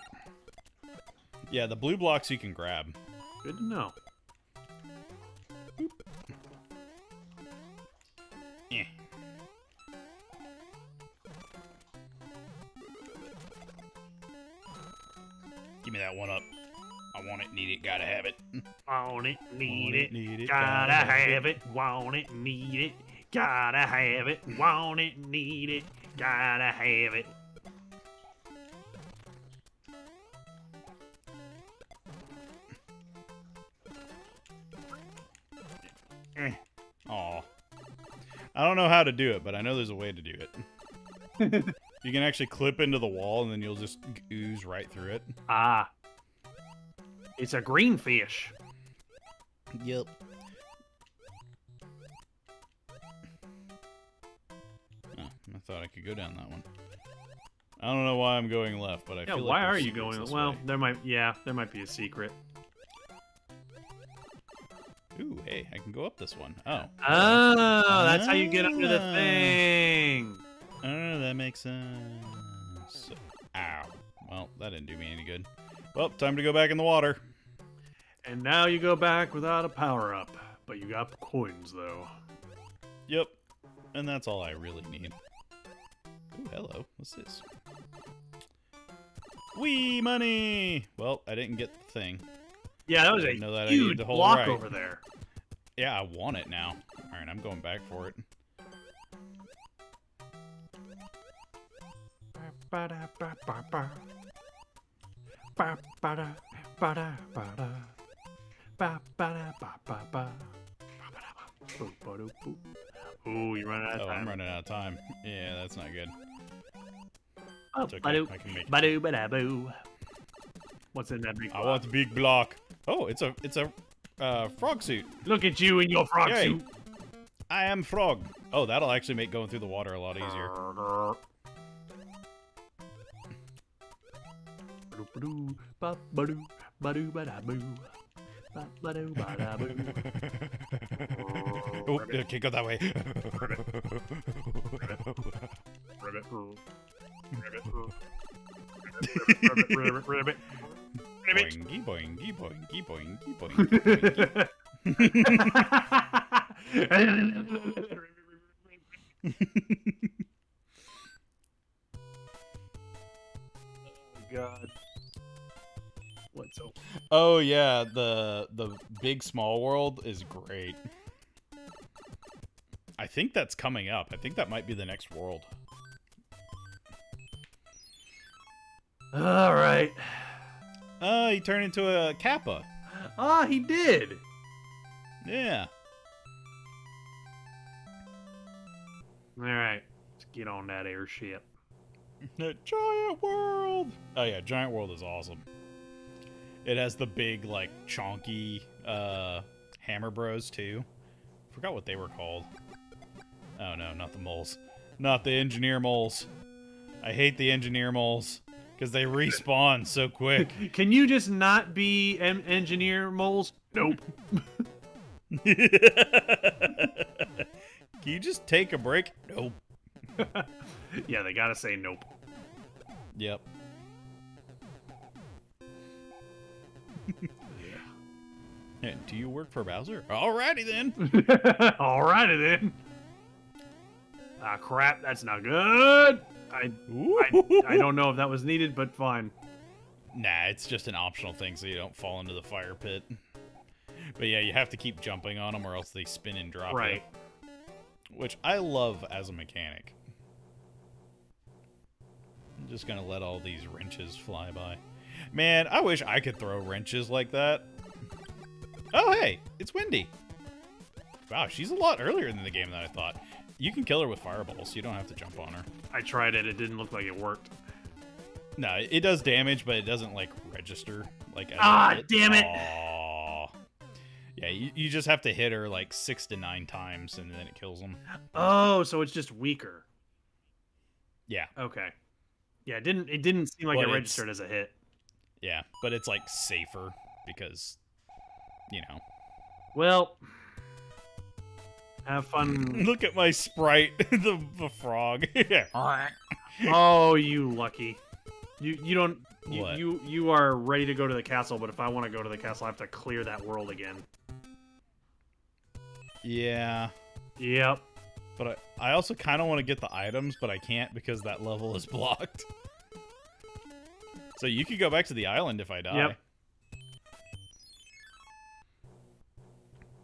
Yeah, the blue blocks you can grab. Good to know. Eh. Give me that one up. I want it, need it, gotta have it. Want it, need Want it, need it, gotta have it. Want it, need it, gotta have it. Want it, need it, gotta have it. Aw. I don't know how to do it, but I know there's a way to do it. You can actually clip into the wall and then you'll just ooze right through it. Ah. It's a green fish. Yep. Oh, I thought I could go down that one. I don't know why I'm going left, but I Yeah, feel like why there's are you secrets going? this Well, way. there might be a secret. Ooh, hey, I can go up this one. Oh. Oh, that's how you get under the thing. Oh, that makes sense. Ow. Well, that didn't do me any good. Well, time to go back in the water. And now you go back without a power-up. But you got coins, though. Yep. And that's all I really need. Ooh, hello. What's this? Wee money! Well, I didn't get the thing. Yeah, that was a Didn't know that I needed huge to hold block right. over there. Yeah, I want it now. Alright, I'm going back for it. Ooh, you're running out of Oh, time. I'm running out of time. Yeah, that's not good. Oh, It's okay. ba-doo, I can make it. ba-doo, ba-da-boo. What's in that big I block? want the big block. Oh, it's a frog suit. Look at you in your frog Yay. suit. I am frog. Oh, that'll actually make going through the water a lot easier. Ba-doo, ba-ba-doo, ba-doo, ba-da-boo. Ba-ba-doo, ba-da-boo. Oh, can't go that way. Ribbit. Ribbit. Ribbit. Ribbit. Ribbit. Boingy, boingy, boingy, boingy, God. What's open? Oh yeah, the big small world is great. I think that's coming up. I think that might be the next world. All right. Oh, he turned into a Kappa. Ah, he did. Yeah. All right. Let's get on that airship. The giant world. Oh yeah, giant world is awesome. It has the big like chonky Hammer Bros too. Forgot what they were called. Oh no, not the moles. Not the engineer moles. I hate the engineer moles. Because they respawn so quick. Can you just not be engineer moles? Nope. Can you just take a break? Nope. Yeah, they gotta say nope. Yep. Yeah. Do you work for Bowser? Alrighty then. Alrighty then. Ah, crap, that's not good. I don't know if that was needed, but fine. Nah, it's just an optional thing so you don't fall into the fire pit. But yeah, you have to keep jumping on them or else they spin and drop Right. you. Which I love as a mechanic. I'm just gonna let all these wrenches fly by. Man, I wish I could throw wrenches like that. Oh, hey, it's Wendy. Wow, she's a lot earlier in the game than I thought. You can kill her with fireballs, you don't have to jump on her. I tried it. It didn't look like it worked. No, it does damage, but it doesn't, like, register. Like, as Ah, a hit. damn it! Aw. Yeah, you just have to hit her, like, 6 to 9 times, and then it kills them. Oh, so it's just weaker. Yeah, Okay. Yeah, it didn't seem like But it it's- registered as a hit. yeah, but it's, like, safer, because, you know. Well, have fun. Look at my sprite, the frog. Oh, you lucky. You don't. What? You are ready to go to the castle, but if I want to go to the castle, I have to clear that world again. Yeah, Yep. but I also kind of want to get the items, but I can't because that level is blocked. So you could go back to the island if I die. Yep.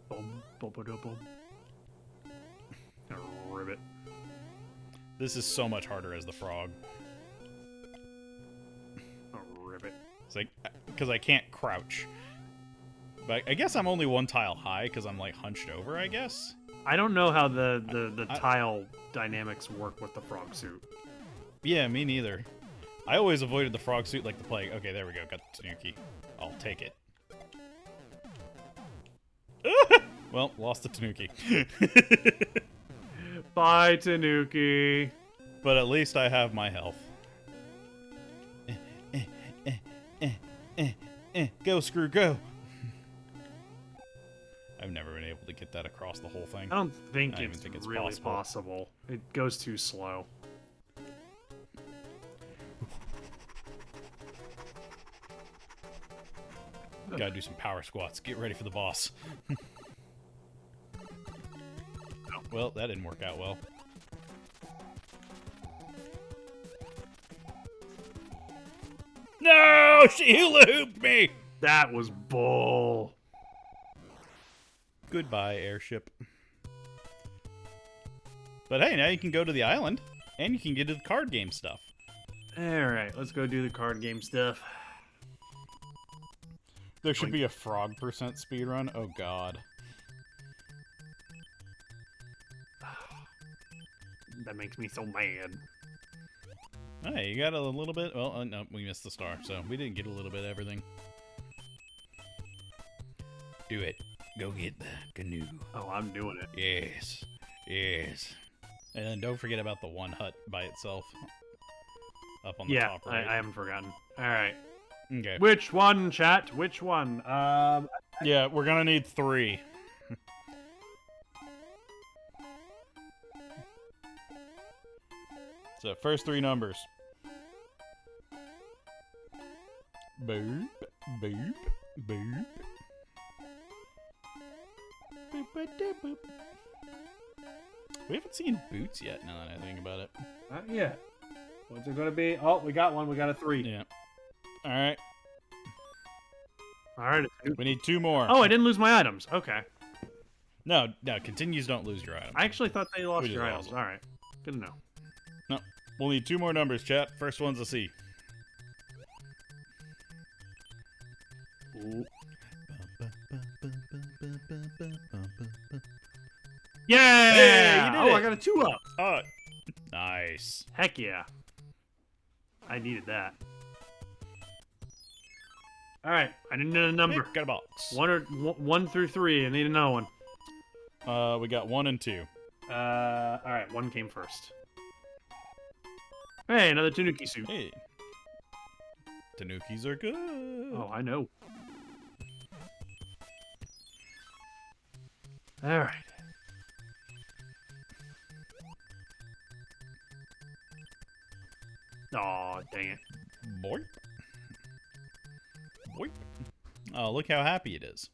Boom, boom, boom, boom. Ribbit. This is so much harder as the frog. Ribbit. It's like, because I can't crouch. But I guess I'm only one tile high because I'm like hunched over, I guess. I don't know how the tile dynamics work with the frog suit. Yeah, me neither. I always avoided the frog suit like the plague. Okay, there we go. Got the Tanuki. I'll take it. Well, lost the Tanuki. Bye, Tanuki. But at least I have my health. Go, Screw, go! I've never been able to get that across the whole thing. I don't think I don't it's, even think it's really possible. possible. It goes too slow. Gotta do some power squats. Get ready for the boss. Well, that didn't work out well. No! She hula hooped me! That was bull. Goodbye, airship. But hey, now you can go to the island, and you can get to the card game stuff. Alright, let's go do the card game stuff. There should be a frog percent speedrun. Oh god. That makes me so mad. Hey, you got a little bit? Well, no, we missed the star, so we didn't get a little bit of everything. Do it. Go get the canoe. Oh, I'm doing it. Yes. Yes. And then don't forget about the one hut by itself. Up on the Yeah, top right. I haven't forgotten. Alright. Okay. Which one, chat? Which one? Yeah, we're gonna need 3. So, first 3 numbers. Boop, boop, boop. Boop, boop, boop, boop. We haven't seen boots yet, now that I think about it. Not yet. What's it gonna be? Oh, we got one. We got a 3. Yeah. Alright. Alright. We need 2 more. Oh, I didn't lose my items. Okay. No, continues don't lose your items. I actually thought they lost We just your items. lost them. Alright. Good to know. No. We'll need 2 more numbers, chat. First one's a C. Ooh. Yeah! Hey, you did oh, it. I got a 2-up. Oh, nice. Heck yeah. I needed that. Alright, I need a number. Got a box. 1 through 3. I need another one. We got 1 and 2. All right, one came first. Hey, another Tanuki suit. Hey. Tanukis are good. Oh, I know. All right. Aw, dang it. Boink. Boink. Oh, look how happy it is.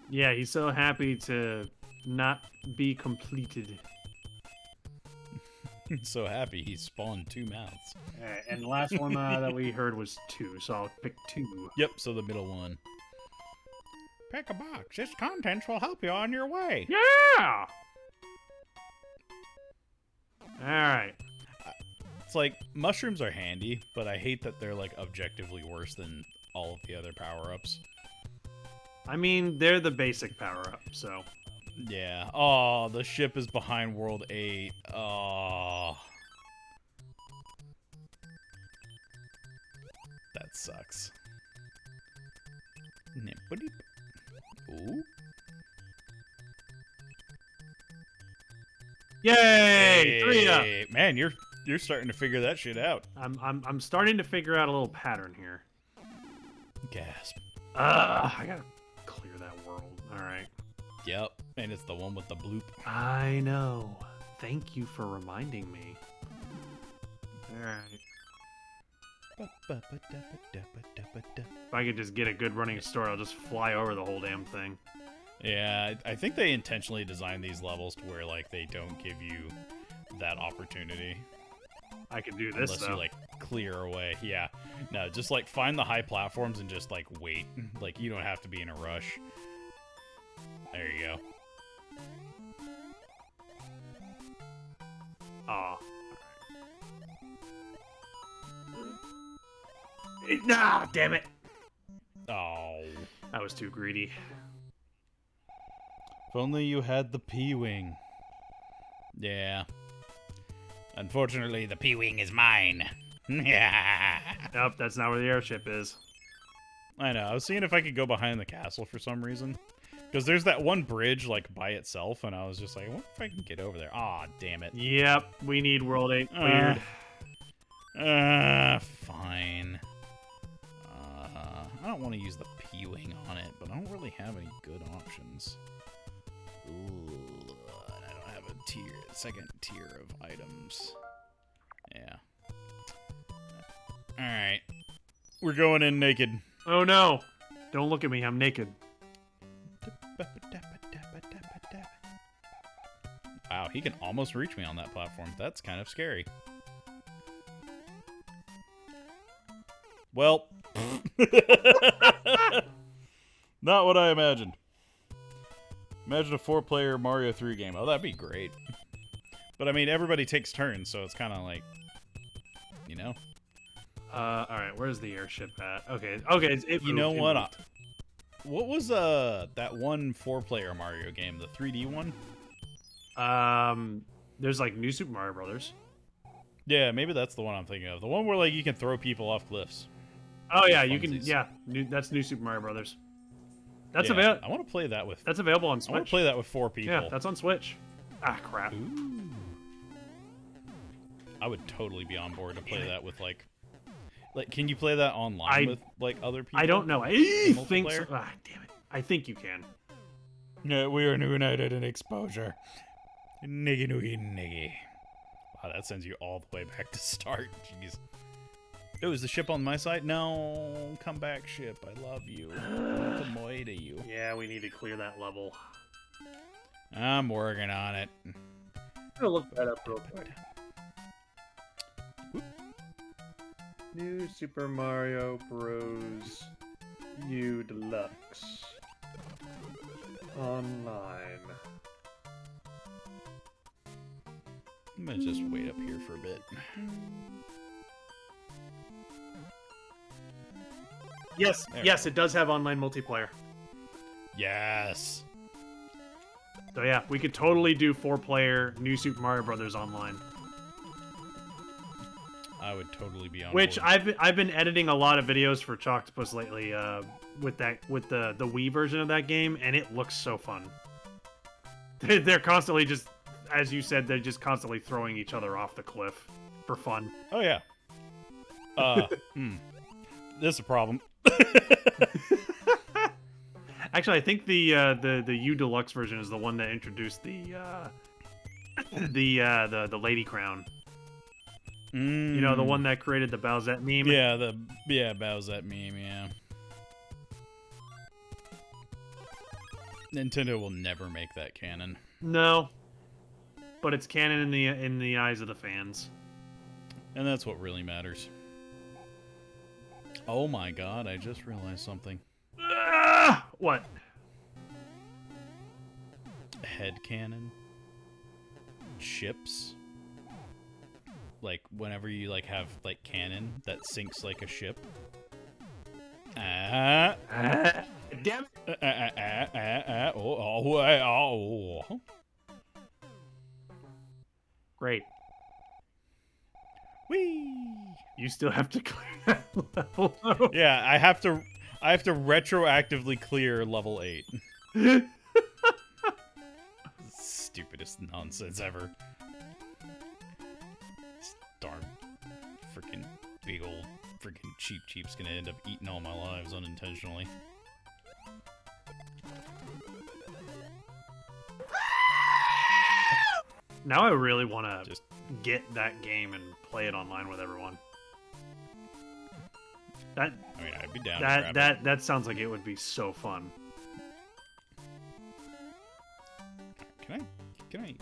Yeah, he's so happy to not be completed. He's so happy he spawned 2 mouths. All right, and the last one that we heard was 2, so I'll pick 2. Yep, so the middle one. Pick a box. Its contents will help you on your way. Yeah! All right. It's like, mushrooms are handy, but I hate that they're, like, objectively worse than all of the other power-ups. I mean, they're the basic power-up, so... Yeah. Oh, the ship is behind World 8. Oh. That sucks. Ooh. Yay! 3 up! Hey, man, you're starting to figure that shit out. I'm starting to figure out a little pattern here. Gasp. I gotta clear that world. Alright. Yep, and it's the one with the bloop. I know. Thank you for reminding me. Alright. If I could just get a good running story, I'll just fly over the whole damn thing. Yeah, I think they intentionally designed these levels to where, like, they don't give you that opportunity. I can do this, Unless though. you, like, clear away. Yeah. No, just, like, find the high platforms and just, like, wait. Like, you don't have to be in a rush. There you go. Aw. Nah, damn it. Oh. I was too greedy. If only you had the P-Wing. Yeah. Unfortunately, the P-Wing is mine. Yeah. Nope, that's not where the airship is. I know. I was seeing if I could go behind the castle for some reason. Because there's that one bridge, like, by itself, and I was just like, what if I can get over there? Aw, damn it. Yep, we need World 8 cleared. Fine. I don't want to use the P-Wing on it, but I don't really have any good options. Ooh, I don't have a second tier of items. Yeah. Alright. We're going in naked. Oh no! Don't look at me, I'm naked. Wow, he can almost reach me on that platform. That's kind of scary. Well, not what I imagined. Imagine a 4-player Mario 3 game. Oh, that'd be great. But I mean, everybody takes turns, so it's kind of like, you know. Alright, where's the airship at? Okay, it You know moved, it what? moved. What was that one 4-player Mario game, the 3D one? There's like New Super Mario Brothers. Yeah, maybe that's the one I'm thinking of. The one where like you can throw people off cliffs. Oh yeah, you can. Funsies. Yeah, that's New Super Mario Brothers. That's Yeah, available. I want to play that with. That's available on I want Switch. to play that with 4 people. Yeah, that's on Switch. Ah, crap. Ooh. I would totally be on board to play that with like, can you play that online with like other people? I don't know. I think so. multiplayer? Ah, damn it. I think you can. Yeah, we are united in exposure. Niggy noogie niggy. Wow, that sends you all the way back to start. Jeez. Oh, is the ship on my side? No, come back, ship. I love you. To you. Yeah, we need to clear that level. I'm working on it. I'm gonna look that up real quick. New Super Mario Bros. U Deluxe online. I'm gonna just wait up here for a bit. Yes, There. yes, it does have online multiplayer. Yes. So yeah, we could totally do 4-player New Super Mario Brothers online. I would totally be on Which board. I've been editing a lot of videos for Chalktopus lately with the Wii version of that game, and it looks so fun. They're constantly just as you said, they're just constantly throwing each other off the cliff for fun. Oh yeah. This is a problem. Actually, I think the U Deluxe version is the one that introduced the lady crown. You know, the one that created the Bowsette meme. Yeah, Bowsette meme. Yeah. Nintendo will never make that canon. No, but it's canon in the eyes of the fans. And that's what really matters. Oh my god, I just realized something. What? Headcanon? Ships? Like, whenever you, like, have, like, cannon that sinks like a ship. Damn it. Great. Whee! You still have to clear that level, though. Yeah, I have to retroactively clear level 8. Stupidest nonsense ever. This darn freaking big old freaking cheap's gonna end up eating all my lives unintentionally. Now I really want to just get that game and play it online with everyone. I mean, I'd be down to grab it. That sounds like it would be so fun. Can I?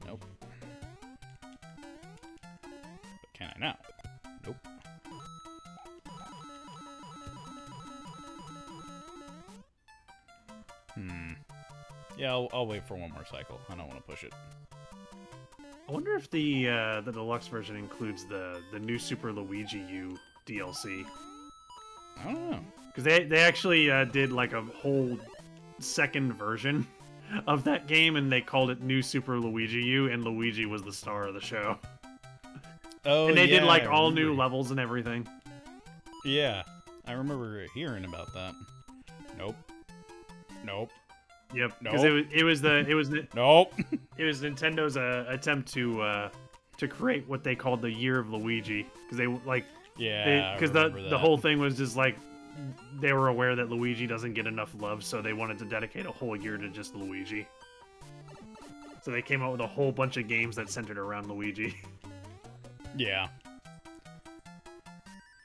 Nope. But can I now? Nope. Yeah, I'll wait for one more cycle. I don't want to push it. I wonder if the deluxe version includes the new Super Luigi U DLC. I don't know. Because they actually did like a whole second version of that game, and they called it New Super Luigi U, and Luigi was the star of the show. Oh, and they did like I all remember. new levels and everything. Yeah, I remember hearing about that. Nope. Yep. Nope. Because it was Nope. it was Nintendo's attempt to create what they called the Year of Luigi, because they like because the whole thing was just like they were aware that Luigi doesn't get enough love, so they wanted to dedicate a whole year to just Luigi. So they came out with a whole bunch of games that centered around Luigi. Yeah.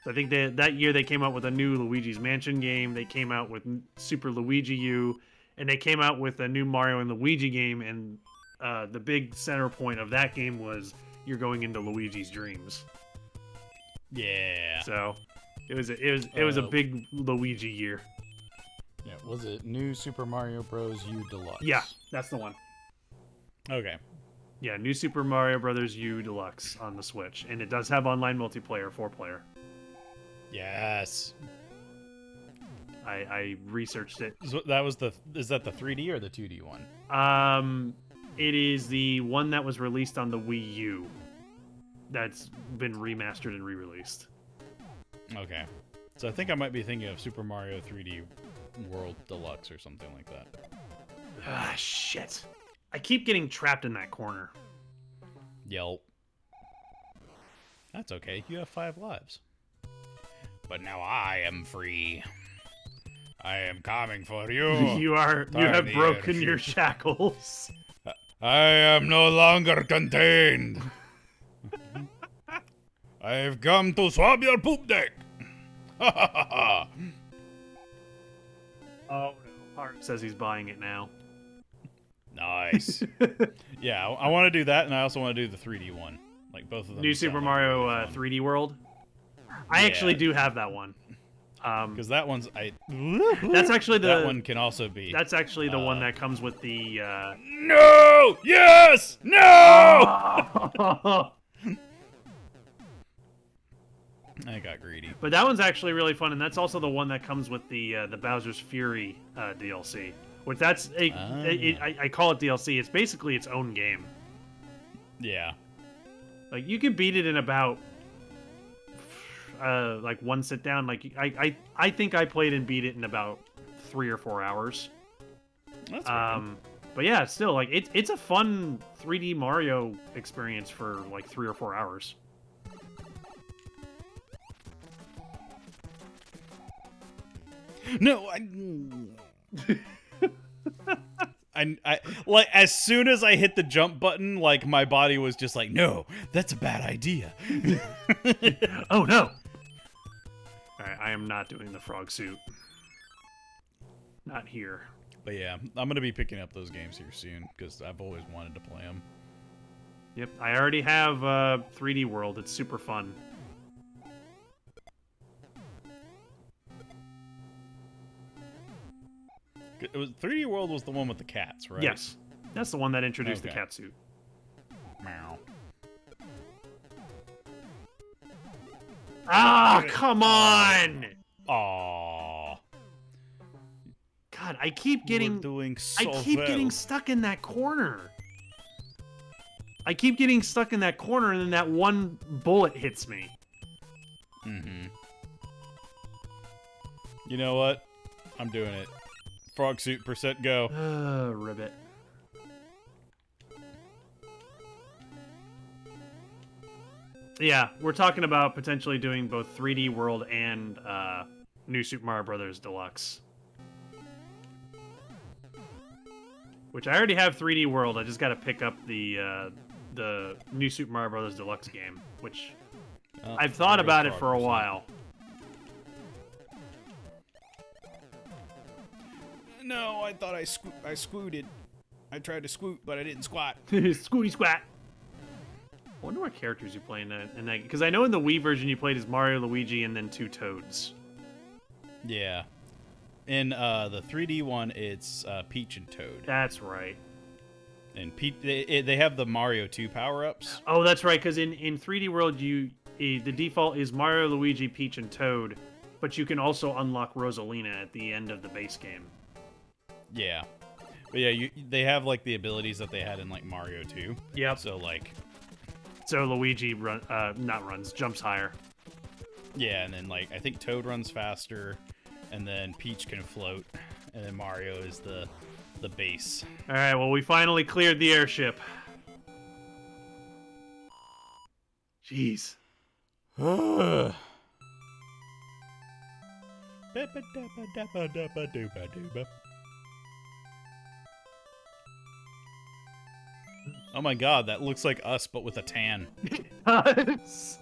So I think that year they came out with a new Luigi's Mansion game. They came out with Super Luigi U, and they came out with a new Mario and Luigi game. And the big center point of that game was you're going into Luigi's dreams. Yeah. So it was a big Luigi year. Yeah. Was it New Super Mario Bros. U Deluxe? Yeah, that's the one. Okay. Yeah, New Super Mario Brothers U Deluxe on the Switch, and it does have online multiplayer, 4-player. Yes. I researched it. So that was is that the 3D or the 2D one? It is the one that was released on the Wii U. That's been remastered and re-released. Okay. So I think I might be thinking of Super Mario 3D World Deluxe or something like that. Ah, shit. I keep getting trapped in that corner. Yelp. That's okay. You have 5 lives. But now I am free. I am coming for you. You have broken your shackles. I am no longer contained. I've come to swab your poop deck. Ha ha ha ha. Oh no. Hart says he's buying it now. Nice. Yeah, I want to do that, and I also want to do the 3D one. Like both of them. New Super Mario 3D World. I actually do have that one. Because that one's That's actually that one can also be. That's actually the one that comes with the. No! Yes! No! I got greedy. But that one's actually really fun, and that's also the one that comes with the Bowser's Fury DLC. Which that's I call it DLC. It's basically its own game. Yeah. Like you can beat it in about like one sit down. Like I think I played and beat it in about 3 or 4 hours. That's But yeah, still, like, it's a fun 3D Mario experience for, like, 3 or 4 hours. No, I like as soon as I hit the jump button, like my body was just like, no, that's a bad idea. Oh no! Alright, I am not doing the frog suit. Not here. But yeah, I'm gonna be picking up those games here soon because I've always wanted to play them. Yep, I already have 3D World. It's super fun. It was 3D World was the one with the cats, right? Yes, that's the one that introduced the Okay. cat suit. Meow. Ah, come on! Aww. God, I keep getting... We're doing so I keep well. getting stuck in that corner. I keep getting stuck in that corner, and then that one bullet hits me. Mm-hmm. You know what? I'm doing it. Frog suit percent go. Ribbit. Yeah, we're talking about potentially doing both 3D World and New Super Mario Brothers Deluxe. Which I already have 3D World. I just got to pick up the New Super Mario Brothers Deluxe game, which Oh, I've thought there goes about it frog for a percent. while. No, I thought I squooted. I tried to squoot, but I didn't squat. Scooty squat. I wonder what characters you play in that. Because I know in the Wii version you played as Mario, Luigi, and then 2 Toads. Yeah. In the 3D one, it's Peach and Toad. That's right. And they have the Mario 2 power-ups. Oh, that's right. Because in 3D World, the default is Mario, Luigi, Peach, and Toad, but you can also unlock Rosalina at the end of the base game. Yeah. But yeah, they have like the abilities that they had in like Mario 2. Yep. So like, So Luigi jumps higher. yeah, and then like I think Toad runs faster, and then Peach can float, and then Mario is the base. All right. Well, we finally cleared the airship. Jeez. Oh my god, that looks like us, but with a tan. Does.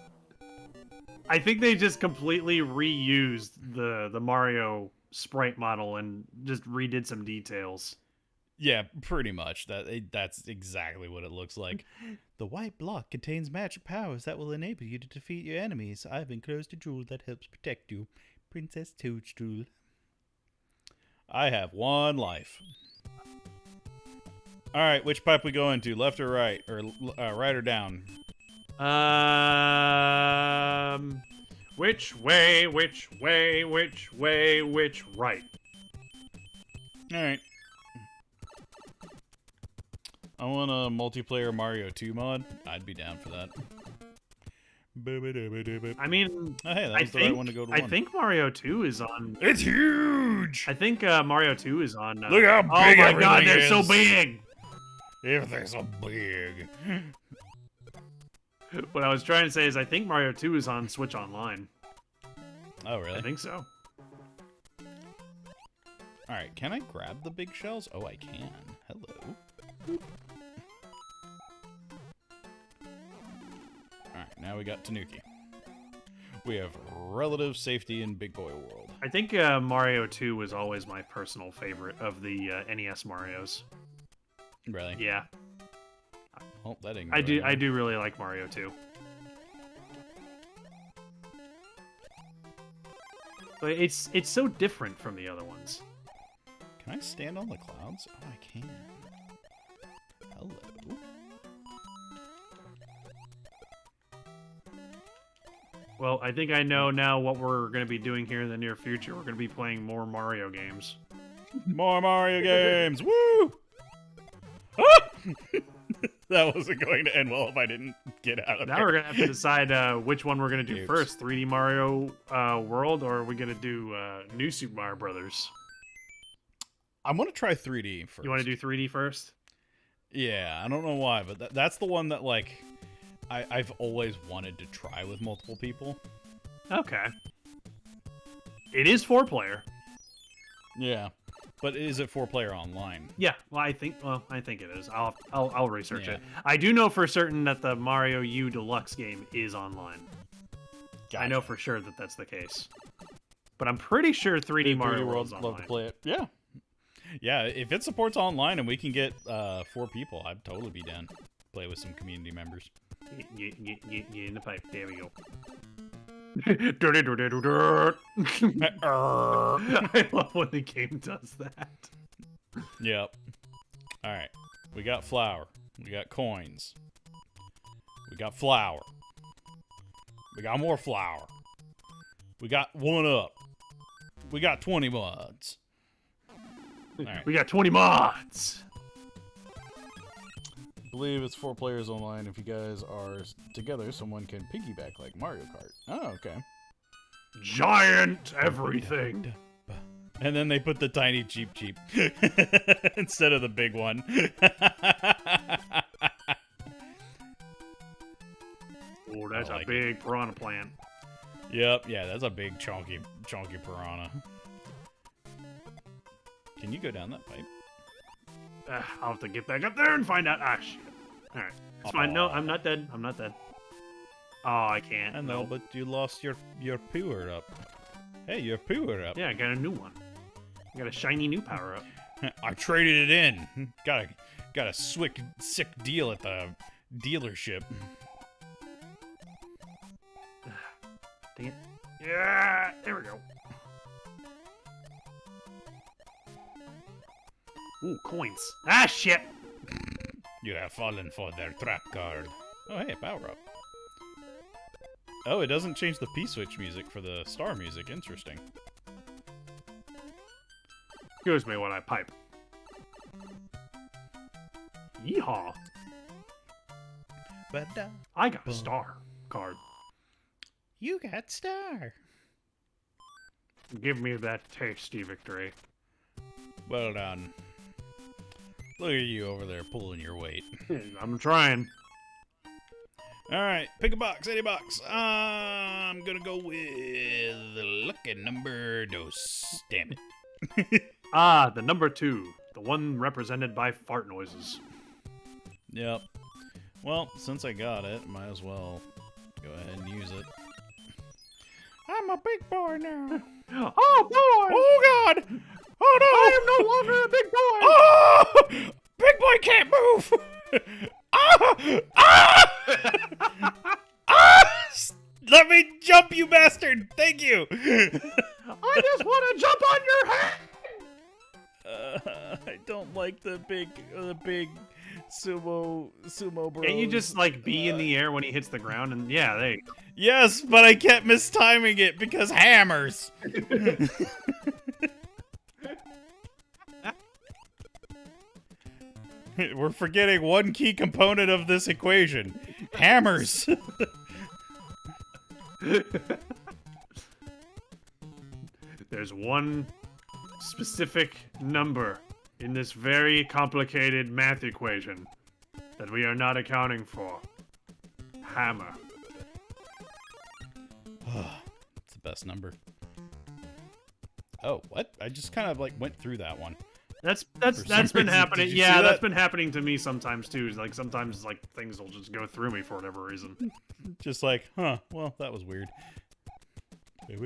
I think they just completely reused the Mario sprite model and just redid some details. Yeah, pretty much. That's exactly what it looks like. The white block contains magic powers that will enable you to defeat your enemies. I've enclosed a jewel that helps protect you. Princess Toadstool. I have 1 life. Alright, which pipe we go into? Left or right? Or right or down? Which way, which way, which way, which right? Alright. I want a multiplayer Mario 2 mod. I'd be down for that. I mean, Oh, hey, that I was the right think one to go to I 1. think Mario 2 is on. It's huge! I think Mario 2 is on. Look how oh big my god, everything they're so is. big! Everything's so big. What I was trying to say is I think Mario 2 is on Switch Online. Oh, really? I think so. Alright, can I grab the big shells? Oh, I can. Hello. Alright, now we got Tanuki. We have relative safety in Big Boy World. I think Mario 2 was always my personal favorite of the NES Marios. Really? Yeah, Oh, that didn't go I do. anywhere. I do really like Mario 2. But it's so different from the other ones. Can I stand on the clouds? Oh, I can. Hello. Well, I think I know now what we're going to be doing here in the near future. We're going to be playing more Mario games. More Mario games! Woo! Ah! That wasn't going to end well if I didn't get out of Now there. we're going to have to decide which one we're going to do Oops. first. 3D Mario World, or are we going to do New Super Mario Brothers? I'm gonna try 3D first. You want to do 3D first? Yeah, I don't know why, but that's the one that like I've always wanted to try with multiple people. Okay. It is 4-player. Yeah, but is it 4-player online? Yeah, well, I think it is. I'll research Yeah. it. I do know for certain that the Mario U Deluxe game is online. I know Gotcha. for sure that that's the case. But I'm pretty sure 3D Mario World's love online. to play it. Yeah, yeah. If it supports online and we can get 4 people, I'd totally be down. Play with some community members. Get in the pipe. There we go. I love when the game does that. Yep. All right. We got flour. We got coins. We got flour. We got more flour. We got 1-up. We got 20 mods. All right. We got 20 mods. I believe it's 4 players online. If you guys are together, someone can piggyback like Mario Kart. Oh, okay. Giant everything. And then they put the tiny cheap instead of the big one. Oh, that's I like a big piranha plant. Yep, yeah, that's a big chunky piranha. Can you go down that pipe? I'll have to get back up there and find out. Ah, shit. Alright. It's fine. No, I'm not dead. I'm not dead. Oh, I can't. I know, Nope. but you lost your power up. Hey, your power up. Yeah, I got a new one. I got a shiny new power up. I traded it in. Got a sick deal at the dealership. Dang it. Yeah, there we go. Ooh, coins. Ah, shit. You have fallen for their trap card. Oh, hey, power up. Oh, it doesn't change the P-switch music for the star music. Interesting. Excuse me when I pipe. Yeehaw. I got a star card. You got star. Give me that tasty victory. Well done. Look at you over there pulling your weight. I'm trying. Alright, pick a box, any box. I'm gonna go with lucky number dos. Damn it. Ah, the number 2. The one represented by fart noises. Yep. Well, since I got it, might as well go ahead and use it. I'm a big boy now. Oh, boy! Oh, God! Oh, no! I am no longer a big boy! Oh! Big boy can't move! Ah! Ah! Ah! Let me jump, you bastard! Thank you! I just want to jump on your head! I don't like the big sumo bros. Can't you just, like, be in the air when he hits the ground? And yeah, there you go. Yes, but I kept mistiming it because hammers. We're forgetting one key component of this equation. Hammers. There's one specific number in this very complicated math equation that we are not accounting for. Hammer. It's the best number. Oh, what? I just kind of like went through that one. That's some been reason, happening. did you Yeah, see that's that? been happening to me sometimes too. Like sometimes like things will just go through me for whatever reason. Just like, huh, well, that was weird. Yeah,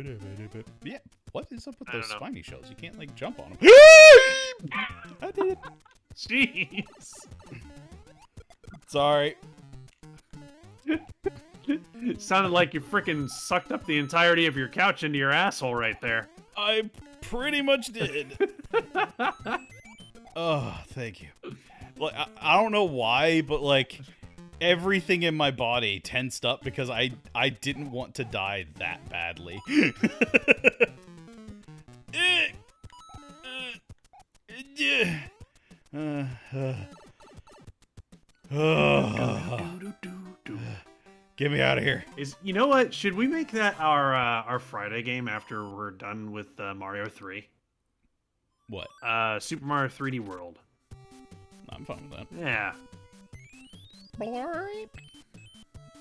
what is up with I those don't know. spiny shells? You can't, like, jump on them. I did it. Jeez. Sorry. It sounded like you freaking sucked up the entirety of your couch into your asshole right there. I pretty much did. Oh, thank you. Like, I don't know why, but, like, everything in my body tensed up because I didn't want to die that badly. Get me out of here. You know what? Should we make that our Friday game after we're done with Mario 3? What? Super Mario 3D World. I'm fine with that. Yeah.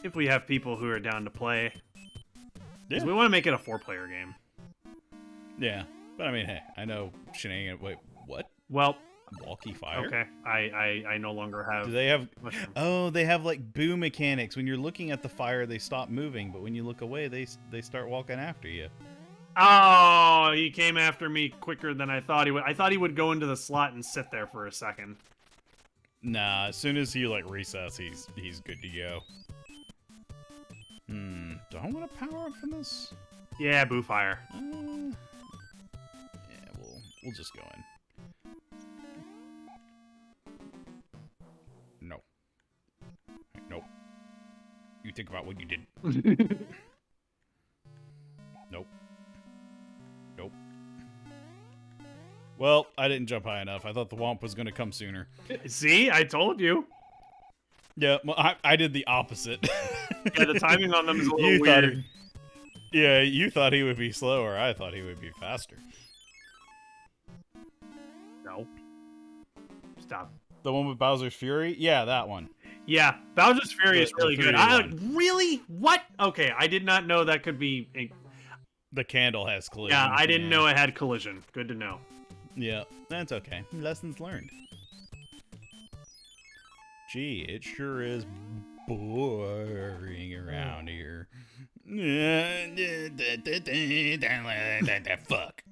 If we have people who are down to play. Because Yeah. we want to make it a 4-player game. Yeah. But I mean, hey, I know shenanigans. Wait, what? Well, Walkie fire? okay. I no longer have... Do they have... mushroom. Oh, they have like boo mechanics. When you're looking at the fire, they stop moving. But when you look away, they start walking after you. Oh, he came after me quicker than I thought he would. I thought he would go into the slot and sit there for a second. Nah, as soon as he like resets, he's good to go. Do I want to power up from this? Yeah, boo fire. Yeah, we'll just go in. No. Nope. You think about what you did. Nope. Nope. Well, I didn't jump high enough. I thought the womp was going to come sooner. See, I told you. Yeah, well, I did the opposite. Yeah, the timing on them is a little You weird. Yeah, you thought he would be slower. I thought he would be faster. No. Stop. The one with Bowser's Fury? Yeah, that one. Yeah, Bowser's Fury is The really good. 3D Really? What? Okay, I did not know that could be... The candle has collision. Yeah, I didn't know it had collision. Good to know. Yeah, that's okay. Lessons learned. Gee, it sure is boring around here. Fuck.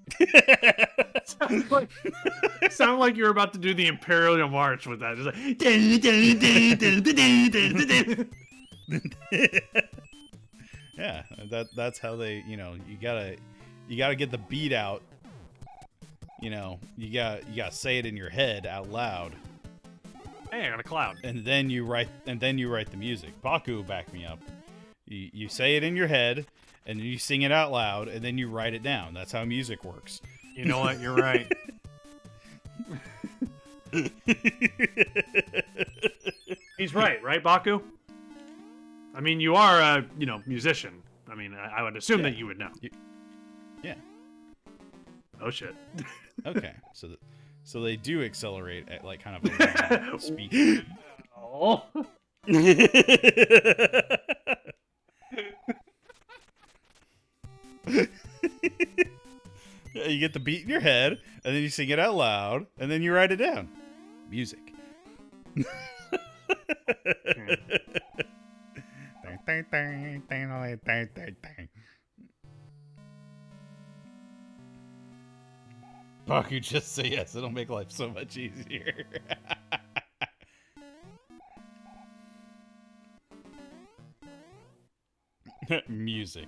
Sound like you were about to do the Imperial March with that. Just like... Yeah, that's how they, you gotta get the beat out. You gotta say it in your head out loud. Hey, I got a cloud. And then you write the music. Baku back me up. You say it in your head, and then you sing it out loud, and then you write it down. That's how music works. You know what? You're right. He's right, Baku? I mean, you are a, musician. I mean, I would assume that you would know. Yeah. Oh, shit. Okay, so they do accelerate at like kind of a speed. Oh. Yeah, you get the beat in your head, and then you sing it out loud, and then you write it down. Music. Baku, just say yes. It'll make life so much easier. Music.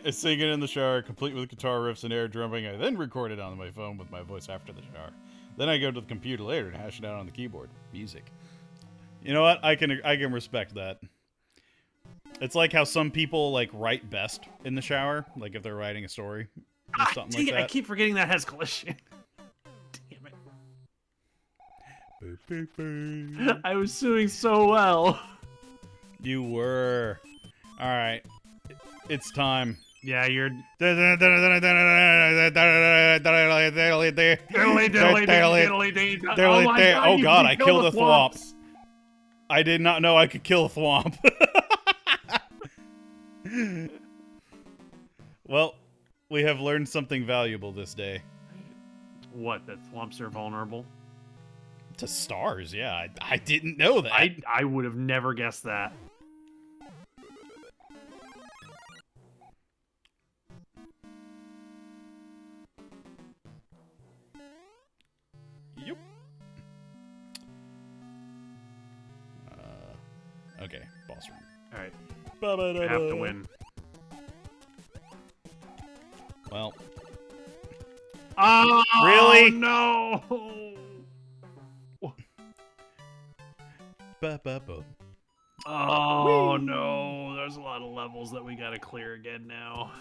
I sing it in the shower, complete with guitar riffs and air drumming. I then record it on my phone with my voice after the shower. Then I go to the computer later and hash it out on the keyboard. Music. You know what? I can respect that. It's like how some people like write best in the shower, like if they're writing a story or something like that. I keep forgetting that has collision. Damn it. Boop, boop, boop. I was doing so well. You were. All right. It's time. Yeah, you're... Oh god, I killed a thwomp. I did not know I could kill a thwomp. Well, we have learned something valuable this day. What, that thwomps are vulnerable? To stars, yeah. I didn't know that. I would have never guessed that. Yep. Okay, boss room. Alright. I have to win. Well. Oh, really? No! Oh, no. There's a lot of levels that we gotta clear again now.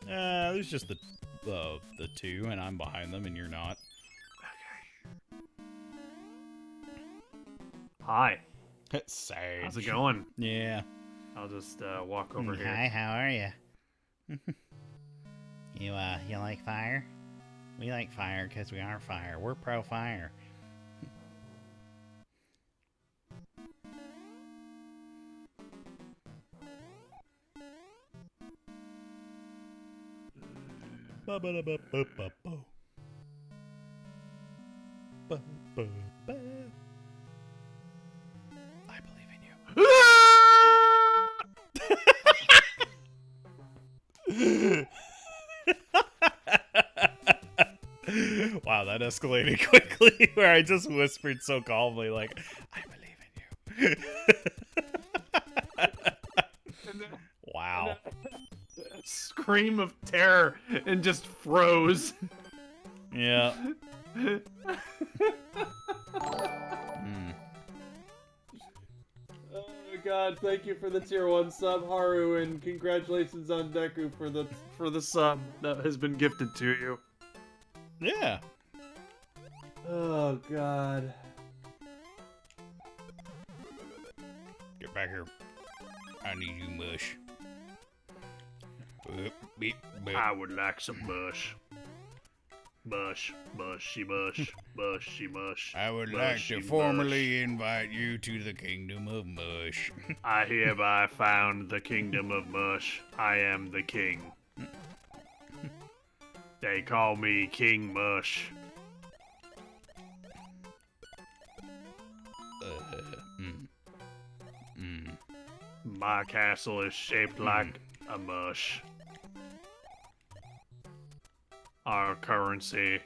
There's just the two, and I'm behind them, and you're not. Okay. Hi. Sage. How's it going? Yeah. I'll just walk over here. Hi, how are you? You like fire? We like fire because we are fire. We're pro fire. I believe in you. Wow, that escalated quickly where I just whispered so calmly, like, I believe in you. Wow. Scream of terror and just froze. Yeah. Oh god, thank you for the tier 1 sub, Haru, and congratulations on Deku for the sub that has been gifted to you. Yeah. Oh god. Get back here. I need you, mush. I would like some mush. Mush, mushy mush, mushy mush. I would like mushy to mush. formally invite you to the kingdom of mush. I hereby found the kingdom of mush. I am the king. They call me King Mush. My castle is shaped like a mush. Our currency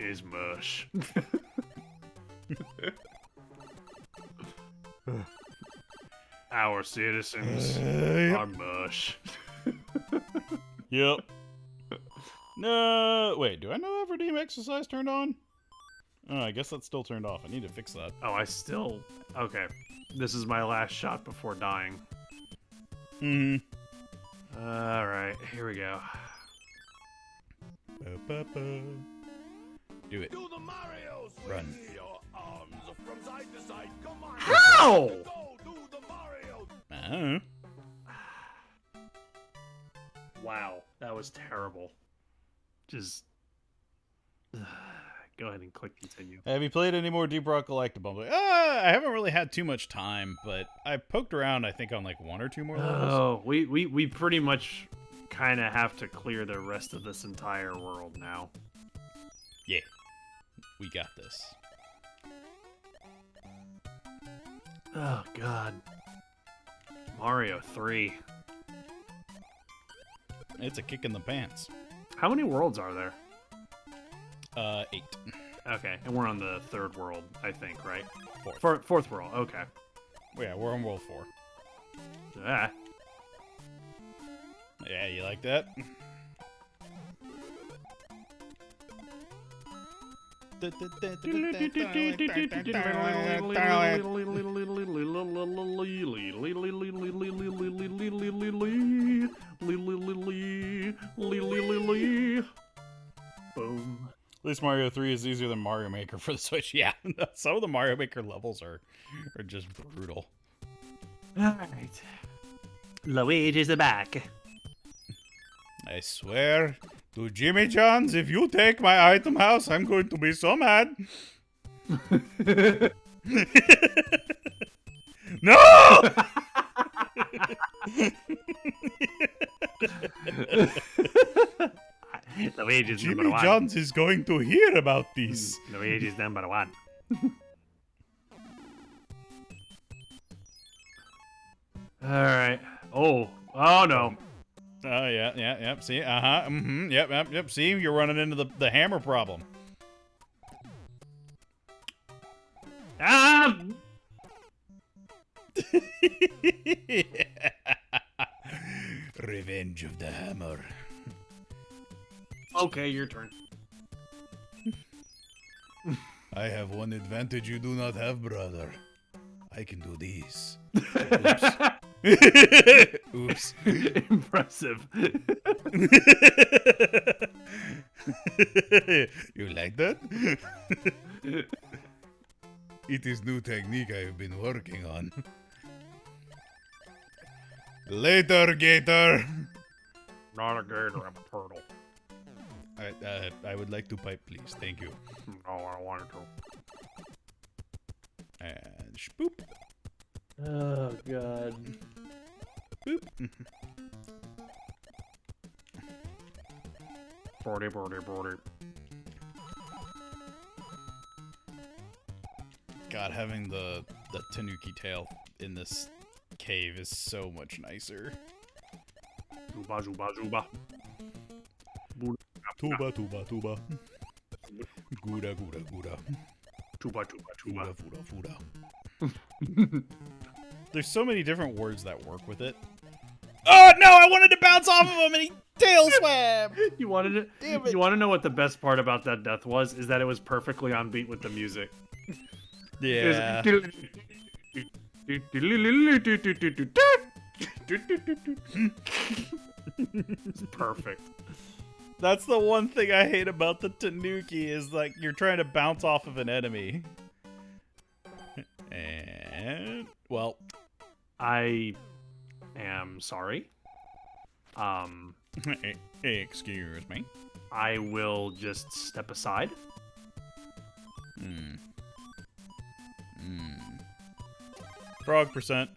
is mush. Our citizens are mush. Yep. No, wait, do I know have redeem exercise turned on? Oh, I guess that's still turned off. I need to fix that. Oh, I still... Okay. This is my last shot before dying. Alright, here we go. Do it. Do the Mario swing. Run. Your arms from side to side. Come on. How? Go do the Mario. Oh. Wow, that was terrible. Just... Go ahead and click continue. Have you played any more Deep Rock Galactic? I haven't really had too much time, but I poked around, I think, on like 1 or 2 more levels. Oh, we pretty much kind of have to clear the rest of this entire world now. Yeah. We got this. Oh, God. Mario 3. It's a kick in the pants. How many worlds are there? 8. Okay, and we're on the 3rd world, I think, right? 4th. 4th world, okay. Yeah, we're on world 4. Ah. Yeah, you like that? Boom. At least Mario 3 is easier than Mario Maker for the Switch. Yeah, some of the Mario Maker levels are just brutal. Alright. Luigi's back. I swear to Jimmy John's, if you take my item house, I'm going to be so mad. No! Luigi's Jimmy number 1. John's is going to hear about this. Luigi's number 1. Alright. Oh no. Oh, yeah. See, yep. See, you're running into the hammer problem. Ah! Revenge of the hammer. Okay, your turn. I have one advantage you do not have, brother. I can do these. Oops. Impressive. You like that? It is new technique I have been working on. Later, Gator. Not a gator, I'm a turtle. I would like to pipe, please. Thank you. No, I wanted to. And boop, Oh god. boop. 40. God, having the tanuki tail in this cave is so much nicer. Zuba, zuba, zuba. Tuba, tuba, tuba. Gouda, gouda, gouda. Tuba, tuba, tuba. Fuda, fuda. There's so many different words that work with it. Oh no! I wanted to bounce off of him, and he tail swam. You wanted it? Damn it. You want to know what the best part about that death was? Is that it was perfectly on beat with the music. Yeah. It's perfect. That's the one thing I hate about the tanuki is like you're trying to bounce off of an enemy. And well, I am sorry. Excuse me. I will just step aside. Frog percent.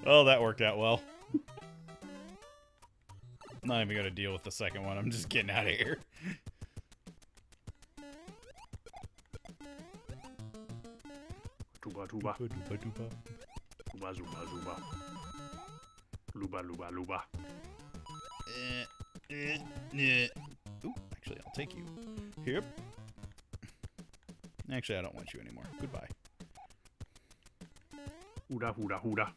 Oh, that worked out well. Not even gonna deal with the second one. I'm just getting out of here. Tuba, tuba. Duba, duba, duba. Luba, zuba, zuba. Luba, luba, luba. Ooh, actually, I'll take you. Yep. Actually, I don't want you anymore. Goodbye. Huda, huda, huda.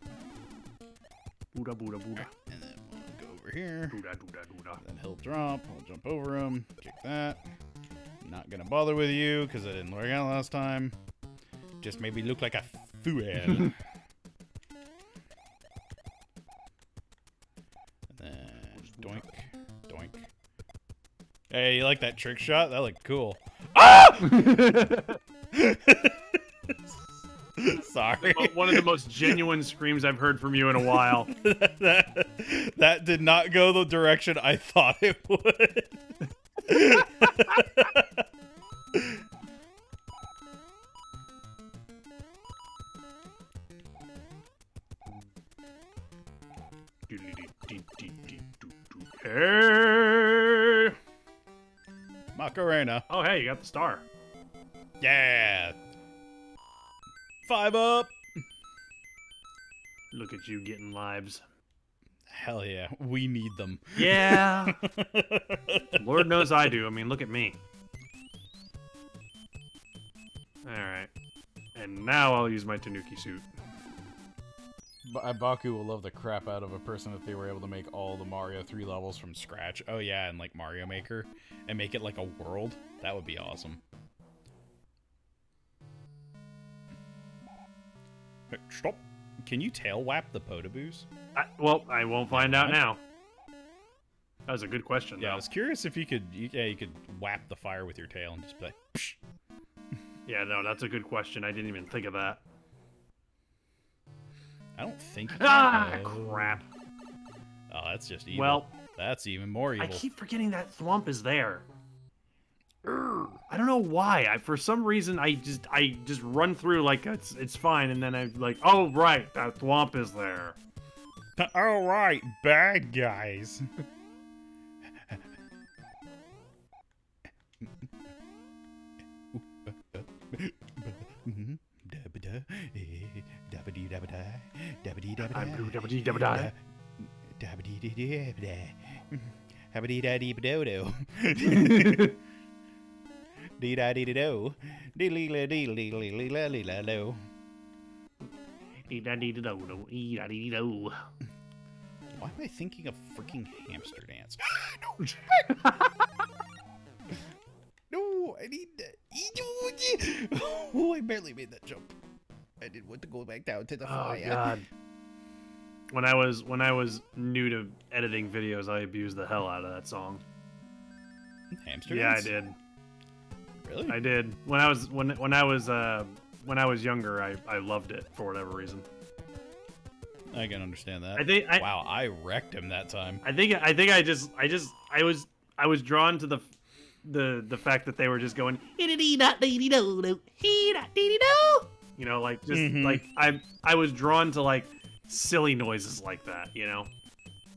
Buda, Buda, Buda. And then we'll go over here. Duda, duda, duda. Then he'll drop. I'll jump over him. Kick that. Not gonna bother with you because I didn't work out last time. Just made me look like a fool. And then doink, doink. Hey, you like that trick shot? That looked cool. Ah! Sorry. One of the most genuine screams I've heard from you in a while. that did not go the direction I thought it would. Hey! Macarena. Oh, hey, you got the star. Yeah. 5 up. Look at you getting lives. Hell yeah. We need them. Yeah. Lord knows I do. I mean, look at me. Alright. And now I'll use my Tanuki suit. Baku will love the crap out of a person if they were able to make all the Mario 3 levels from scratch. Oh yeah, and like Mario Maker. And make it like a world. That would be awesome. Hey, stop. Can you tail whap the Potaboos? Well, I won't find out now. That was a good question, Yeah, I though. was curious if you could you could whap the fire with your tail and just be like, psh. Yeah, no, that's a good question. I didn't even think of that. I don't think you Ah, can. crap. Oh, that's just evil. Well, That's even more evil. I keep forgetting that thwomp is there. I don't know why. For some reason, I just run through like it's fine, and then I'm like, oh right, that thwomp is there. All right, bad guys. I'm blue, dabba-dee, dabba-die. Dee-da-dee-da-do, dee-da-dee-da-do. Why am I thinking of freaking hamster dance? No, I need that. Oh, I barely made that jump. I didn't want to go back down to the Oh fire. god. When I was new to editing videos, I abused the hell out of that song. Hamster Yeah, I dance? did. Really? I did. When I was younger, I loved it for whatever reason. I can understand that. Wow, I wrecked him that time. I was drawn to the fact that they were just going, you know, like just like I was drawn to like silly noises like that, you know.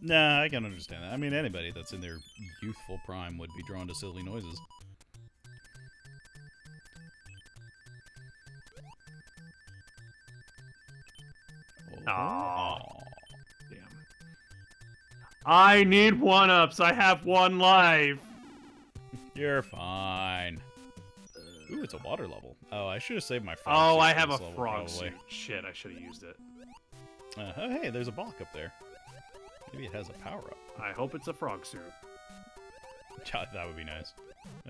Nah, I can understand that. I mean, anybody that's in their youthful prime would be drawn to silly noises. Aw. Damn. I need 1-ups. I have 1 life. You're fine. Ooh, it's a water level. Oh, I should have saved my frog Oh, suit I for have a this level, frog probably. suit. Shit, I should have used it. Oh, hey, there's a block up there. Maybe it has a power-up. I hope it's a frog suit. That would be nice.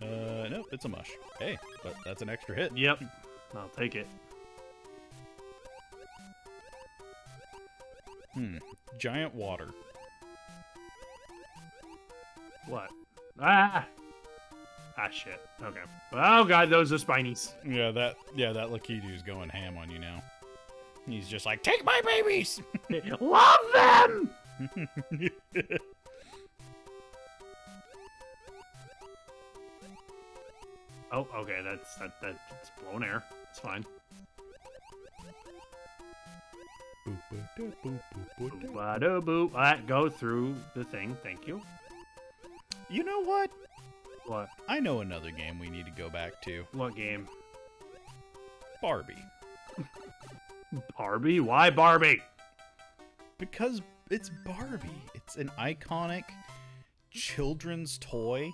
Nope, it's a mush. Hey, but that's an extra hit. Yep. I'll take it. Giant water. What? Ah! Ah, shit. Okay. Oh, God, those are spinies. Yeah, that Lakiitu's going ham on you now. He's just like, take my babies! Love them! Oh, okay, that's blown air. It's fine. Ba-da-boo. Go through the thing. Thank you. You know what? What? I know another game we need to go back to. What game? Barbie. Barbie? Why Barbie? Because it's Barbie. It's an iconic children's toy.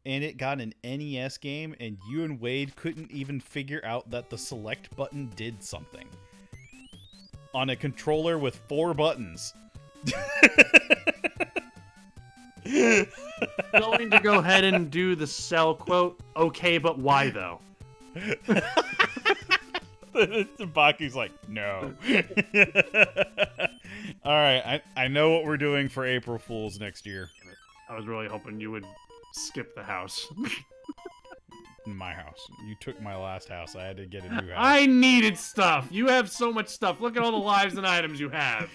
And it got an NES game, and you and Wade couldn't even figure out that the select button did something. On a controller with 4 buttons. Going to go ahead and do the Cell quote. Okay, but why though? Baku's like, no. Alright, I know what we're doing for April Fools next year. I was really hoping you would skip the house. My house. You took my last house. I had to get a new house. I needed stuff. You have so much stuff. Look at all the lives and items you have.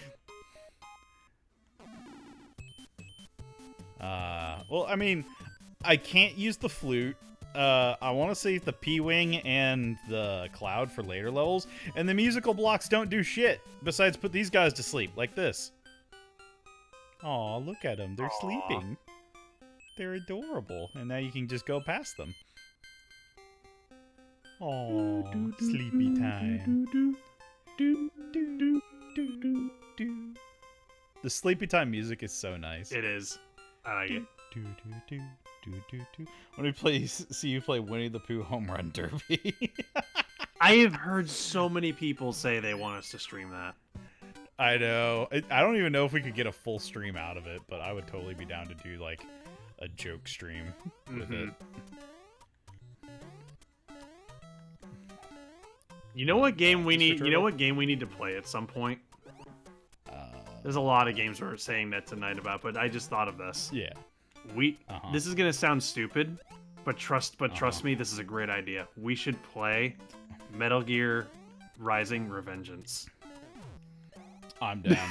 Well, I mean, I can't use the flute. I want to save the P-Wing and the Cloud for later levels, and the musical blocks don't do shit besides put these guys to sleep, like this. Aw, look at them. They're sleeping. They're adorable, and now you can just go past them. Aw, sleepy time. The sleepy time music is so nice. It is. I like it. When we see you play Winnie the Pooh Home Run Derby. I have heard so many people say they want us to stream that. I know. I don't even know if we could get a full stream out of it, but I would totally be down to do like a joke stream with it. You know what game we need? You know what game we need to play at some point? There's a lot of games we're saying that tonight about, but I just thought of this. Yeah. This is gonna sound stupid, but trust me, this is a great idea. We should play Metal Gear Rising: Revengeance. I'm down.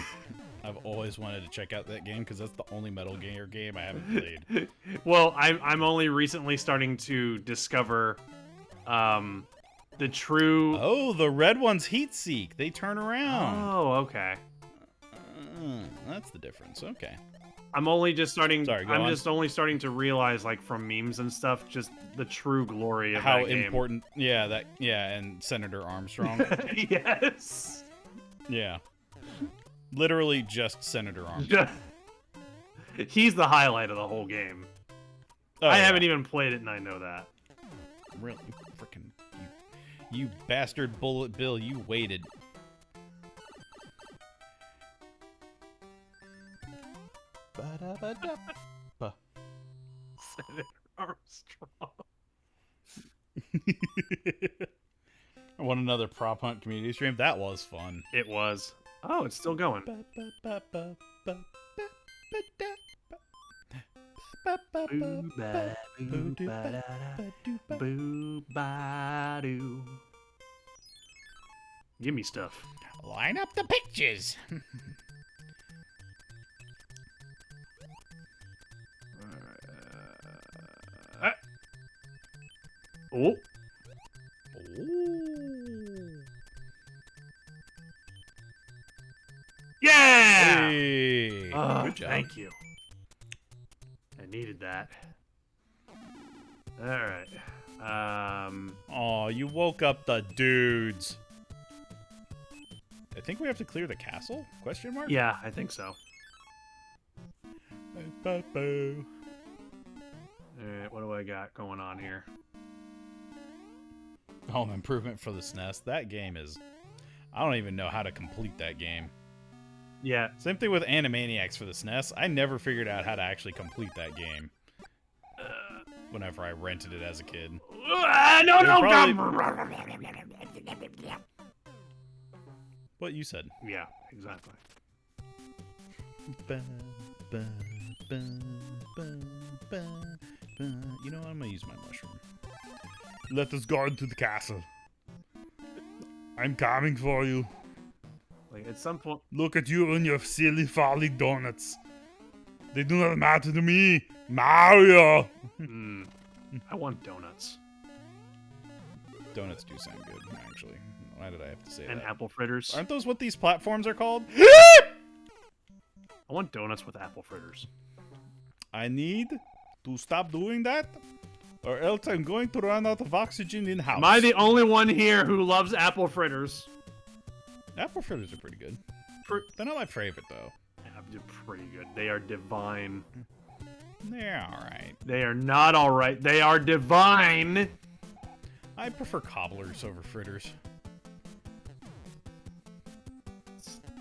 I've always wanted to check out that game because that's the only Metal Gear game I haven't played. Well, I'm only recently starting to discover the true. Oh, the red ones heat seek. They turn around. Oh, okay. That's the difference. Okay. I'm only just starting. Sorry, go I'm on. just only starting to realize, like from memes and stuff, just the true glory of How that game. important. Yeah, and Senator Armstrong. Yes. Yeah. Literally just Senator Armstrong. He's the highlight of the whole game. Oh, I yeah. haven't even played it, and I know that. Really? Freaking you bastard Bullet Bill, you waited. Ba-da-ba-da-ba. Senator Armstrong. I want another prop hunt community stream. That was fun. It was. Oh, it's still going. Boo ba boo ba da da. Boo ba doo. Give me stuff. Line up the pictures. Oh, Ooh. yeah! Hey. Good job. Thank you. I needed that. All right. Oh, you woke up the dudes. I think we have to clear the castle? Question mark? Yeah, I think so. Ba-ba-boo. All right, what do I got going on here? Home improvement for the SNES. That game is... I don't even know how to complete that game. Yeah. Same thing with Animaniacs for the SNES. I never figured out how to actually complete that game. Whenever I rented it as a kid. No, no, probably- What you said. Yeah, exactly. Ba, ba, ba, ba, ba, ba. You know what? I'm gonna use my mushroom. Let us go into the castle. I'm coming for you. Like at some point, Look at you and your silly falling donuts. They do not matter to me. Mario! I want donuts Donuts do sound good, actually. Why did I have to say and that? apple fritters. Aren't those what these platforms are called? I want donuts with apple fritters. I need to stop doing that, or else I'm going to run out of oxygen in house. Am I the only one here who loves apple fritters? Apple fritters are pretty good. They're not my favorite, though. Yeah, they're pretty good. They are divine. They're alright. They are not all right. They are divine. I prefer cobblers over fritters.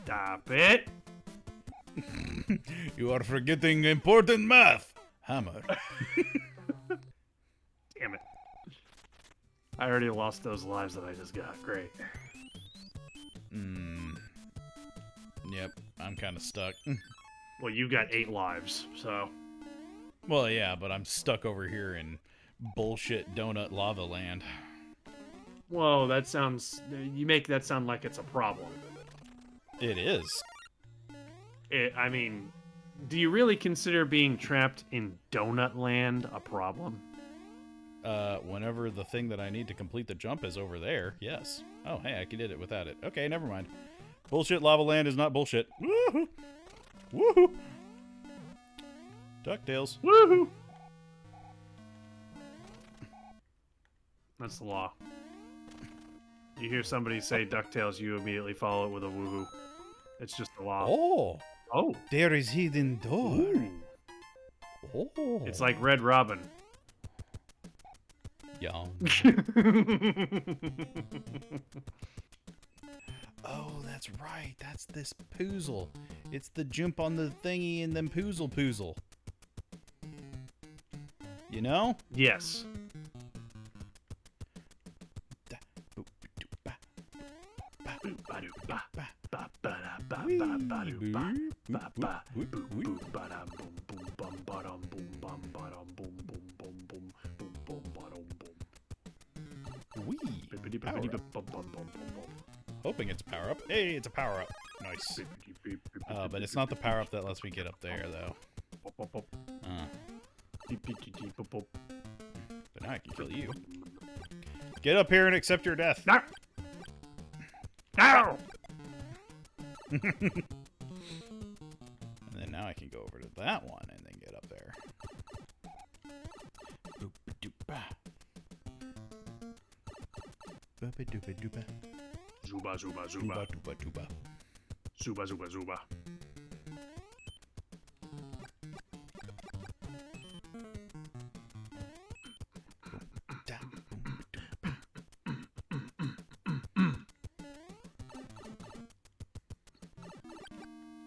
Stop it. You are forgetting important math. Hammer. Damn it. I already lost those lives that I just got. Great. Yep, I'm kind of stuck. Well, you got 8 lives, so. Well, yeah, but I'm stuck over here in bullshit donut lava land. Whoa, that sounds. You make that sound like it's a problem. It is. I mean, do you really consider being trapped in Donut Land a problem? Whenever the thing that I need to complete the jump is over there, yes. Oh, hey, I did it without it. Okay, never mind. Bullshit lava land is not bullshit. Woohoo! Woohoo! DuckTales. Woohoo! That's the law. You hear somebody say DuckTales, you immediately follow it with a woohoo. It's just the law. Oh! Oh. There is hidden door. Ooh. Oh. It's like Red Robin. Young. Oh, that's right. That's this poozle. It's the jump on the thingy and then poozle. You know? Yes. Wee. Power up. Hoping it's power up. Hey, it's a power up. Nice. But it's not the power up that lets me get up there, though. But now I can kill you. Get up here and accept your death. No! No! And then now I can go over to that one and then get up there. Boop-a-doop-a. Boop-a-doop-a-doop-a. Zuba, zuba, zuba. Zuba-dooba-dooba. Zuba, zuba, zuba. Da,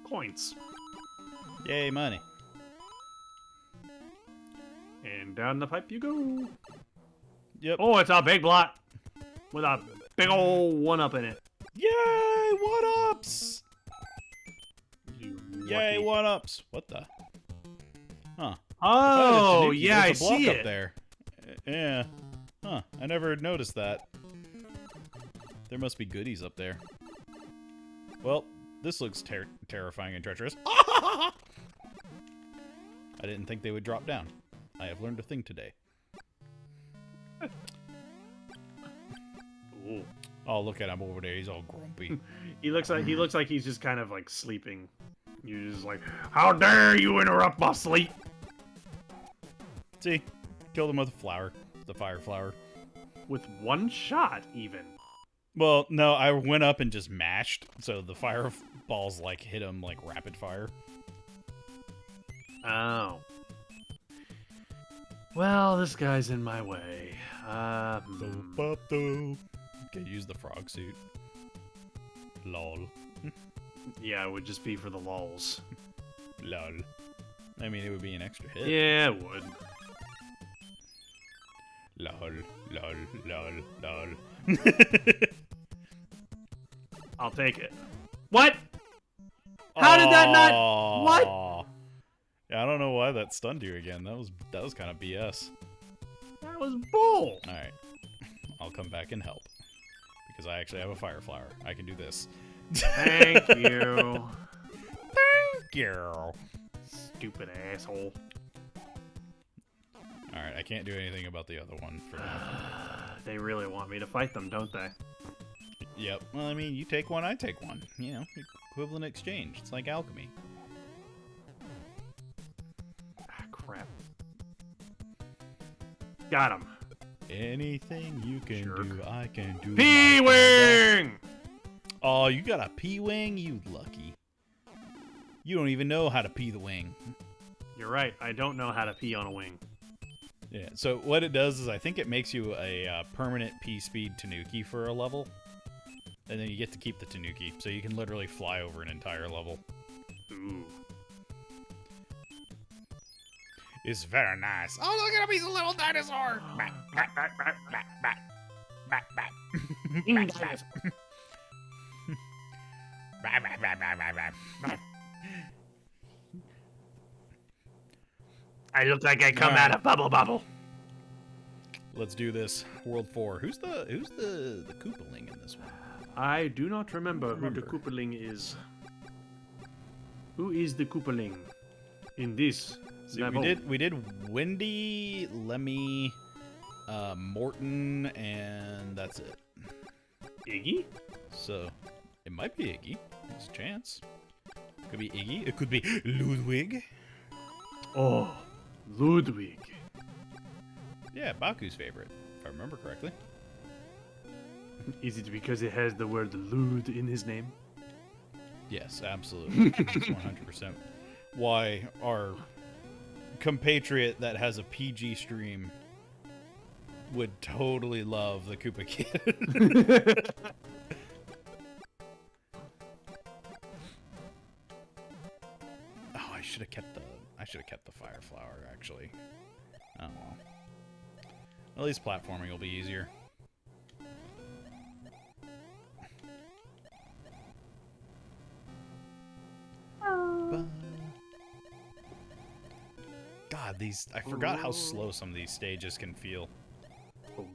Points. Yay, money. And down the pipe you go. Yep. Oh, it's a big block with a big old 1-up in it. Yay, one-ups! You Yay, lucky- one-ups. What the? Huh. Oh, Tanuki, yeah, I there's a block see up it. there. Yeah. Huh, I never noticed that. There must be goodies up there. Well, this looks terrifying and treacherous. I didn't think they would drop down. I have learned a thing today. Ooh. Oh, look at him over there. He's all grumpy. He looks like he's just kind of like sleeping. You're just like, how dare you interrupt my sleep? See? Killed him with a flower. The fire flower. With one shot, even. Well, no, I went up and just mashed, so the fireballs, like, hit him like rapid fire. Oh. Well, this guy's in my way. Okay, use the frog suit. Lol. Yeah, it would just be for the lulls. Lol. I mean, it would be an extra hit. Yeah, it would. Lol. Lol. Lol. Lol. I'll take it. What? How did that not? What? Yeah, I don't know why that stunned you again. That was kind of BS. That was bull. All right, I'll come back and help because I actually have a fire flower. I can do this. Thank you. Thank you. Stupid asshole. All right, I can't do anything about the other one for now. They really want me to fight them, don't they? Yep. Well, I mean, you take one, I take one. You know, equivalent exchange. It's like alchemy. Ah, crap. Got him. Anything you can Jerk. do, I can do. P-Wing! Oh, you got a P-Wing? You lucky. You don't even know how to P the wing. You're right. I don't know how to pee on a wing. Yeah, so what it does is I think it makes you a permanent P-speed Tanuki for a level. And then you get to keep the Tanuki, so you can literally fly over an entire level. Ooh. It's very nice. Oh, look at him, he's a little dinosaur! I look like I come out of Bubble Bubble. Let's do this. World 4. Who's the Koopaling in this one? I do not remember who the Koopaling is. Who is the Koopaling in this? See, we did Wendy, Lemmy, Morton, and that's it. Iggy? So it might be Iggy. There's a chance. Could be Iggy. It could be Ludwig. Oh, Ludwig. Yeah, Baku's favorite, if I remember correctly. Is it because it has the word Lud in his name? Yes, absolutely. 100%. Why our compatriot that has a PG stream would totally love the Koopa Kid. Oh, I should have kept the fire flower actually. Oh well. At least platforming will be easier. God, I forgot how slow some of these stages can feel. Oh,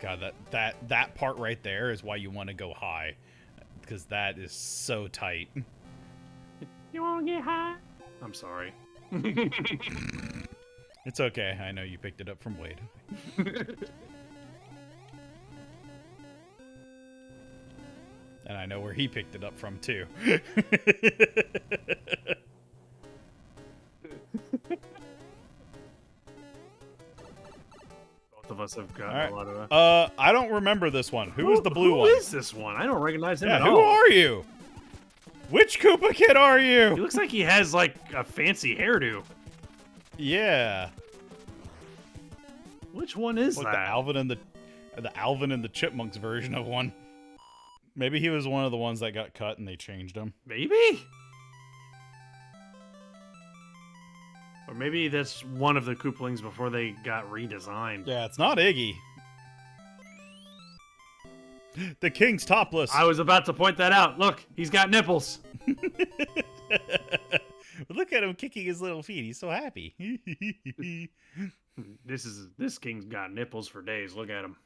God, that part right there is why you want to go high, because that is so tight. You want to get high? I'm sorry. It's okay. I know you picked it up from Wade. And I know where he picked it up from, too. Both of us have gotten All right. a lot of... I don't remember this one. Who was the blue one? Who is this one? I don't recognize him Yeah, at who all. are you? Which Koopa Kid are He you? looks like he has, like, a fancy hairdo. Yeah. Which one is Like that? the Alvin and the Chipmunks version of one. Maybe he was one of the ones that got cut and they changed him. Maybe? Or maybe that's one of the Koopalings before they got redesigned. Yeah, it's not Iggy. The king's topless. I was about to point that out. Look, he's got nipples. Look at at him kicking his little feet. He's so happy. This king's got nipples for days. Look at him.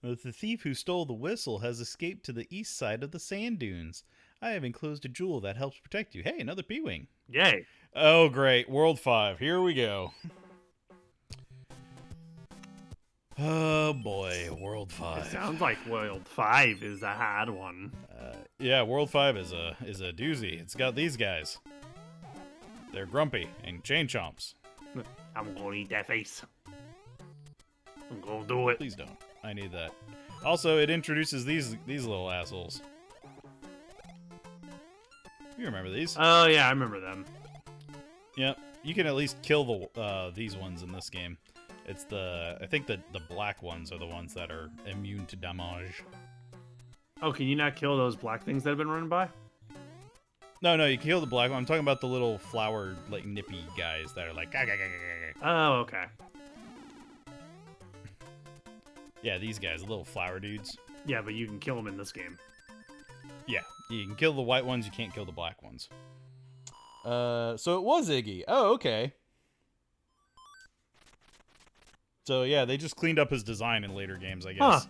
The thief who stole the whistle has escaped to the east side of the sand dunes. I have enclosed a jewel that helps protect you. Hey, another P-Wing. Yay. Oh, great. World 5. Here we go. Oh, boy. World 5. It sounds like World 5 is the hard one. Yeah, World 5 is a doozy. It's got these guys. They're grumpy and chain chomps. I'm gonna eat that face. I'm gonna do it. Please don't. I need that. Also, it introduces these little assholes. You remember these? Oh, yeah, I remember them. Yep. You can at least kill the these ones in this game. It's I think the black ones are the ones that are immune to damage. Oh, can you not kill those black things that have been running by? No, you kill the black one. I'm talking about the little flower, like, nippy guys that are like... "Gah, gah, gah, gah, gah." Oh, okay. Yeah, these guys, the little flower dudes. Yeah, but you can kill them in this game. Yeah, you can kill the white ones, you can't kill the black ones. So it was Iggy. Oh, okay. So yeah, they just cleaned up his design in later games, I guess.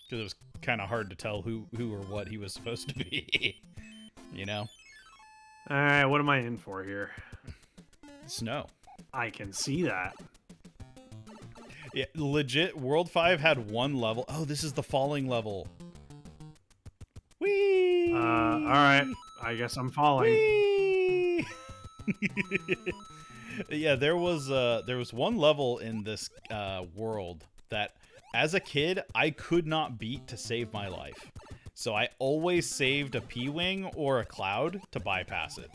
Because it was kind of hard to tell who or what he was supposed to be. You know? Alright, what am I in for here? Snow. I can see that. Yeah, legit, World 5 had one level. Oh, this is the falling level. Whee! Alright. I guess I'm falling. Whee! Yeah, there was one level in this world that, as a kid, I could not beat to save my life. So I always saved a P-Wing or a Cloud to bypass it.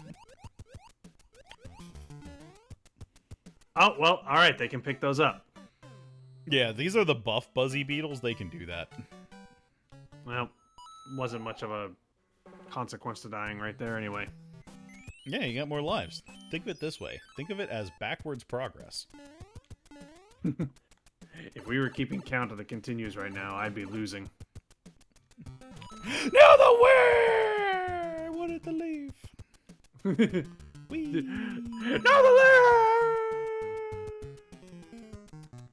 Oh, well, alright, they can pick those up. Yeah, these are the buff Buzzy Beetles. They can do that. Well, wasn't much of a consequence to dying right there anyway. Yeah, you got more lives. Think of it this way. Think of it as backwards progress. If we were keeping count of the continues right now, I'd be losing. Now the where! I wanted to leave. Whee! Now the left!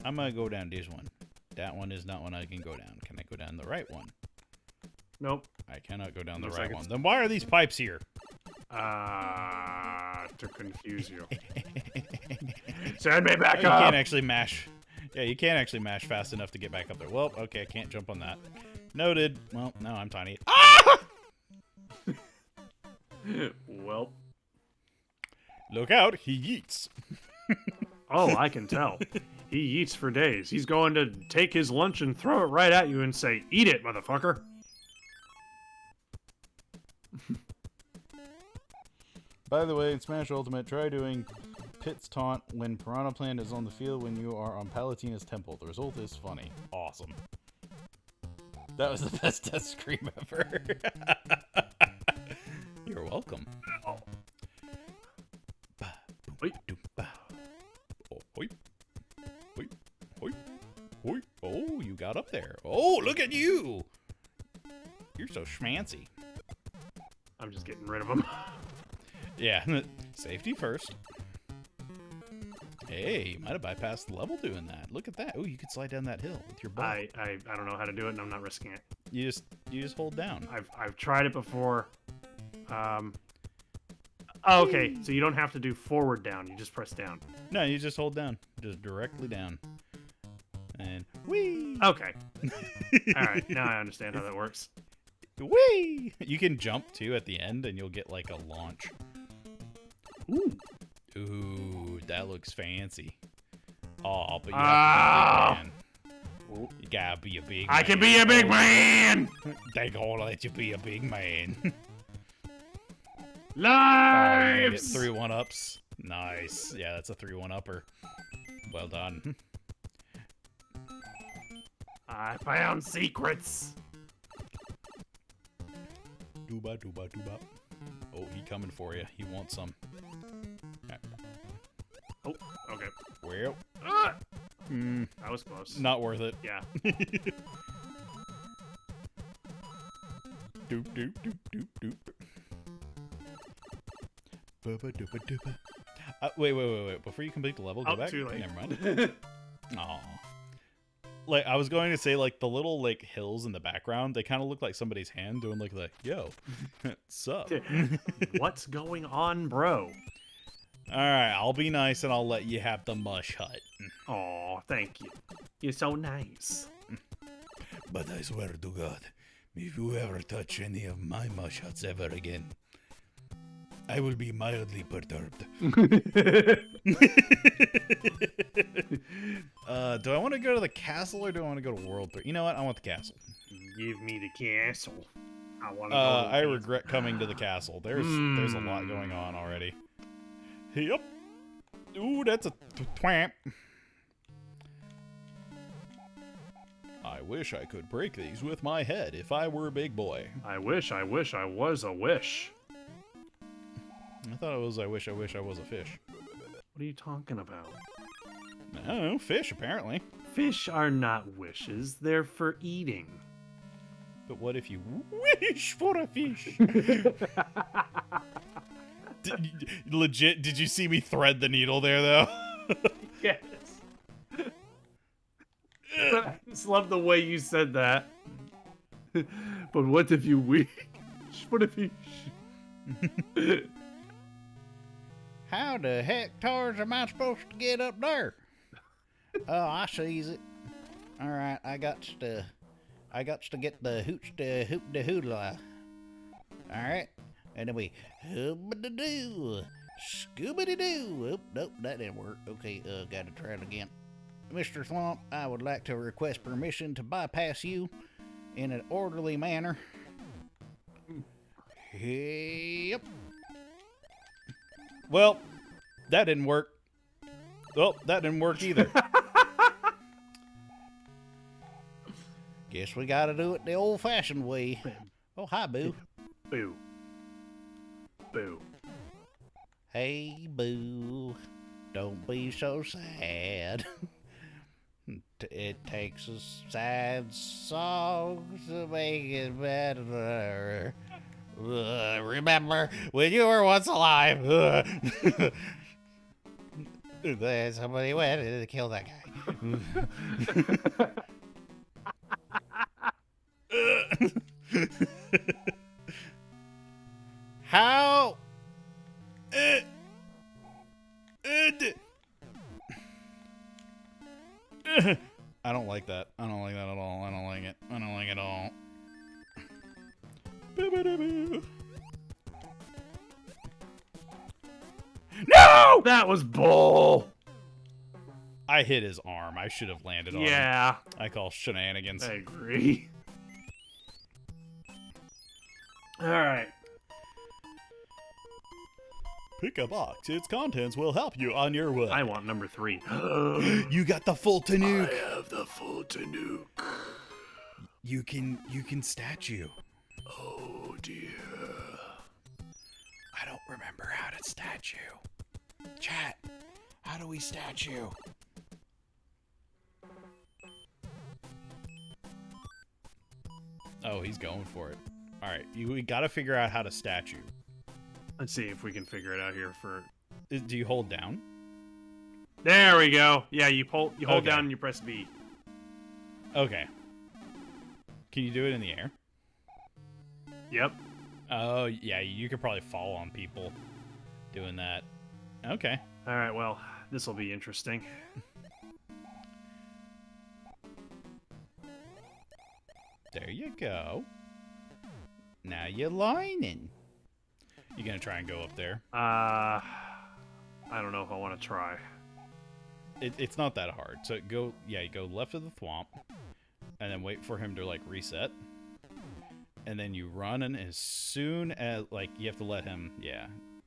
I'm gonna go down this one. That one is not one I can go down. Can I go down the right one? Nope. I cannot go down the Looks right like one. it's- Then why are these pipes here? To confuse you. Send me back You up! can't actually mash. Yeah, you can't actually mash fast enough to get back up there. Well, okay, I can't jump on that. Noted. Well, now I'm tiny. Ah! Well. Look out, he yeets. Oh, I can tell. He eats for days. He's going to take his lunch and throw it right at you and say, "Eat it, motherfucker." By the way, in Smash Ultimate, try doing Pit's taunt when Piranha Plant is on the field when you are on Palutena's temple. The result is funny. Awesome. That was the best death scream ever. You're welcome. Oh. Oi. Oh, you got up there. Oh, look at you. You're so schmancy. I'm just getting rid of him. Yeah, safety first. Hey, you might have bypassed the level doing that. Look at that. Oh, you could slide down that hill with your butt. I don't know how to do it, and I'm not risking it. You just hold down. I've tried it before. Oh, okay, so you don't have to do forward down. You just press down. No, you just hold down. Just directly down. And whee! Okay. All right, now I understand how that works. Whee! You can jump too at the end, and you'll get like a launch. Ooh, that looks fancy. Oh, but you have to be a big man. You gotta be a big man. I can be a big man. They gonna let you be a big man. Oh, you get Lives. 3 1-ups. Nice. Yeah, that's a 3 1-upper. Well done. I found secrets. Dooba dooba dooba. Oh, he coming for you. He wants some. Oh, okay. Well, Ah! That was close. not worth it. Yeah. Doop doop doop doop doop. Wait. Before you complete the level, go back. Too late. Never mind. Aw. Like, I was going to say, like, the little, like, hills in the background, they kind of look like somebody's hand doing, like, yo, sup? What's going on, bro? Alright, I'll be nice and I'll let you have the mush hut. Oh, thank you. You're so nice. But I swear to God, if you ever touch any of my mush huts ever again, I will be mildly perturbed. Do I want to go to the castle or do I want to go to World 3? You know what? I want the castle. Give me the castle. I want to go. I regret coming to the castle. There's a lot going on already. Yep. Ooh, that's a twamp. I wish I could break these with my head if I were a big boy. I wish I was a wish. I thought it was I wish I was a fish. What are you talking about? I don't know, fish apparently. Fish are not wishes. They're for eating. But what if you wish for a fish? Legit, did you see me thread the needle there, though? Yes. I just love the way you said that. But what if you wish for a fish? How the heck tars am I supposed to get up there? Oh, I sees it. All right, I got to get the hooch to hoop the hoodla. All right, and then we hoop-a-da-doo, scooby-doo. Oh, nope, that didn't work. Okay, gotta try it again. Mr. Thwomp, I would like to request permission to bypass you in an orderly manner. Yep. Well, that didn't work. Well, that didn't work either. Guess we gotta do it the old-fashioned way. Oh, hi, Boo. Boo. Boo. Hey, Boo. Don't be so sad. It takes a sad song to make it better. Remember when you were once alive? Somebody went to kill that guy. How? I don't like that. I don't like that at all. I don't like it. I don't like it at all. No! That was bull. I hit his arm. I should have landed on him. Yeah, I call shenanigans. I agree. All right. Pick a box. Its contents will help you on your way. I want number 3. You got the full Tanuke. I have the full Tanuke. You can statue. Oh dear. I don't remember how to statue. Chat, how do we statue? Oh, he's going for it. All right, we got to figure out how to statue. Let's see if we can figure it out here. Do you hold down? There we go. Yeah, you hold Okay. down and you press B. Okay. Can you do it in the air? Yep. Oh, yeah, you could probably fall on people doing that. Okay. All right. Well, this will be interesting. There you go. Now you're lining. You gonna try and go up there? I don't know if I want to try. It's not that hard. So you go left of the thwomp, and then wait for him to like reset, and then you run, and as soon as like you have to let him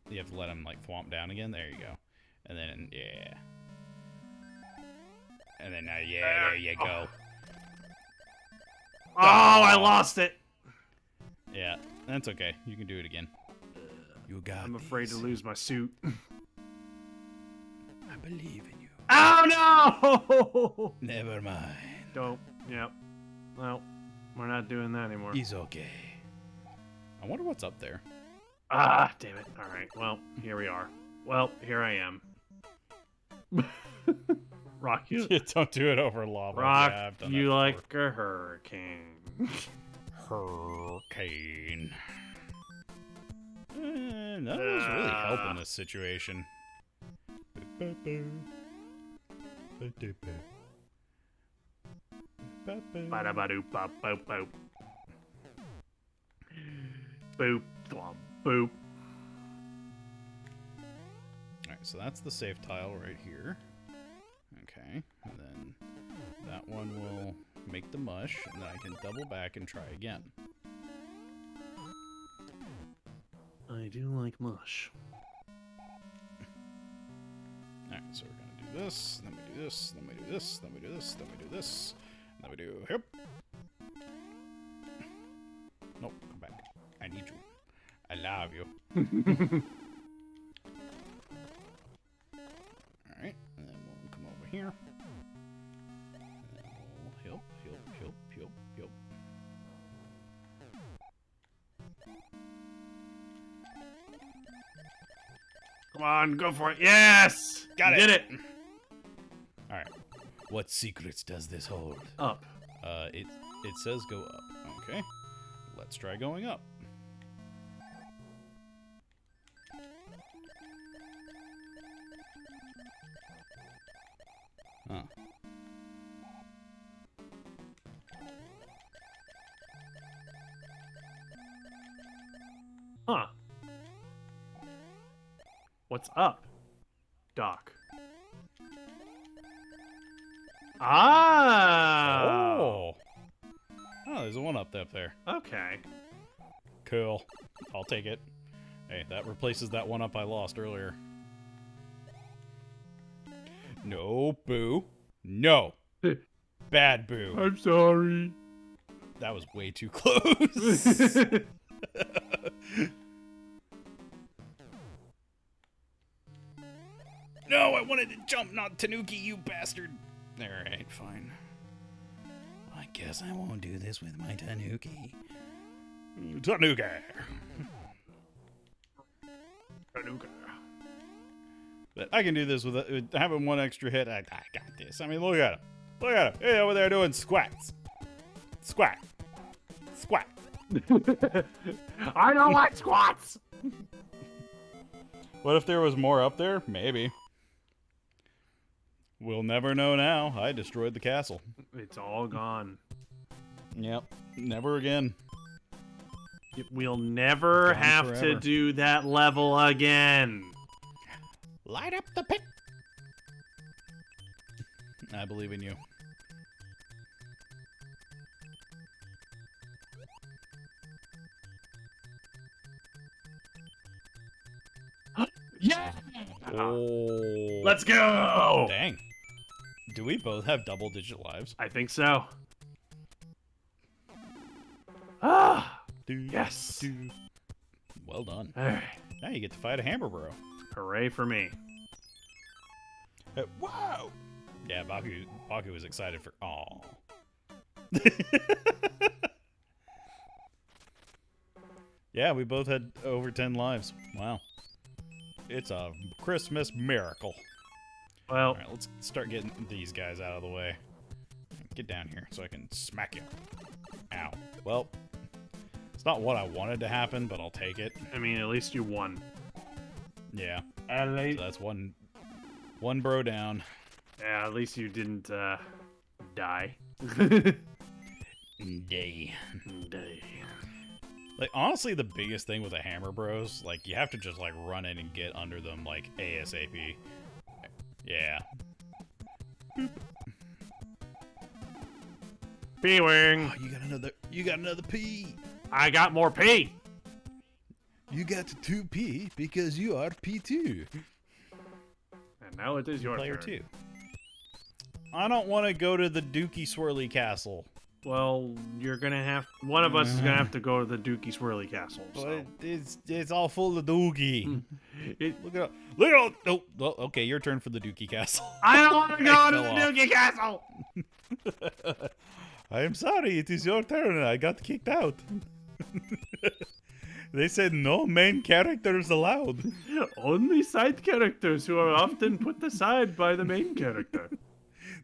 like thwomp down again. There you go, and then and then now there you go. Oh, I lost it. Yeah, that's okay. You can do it again. You got. I'm afraid to lose my suit. I believe in you. Oh no! Never mind. Don't. Yep. Well, we're not doing that anymore. He's okay. I wonder what's up there. Ah, damn it. All right. Well, here we are. Well, here I am. Rock, you, Don't do it over lava. Rock, Yeah, I've done you that like a hurricane. before. Hurricane. None of those really help in this situation. Ba-da-ba-doop, bop, boop, boop. Boop, thwomp, boop. Alright, so that's the safe tile right here. Okay, and then that one will make the mush, and then I can double back and try again. I do like mush. Alright, so we're gonna do this, then we do this, then we do this, then we do this, then we do this, and then we do hip. Nope, come back. I need you. I love you. Alright, and then we'll come over here. And then we'll help. Come on, go for it. Yes! Got You it. Did it. Alright. What secrets does this hold? Up. It says go up. Okay. Let's try going up. Huh. Huh. What's up, Doc? Ah! Oh, there's a one up there. Okay. Cool. I'll take it. Hey, that replaces that one up I lost earlier. No, boo. No. Bad boo. I'm sorry. That was way too close. No, I wanted to jump, not Tanuki, you bastard. Alright, fine. I guess I won't do this with my Tanuki. Tanuki. But I can do this with having one extra hit. I got this. I mean, look at him. Look at him. Hey, over there doing squats. Squat. Squat. I don't like squats. What if there was more up there? Maybe. We'll never know now. I destroyed the castle. It's all gone. Yep. Never again. We'll never Gone have forever. to do that level again. Light up the pit. I believe in you. Yeah! Oh. Let's go! Dang. Do we both have double-digit lives? I think so. Ah! Yes. Well done. Alright. Now you get to fight a hammer bro. Hooray for me. Wow. Yeah, Baku was excited for. Aw. Yeah, we both had over 10 lives. Wow. It's a Christmas miracle. Well, Alright, let's start getting these guys out of the way. Get down here so I can smack you. Ow. Well, it's not what I wanted to happen, but I'll take it. I mean, at least you won. Yeah. At So least, that's one bro down. yeah, at least you didn't die. Day. Die. Like, honestly, the biggest thing with the hammer bros, like, you have to just, like, run in and get under them, like, ASAP. Yeah. P-wing. Oh, you got another P. I got more P. You got 2 P because you are P2. And now it is your Player turn. 2. I don't want to go to the Dookie Swirly Castle. Well, you're gonna have one of us is gonna have to go to the Dookie Swirly Castle. So. But it's all full of Dookie. It, Look at oh, okay, your turn for the Dookie Castle. I don't want to go I to fell the off. Dookie Castle. I am sorry, it is your turn. I got kicked out. They said no main characters allowed. Only side characters who are often put aside by the main character.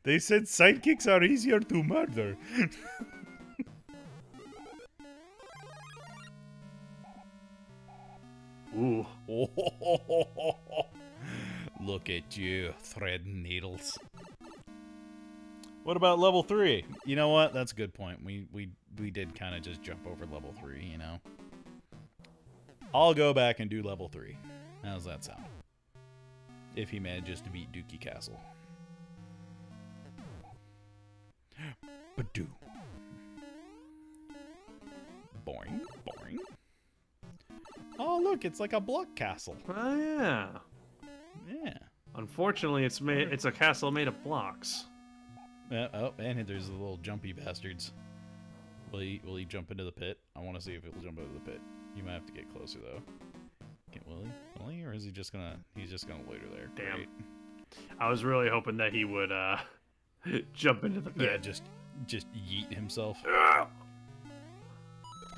They said sidekicks are easier to murder. Ooh. Look at you, threading needles. What about level 3? You know what? That's a good point. We did kind of just jump over level 3, you know? I'll go back and do level 3. How's that sound? If he manages to beat Dookie Castle. Badoo. Boing, boing. Oh, look, it's like a block castle. Oh yeah. Yeah. Unfortunately, it's a castle made of blocks. Oh, and there's the little jumpy bastards. Will he jump into the pit? I want to see if he'll jump into the pit. You might have to get closer though. Will he? Or is he just gonna? He's just gonna loiter there. Damn. Great. I was really hoping that he would jump into the Yeah, pit. just yeet himself.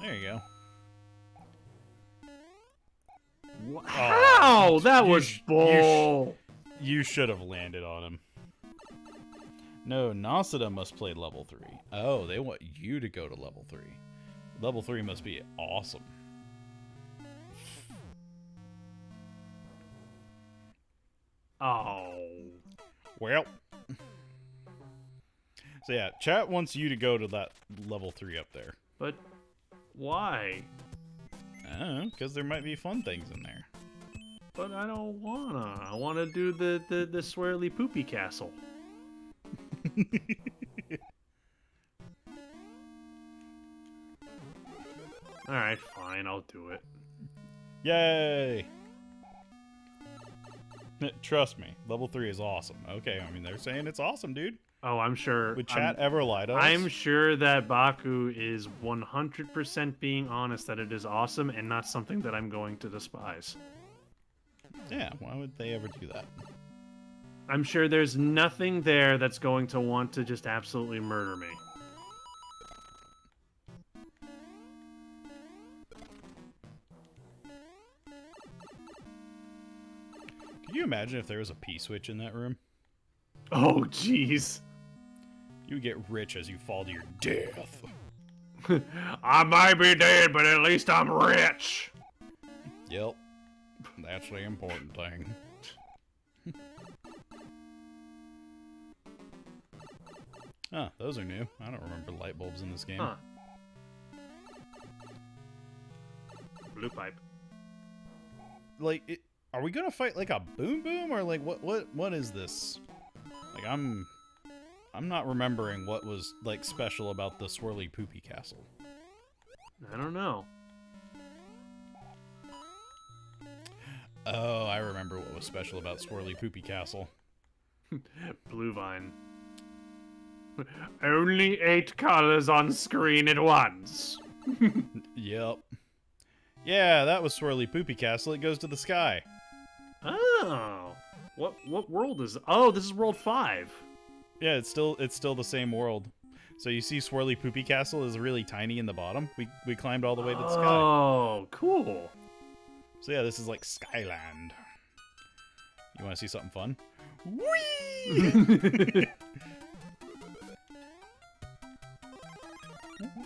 There you go. How? That you was sh- bull. You should have landed on him. No, Nasada must play level 3. Oh, they want you to go to level 3. Level 3 must be awesome. Oh. Well. So yeah, chat wants you to go to that level 3 up there. But why? I don't know, because there might be fun things in there. But I don't wanna. I wanna do the swirly poopy castle. Alright, fine, I'll do it. Yay! Trust me, level 3 is awesome. Okay, I mean, they're saying it's awesome, dude. Oh, I'm sure. Would chat ever lie to us? I'm sure that Baku is 100% being honest that it is awesome and not something that I'm going to despise. Yeah, why would they ever do that? I'm sure there's nothing there that's going to want to just absolutely murder me. Can you imagine if there was a P-switch in that room? Oh, jeez. You would get rich as you fall to your death. I might be dead, but at least I'm rich. Yep. That's the important thing. Huh, those are new. I don't remember light bulbs in this game. Huh. Blue pipe. Like, are we gonna fight like a boom boom or like what is this? Like I'm not remembering what was like special about the swirly poopy castle. I don't know. Oh, I remember what was special about swirly poopy castle. Blue vine. Only 8 colors on screen at once. Yep. Yeah, that was swirly poopy castle. It goes to the sky. Oh. What world is... Oh, this is world 5. Yeah, it's still the same world. So you see swirly poopy castle is really tiny in the bottom. We climbed all the way to the sky. Oh, cool. So yeah, this is like Skyland. You want to see something fun? Whee!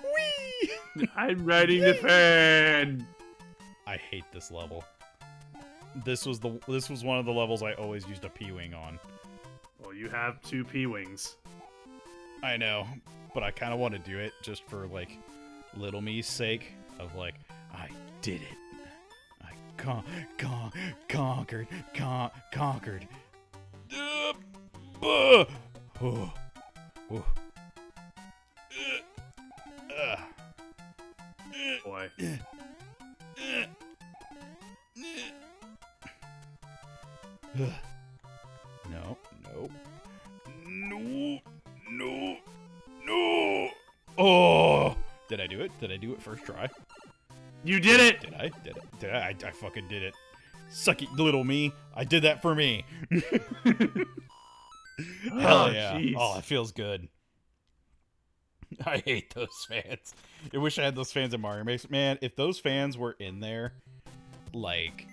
Whee! I'm riding the fan. I hate this level. This was one of the levels I always used a P-wing on. Well, you have 2 P-wings. I know, but I kind of want to do it just for like little me's sake of like I did it. I conquered. Oh. Boy. No. Oh! Did I do it? Did I do it first try? You did it! Did I? Did I? I fucking did it. Suck it, little me. I did that for me. Hell yeah. Geez. Oh, it feels good. I hate those fans. I wish I had those fans in Mario Maker. Man, if those fans were in there, like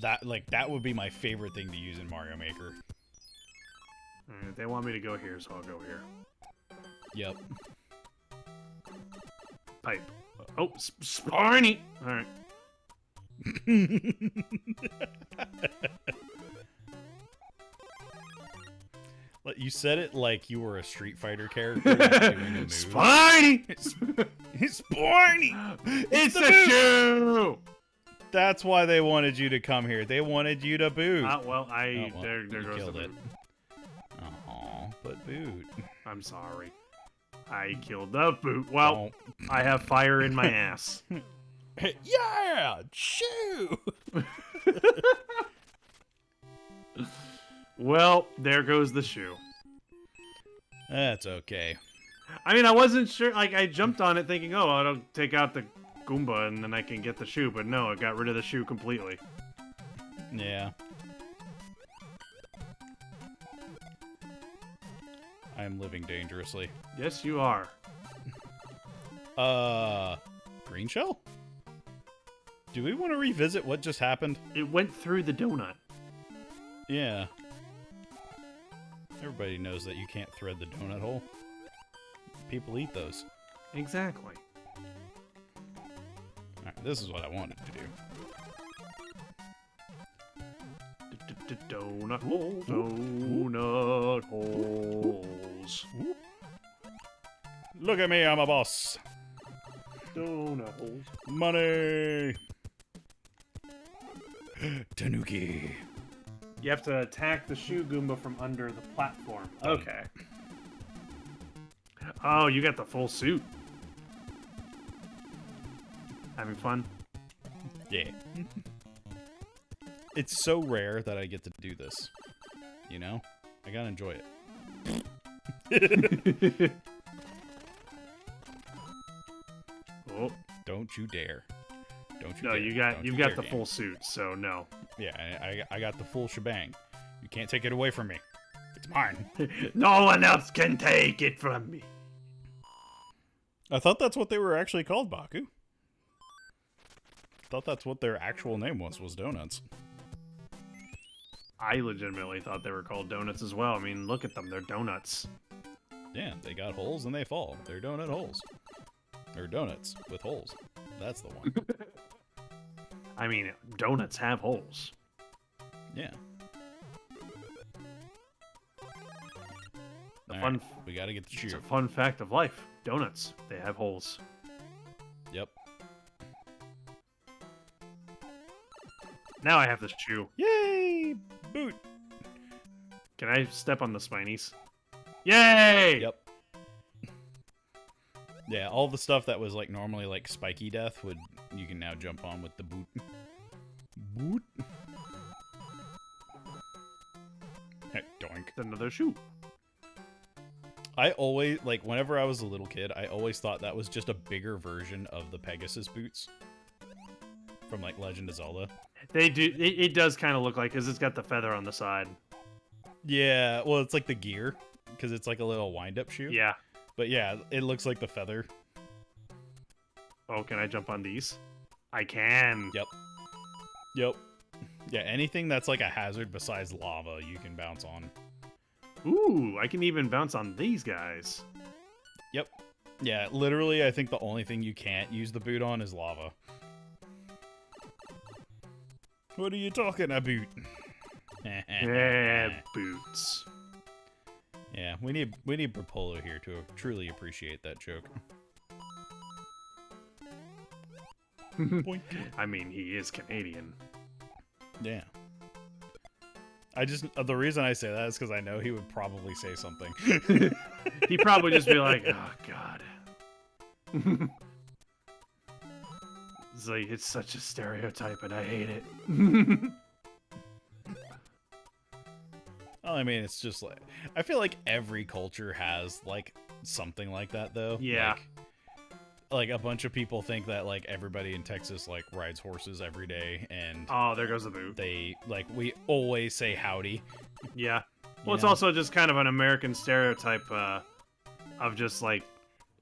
that would be my favorite thing to use in Mario Maker. Alright, they want me to go here, so I'll go here. Yep. Pipe. Oh, spiny! Alright. You said it like you were a Street Fighter character like, doing a move. Spiny! Spiny! It's the shoe! That's why they wanted you to come here. They wanted you to boot. Well, well, there you goes the killed it. boot. Oh, but boot. I'm sorry. I killed the boot. Well, I have fire in my ass. Yeah! Shoo! Well, there goes the shoe. That's okay. I mean, I wasn't sure. Like, I jumped on it thinking, oh, I'll take out the Goomba and then I can get the shoe. But no, it got rid of the shoe completely. Yeah. I am living dangerously. Yes, you are. Green shell? Do we want to revisit what just happened? It went through the donut. Yeah. Everybody knows that you can't thread the donut hole. People eat those. Exactly. Alright, this is what I wanted to do. Donut hole, donut holes. Look at me, I'm a boss. Donut holes. Money! Tanuki. You have to attack the shoe Goomba from under the platform. Okay. Oh, you got the full suit. Having fun? Yeah. It's so rare that I get to do this. You know? I gotta enjoy it. Oh. Don't you dare. Don't you No, dare. you've got the full suit, so no. Yeah, I got the full shebang. You can't take it away from me. It's mine. No one else can take it from me. I thought that's what they were actually called, Baku. Thought that's what their actual name was donuts. I legitimately thought they were called donuts as well. I mean, look at them. They're donuts. Yeah, they got holes and they fall. They're donut holes. Or donuts with holes. That's the one. I mean, donuts have holes. Yeah. Fun. We gotta get the shoe. It's a fun fact of life. Donuts, they have holes. Yep. Now I have the shoe. Yay! Boot! Can I step on the spinies? Yay! Yep. Yeah, all the stuff that was like normally like spiky death you can now jump on with the boot. Boot. Hey, doink. Another shoe. I always like whenever I was a little kid, I always thought that was just a bigger version of the Pegasus boots from like Legend of Zelda. They do. It does kind of look like, because it's got the feather on the side. Yeah, well, it's like the gear because it's like a little wind-up shoe. Yeah. But yeah, it looks like the feather. Oh, can I jump on these? I can. Yep. Yep. Yeah, anything that's like a hazard besides lava, you can bounce on. Ooh, I can even bounce on these guys. Yep. Yeah, literally, I think the only thing you can't use the boot on is lava. What are you talking about? Yeah, boots. Yeah, we need Brapolo here to truly appreciate that joke. Boink. I mean, he is Canadian. Yeah. The reason I say that is because I know he would probably say something. He'd probably just be like, oh, God. It's like, it's such a stereotype and I hate it. Well, I mean, it's just like, I feel like every culture has like something like that though. Yeah. Like a bunch of people think that like everybody in Texas like rides horses every day and Oh, there goes the boot. they like we always say howdy. Yeah. You Well, it's know? also just kind of an American stereotype of just like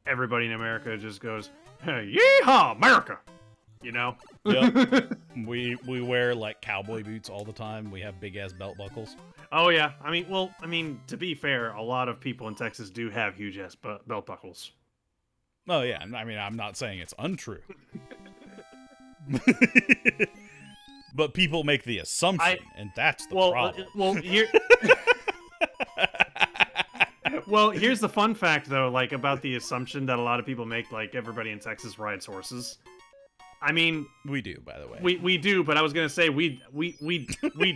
everybody in America just goes, hey, yeehaw, America! You know? Yep. we wear like cowboy boots all the time. We have big ass belt buckles. Oh yeah. I mean, to be fair, a lot of people in Texas do have huge ass belt buckles. Oh yeah. I mean, I'm not saying it's untrue. But people make the assumption, and that's the problem. Well, here's the fun fact though, like about the assumption that a lot of people make, like everybody in Texas rides horses. I mean, We do, by the way. we do, but I was gonna say we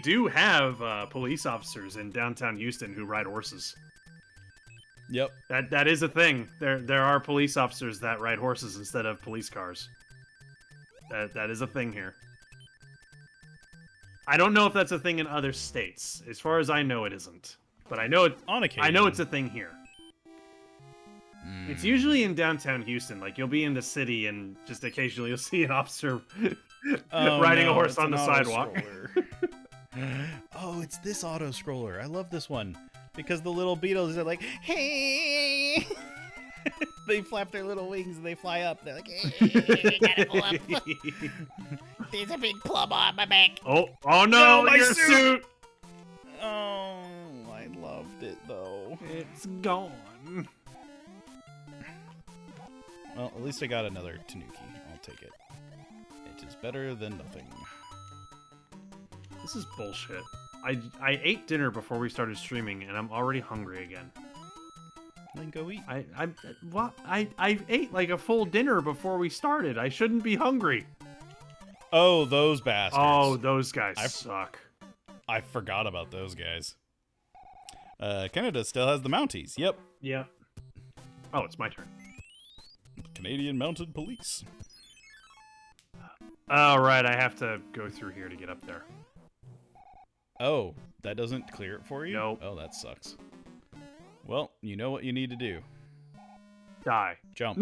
do have police officers in downtown Houston who ride horses. Yep. That is a thing. There are police officers that ride horses instead of police cars. That is a thing here. I don't know if that's a thing in other states. As far as I know, it isn't. But I know it. On occasion. I know it's a thing here. It's usually in downtown Houston. Like you'll be in the city, and just occasionally you'll see an officer riding a horse on the sidewalk. Oh, it's this auto scroller. I love this one because the little beetles are like, hey. They flap their little wings and they fly up. They're like, hey, gotta go up. There's a big plum on my back. Oh no, my your suit! Oh, I loved it though. It's gone. Well, at least I got another tanuki. I'll take it. It is better than nothing. This is bullshit. I ate dinner before we started streaming, and I'm already hungry again. Then go eat. I ate like a full dinner before we started. I shouldn't be hungry. Oh, those bastards. Oh, those guys suck. I forgot about those guys. Canada still has the Mounties. Yep. Yeah. Oh, it's my turn. Canadian Mounted Police. All right, I have to go through here to get up there. Oh, that doesn't clear it for you? Nope. Oh, that sucks. Well, you know what you need to do. Die. Jump.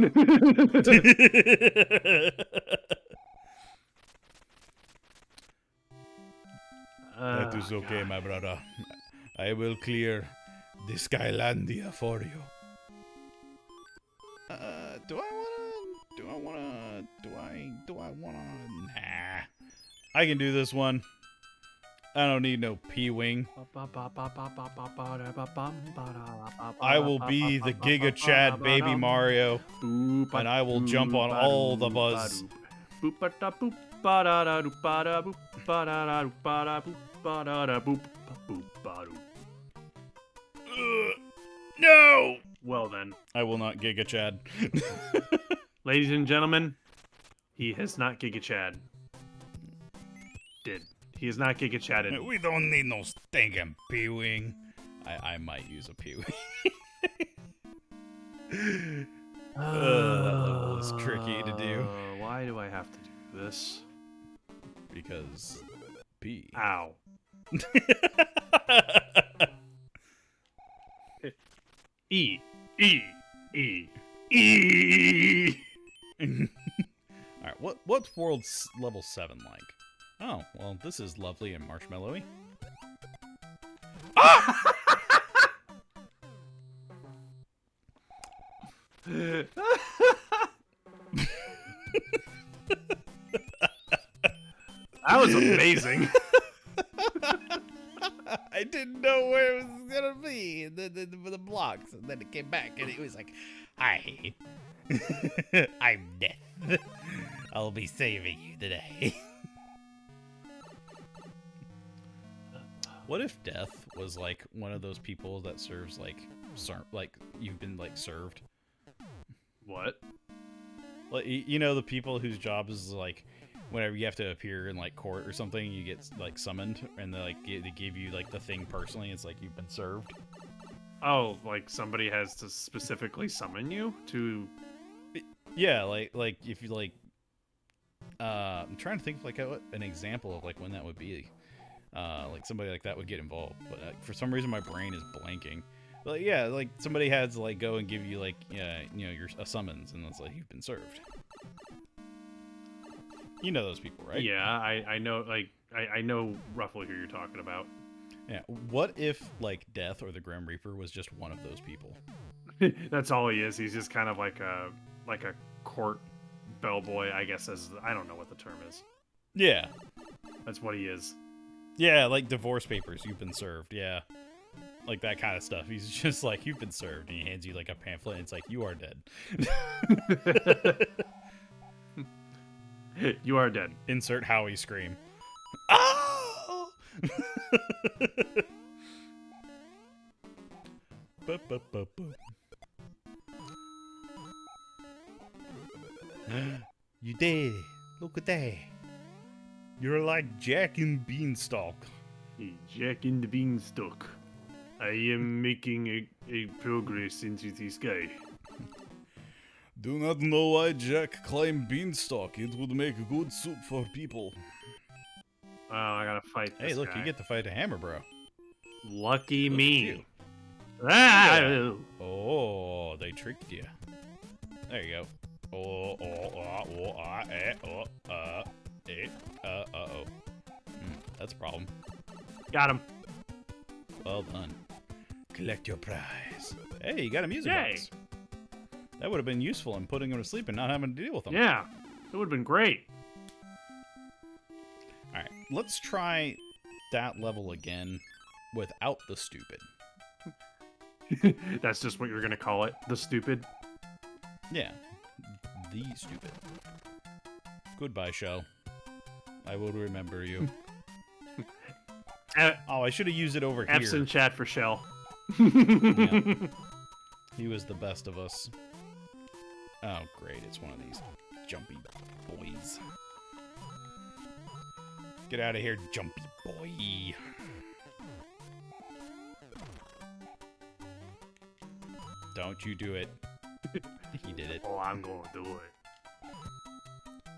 That is okay, my brother. I will clear the Skylandia for you. Do I wanna? Nah. I can do this one. I don't need no P-Wing. I will be the Giga Chad Baby Mario, and I will jump on all the Buzz. No! Well then, I will not Giga Chad. ladies and gentlemen, he has not Giga Chad. He is not Giga Chadded. We don't need no stinking P-Wing. I might use a P-Wing. That level is tricky to do. Why do I have to do this? Because P. Ow. E. E. E. E. Alright, what's world level 7 like? Oh, well, this is lovely and marshmallowy. Ah! That was amazing. I didn't know where it was gonna be, the blocks, and then it came back, and it was like, "Hi, I'm Death. I'll be saving you today." What if Death was like one of those people that serves like you've been like served? What? Like you know the people whose job is like whenever you have to appear in like court or something, you get like summoned and they give you like the thing personally. It's like you've been served. Oh, like somebody has to specifically summon you to? Yeah, like if you like, I'm trying to think of like an example of like when that would be. Like somebody like that would get involved, but for some reason my brain is blanking. But yeah, like somebody had to like go and give you like your a summons, and it's like you've been served. You know those people, right? Yeah, I know. Like I know roughly who you're talking about. Yeah. What if like Death or the Grim Reaper was just one of those people? That's all he is. He's just kind of like a court bellboy, I guess. As I don't know what the term is. Yeah. That's what he is. Yeah, like divorce papers. You've been served. Yeah. Like that kind of stuff. He's just like, you've been served. And he hands you like a pamphlet and it's like, you are dead. You are dead. Insert Howie scream. Oh! You dead. Look at that. You're like Jack and Beanstalk. Hey, Jack and the Beanstalk. I am making a progress into the sky. Do not know why Jack climbed Beanstalk. It would make good soup for people. Oh, I gotta fight this Hey, look, guy. you get to fight a hammer, bro. Lucky Look at me. you. Ah! Oh, they tricked you. There you go. Oh. That's a problem. Got him. Well done. Collect your prize. Hey, you got a music Yay. box. That would have been useful in putting him to sleep and not having to deal with him. Yeah, it would have been great. All right, let's try that level again without the stupid. That's just what you're gonna call it, the stupid. Yeah, the stupid. Goodbye, show. I will remember you. Oh, I should have used it over here. Absent chat for Shell. Yeah. He was the best of us. Oh, great. It's one of these jumpy boys. Get out of here, jumpy boy. Don't you do it. He did it. Oh, I'm gonna do it.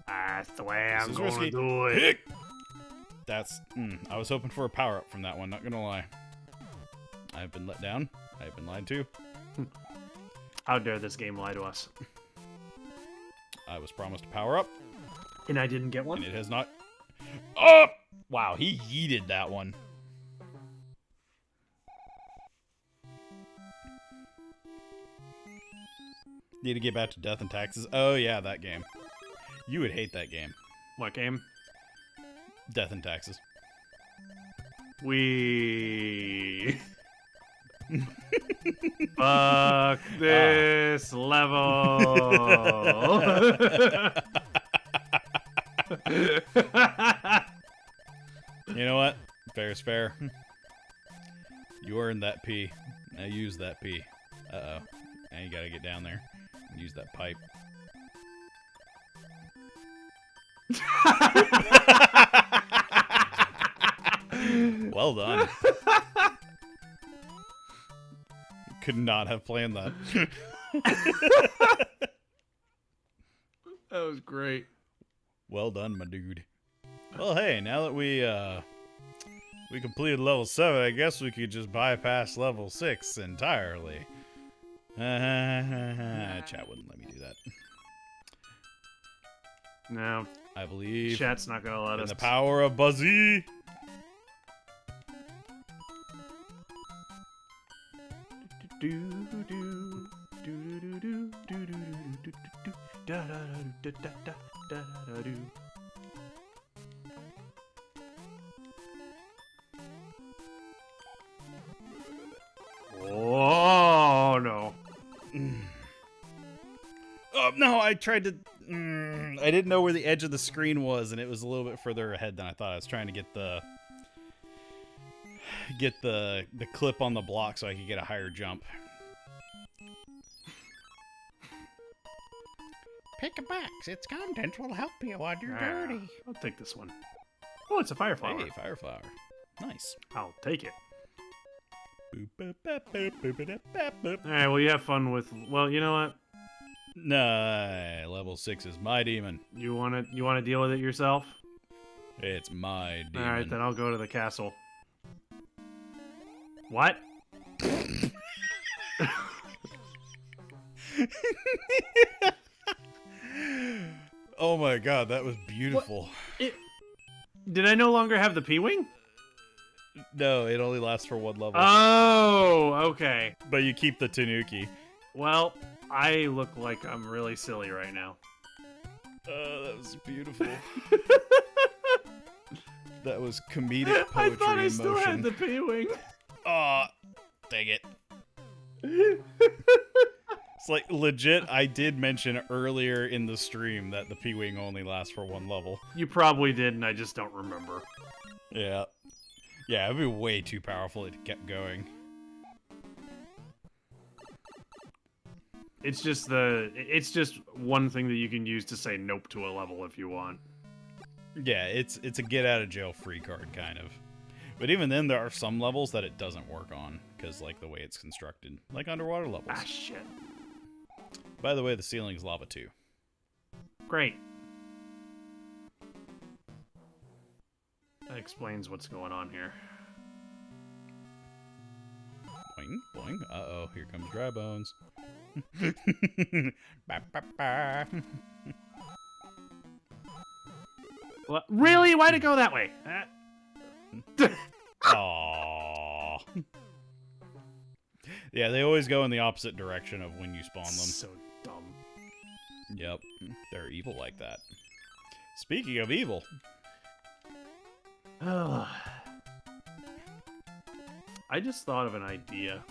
That's the way This I'm is gonna risky. do it. Hick! That's... I was hoping for a power-up from that one, not gonna lie. I've been let down. I've been lied to. How dare this game lie to us? I was promised a power-up, And I didn't get one? and it has not... Oh! Wow, he yeeted that one. Need to get back to Death and Taxes. Oh, yeah, that game. You would hate that game. What game? Death and Taxes. We... Fuck this level. You know what? Fair is fair. You earned that P. Now use that P. Uh-oh. Now you gotta get down there and use that pipe. Well done. Could not have planned that. That was great. Well done, my dude. Well, hey, now that we completed level 7, I guess we could just bypass level 6 entirely. Chat wouldn't let me do that. No, I believe chat's not gonna let in us. the power of Buzzy. Oh no! Oh no! I tried to. I didn't know where the edge of the screen was, and it was a little bit further ahead than I thought. I was trying to get the clip on the block so I could get a higher jump. Pick a box. Its contents will help you when you're dirty. I'll take this one. Oh, it's a fire flower. Hey, fire flower. Nice. I'll take it. Boop, boop, boop, boop, boop, boop, boop, boop. All right. Well, you have fun with. Well, you know what? Nah, level 6 is my demon. You wanna deal with it yourself? It's my demon. All right, then I'll go to the castle. What? Oh my god, that was beautiful. Did I no longer have the P-Wing? No, it only lasts for one level. Oh, okay. But you keep the Tanuki. Well, I look like I'm really silly right now. That was beautiful. That was comedic poetry I thought I in still motion. had the P-Wing. Aw, dang it. It's like, legit, I did mention earlier in the stream that the P-Wing only lasts for one level. You probably did, and I just don't remember. Yeah. Yeah, it'd be way too powerful if it kept going. It's just one thing that you can use to say nope to a level if you want. Yeah, it's a get-out-of-jail-free card, kind of. But even then, there are some levels that it doesn't work on, because, like, the way it's constructed. Like underwater levels. Ah, shit. By the way, the ceiling's lava, too. Great. That explains what's going on here. Boing, boing. Uh-oh, here comes Dry Bones. Ba, ba, ba. What? Really? Why'd it go that way? Aww. Yeah, they always go in the opposite direction of when you spawn them. So dumb. Yep, they're evil like that. Speaking of evil, I just thought of an idea.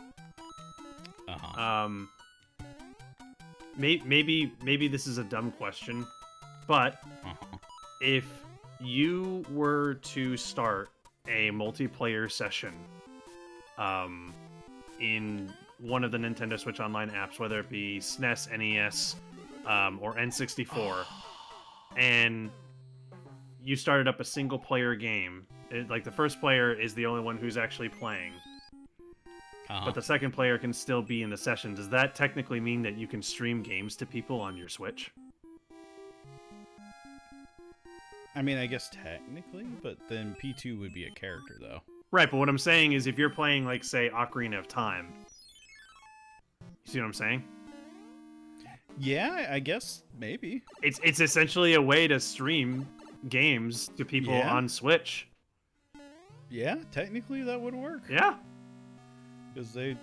Maybe this is a dumb question, but if you were to start a multiplayer session, in one of the Nintendo Switch Online apps, whether it be SNES, NES, or N64, and you started up a single-player game, like the first player is the only one who's actually playing, but the second player can still be in the session. Does that technically mean that you can stream games to people on your Switch? I mean, I guess technically, but then P2 would be a character, though. Right, but what I'm saying is if you're playing, like, say, Ocarina of Time, you see what I'm saying? Yeah, I guess, maybe. It's essentially a way to stream games to people on Switch. Yeah, technically that would work. Yeah. Because they'd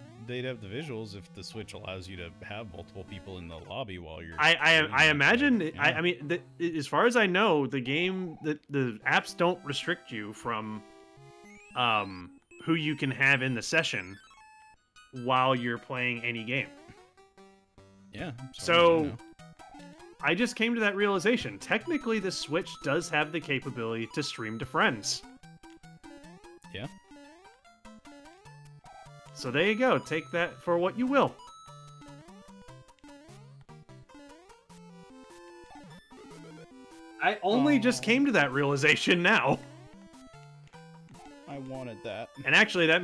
have the visuals if the Switch allows you to have multiple people in the lobby while you're... I imagine... Yeah. I mean, as far as I know, the apps don't restrict you from who you can have in the session while you're playing any game. Yeah. So I just came to that realization. Technically, the Switch does have the capability to stream to friends. Yeah. So there you go. Take that for what you will. I only just came to that realization now. I wanted that. And actually, that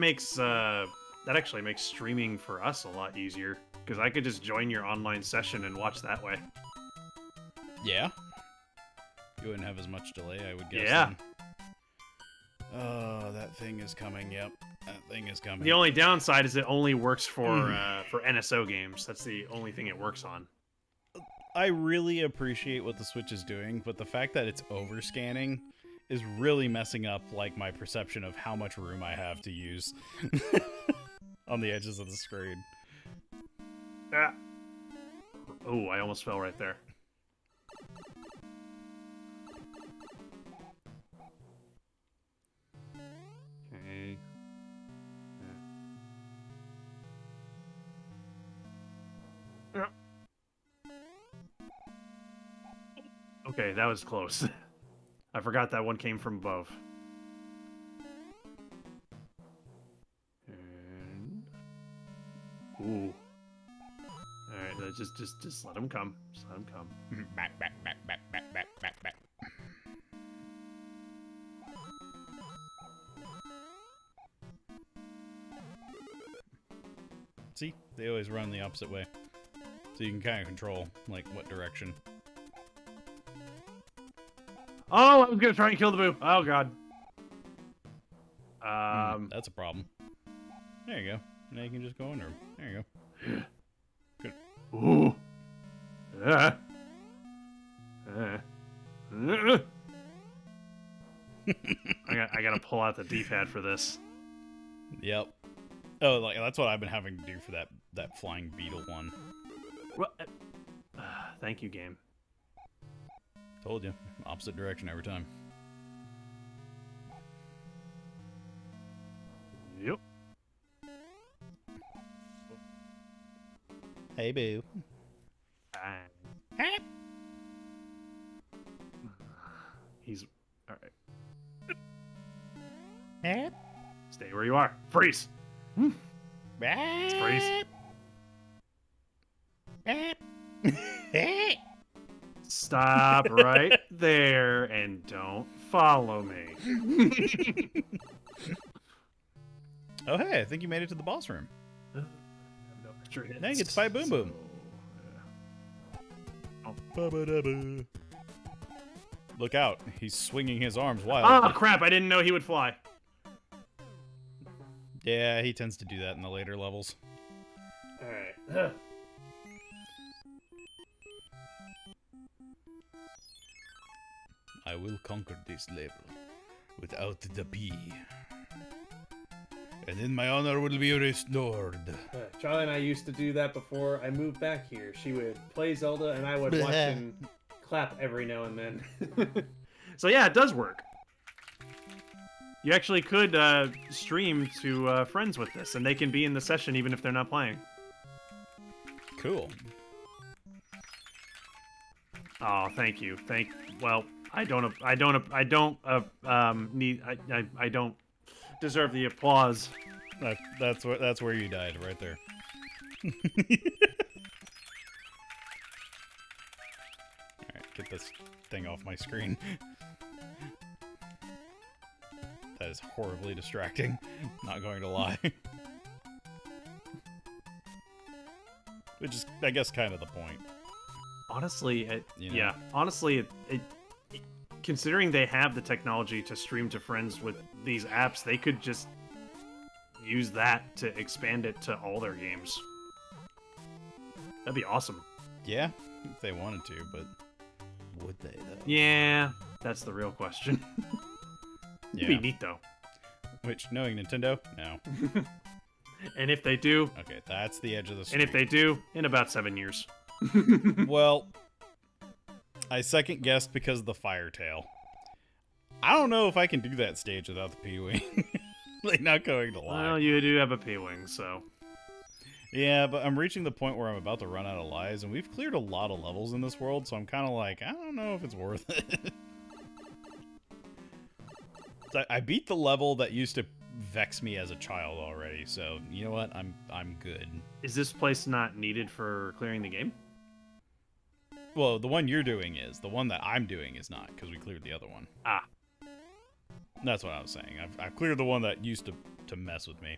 actually makes streaming for us a lot easier, because I could just join your online session and watch that way. Yeah. You wouldn't have as much delay, I would guess. Yeah. Then. Oh, that thing is coming. Yep, that thing is coming. The only downside is it only works for NSO games. That's the only thing it works on. I really appreciate what the Switch is doing, but the fact that it's overscanning is really messing up like my perception of how much room I have to use on the edges of the screen. Ah. Oh, I almost fell right there. Okay. Yeah. Okay, that was close. I forgot that one came from above. And... Ooh. Alright, just let him come. Just let him come. Back. See? They always run the opposite way. So you can kind of control, like, what direction. Oh, I was gonna try and kill the boo. Oh god. That's a problem. There you go. Now you can just go under him. There you go. Good. Ooh. I gotta pull out the D-pad for this. Yep. Oh, like that's what I've been having to do for that that flying beetle one. Well, thank you, game. Told you, opposite direction every time. Yep. Hey, boo. He's all right. Stay where you are. Freeze. It's freeze. Stop right there and don't follow me. Oh, hey, I think you made it to the boss room. I have no extra hits, Now you get to fight Boom Boom. Ba-ba-da-ba. Look out, he's swinging his arms wildly. Oh crap! I didn't know he would fly. Yeah, he tends to do that in the later levels. All right. I will conquer this level without the P. And then my honor will be restored. Charlie and I used to do that before I moved back here. She would play Zelda, and I would watch and clap every now and then. So yeah, it does work. You actually could stream to friends with this, and they can be in the session even if they're not playing. Cool. Oh, thank you. Well, I don't deserve the applause. That's where you died, right there. Alright, get this thing off my screen. That is horribly distracting. Not going to lie. Which is, I guess, kind of the point. Honestly, You know? yeah. Honestly, considering they have the technology to stream to friends with these apps, they could just use that to expand it to all their games. That'd be awesome. Yeah, if they wanted to, but would they, though? Yeah, that's the real question. It'd Yeah. be neat, though. Which, knowing Nintendo, no. And if they do, Okay, that's the edge of the and street. if they do, in about 7 years. Well, I second guessed because of the fire tail. I don't know if I can do that stage without the P-Wing. Like, not going to lie. Well, you do have a P-Wing, so... Yeah, but I'm reaching the point where I'm about to run out of lives, and we've cleared a lot of levels in this world, so I'm kind of like, I don't know if it's worth it. So I beat the level that used to vex me as a child already, so you know what? I'm good. Is this place not needed for clearing the game? Well, the one you're doing is. The one that I'm doing is not, because we cleared the other one. Ah. That's what I was saying. I've cleared the one that used to mess with me.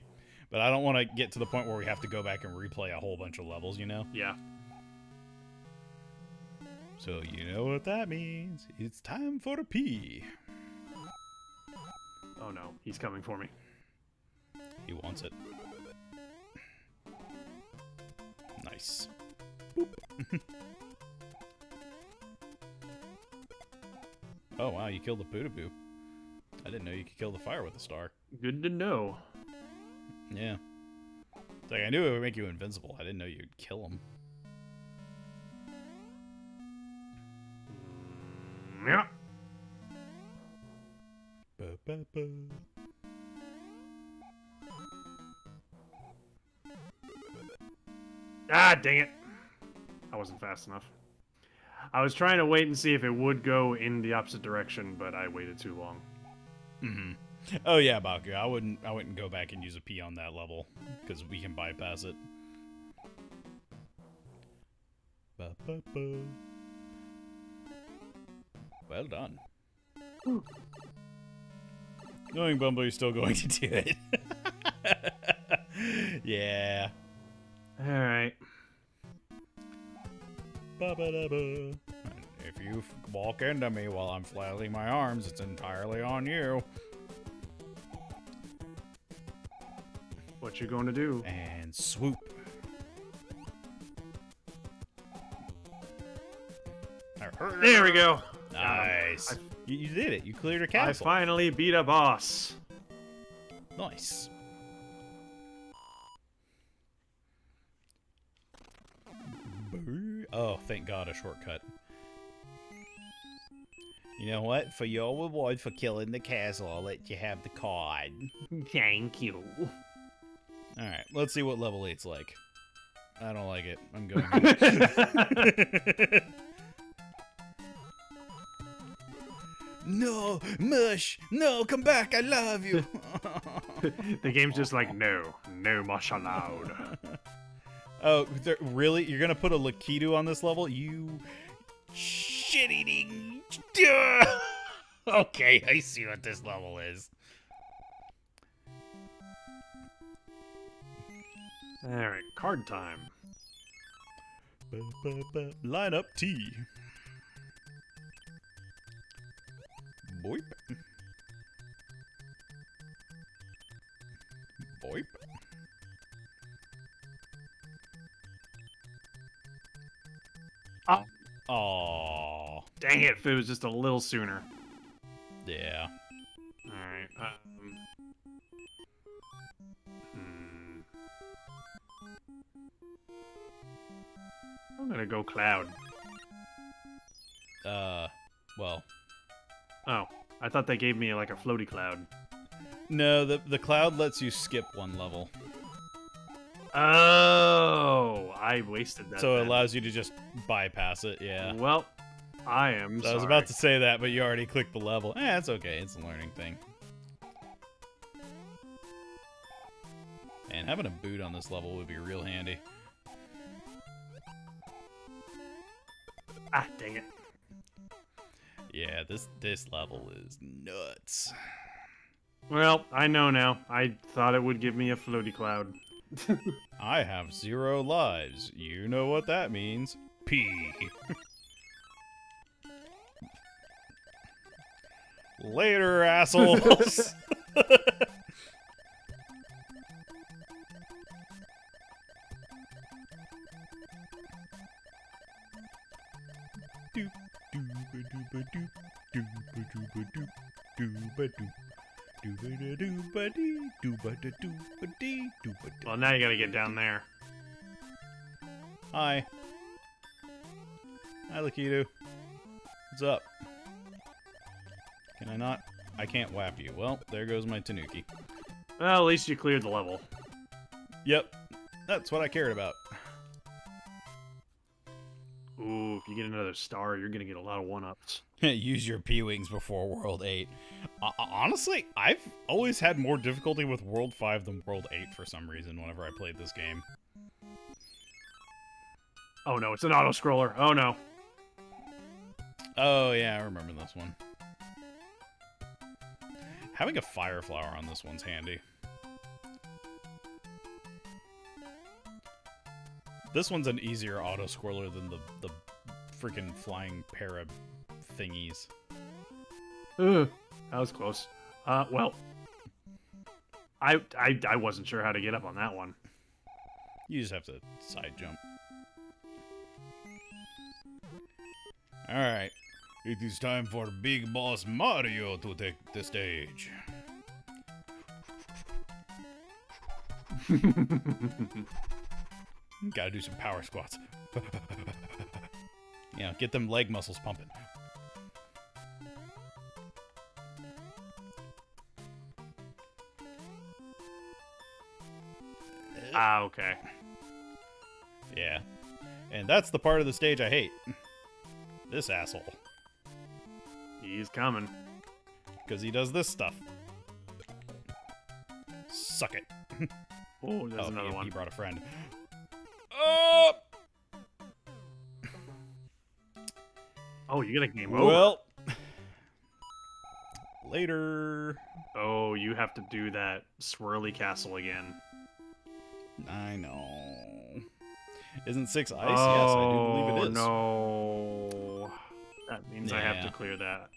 But I don't want to get to the point where we have to go back and replay a whole bunch of levels, you know? Yeah. So you know what that means. It's time for a pee. Oh no, he's coming for me. He wants it. Nice. Boop. Oh wow, you killed the Poodaboo. I didn't know you could kill the fire with a star. Good to know. Yeah. It's like, I knew it would make you invincible. I didn't know you'd kill him. Yeah. Ba-ba-ba. Ah, dang it. I wasn't fast enough. I was trying to wait and see if it would go in the opposite direction, but I waited too long. Mm-hmm. Oh yeah, Baku. I wouldn't go back and use a P on that level because we can bypass it. Ba-ba-ba. Well done. Knowing Bumblebee's still going to do it. Yeah. All right. Ba-ba-da-ba. If you walk into me while I'm flailing my arms, it's entirely on you. What you going to do? And swoop. There we go. Nice. You did it. You cleared a I castle. finally beat a boss. Nice. Oh, thank God, a shortcut. You know what? For your reward for killing the castle, I'll let you have the card. Thank you. Alright, let's see what level 8's like. I don't like it. I'm going home. No, Mush! No, come back! I love you! The game's just like, no mush allowed. Oh, really? You're gonna put a Lakitu on this level? You shit-eating... Okay, I see what this level is. Alright, card time. Line up T. Boip. Boip. Oh, Aww. dang it, if it was just a little sooner. Yeah. Alright, I'm gonna go Cloud. Well. Oh, I thought they gave me like a floaty cloud. No, the cloud lets you skip one level. Oh, I wasted that. So it then. allows you to just bypass it, yeah. Well, I am So I was sorry. about to say that, but you already clicked the level. It's okay. It's a learning thing. And having a boot on this level would be real handy. Ah, dang it. Yeah, this level is nuts. Well, I know now. I thought it would give me a floaty cloud. I have 0 lives. You know what that means. P. Later, assholes. Well, now you gotta get down there. Hi. Hi, Lakitu. What's up? Can I not? I can't whap you. Well, there goes my Tanuki. Well, at least you cleared the level. Yep. That's what I cared about. Ooh, if you get another star, you're gonna get a lot of one-ups. Use your P-Wings before World 8. Honestly, I've always had more difficulty with World 5 than World 8 for some reason whenever I played this game. Oh no, it's an auto-scroller. Oh no. Oh, yeah, I remember this one. Having a fire flower on this one's handy. This one's an easier auto-scroller than the freaking flying para thingies. Ugh, that was close. Well, I wasn't sure how to get up on that one. You just have to side jump. Alright. It is time for Big Boss Mario to take the stage. Gotta do some power squats. Yeah, get them leg muscles pumping. Ah, okay. Yeah. And that's the part of the stage I hate. This asshole. He's coming. Because he does this stuff. Suck it. Oh, there's another one. He brought a friend. Oh! Oh, you got a game over. Well. Later. Oh, you have to do that swirly castle again. I know. Isn't 6 ice? Oh, Yes, I do believe it is. No. That means I have to Yeah. clear that.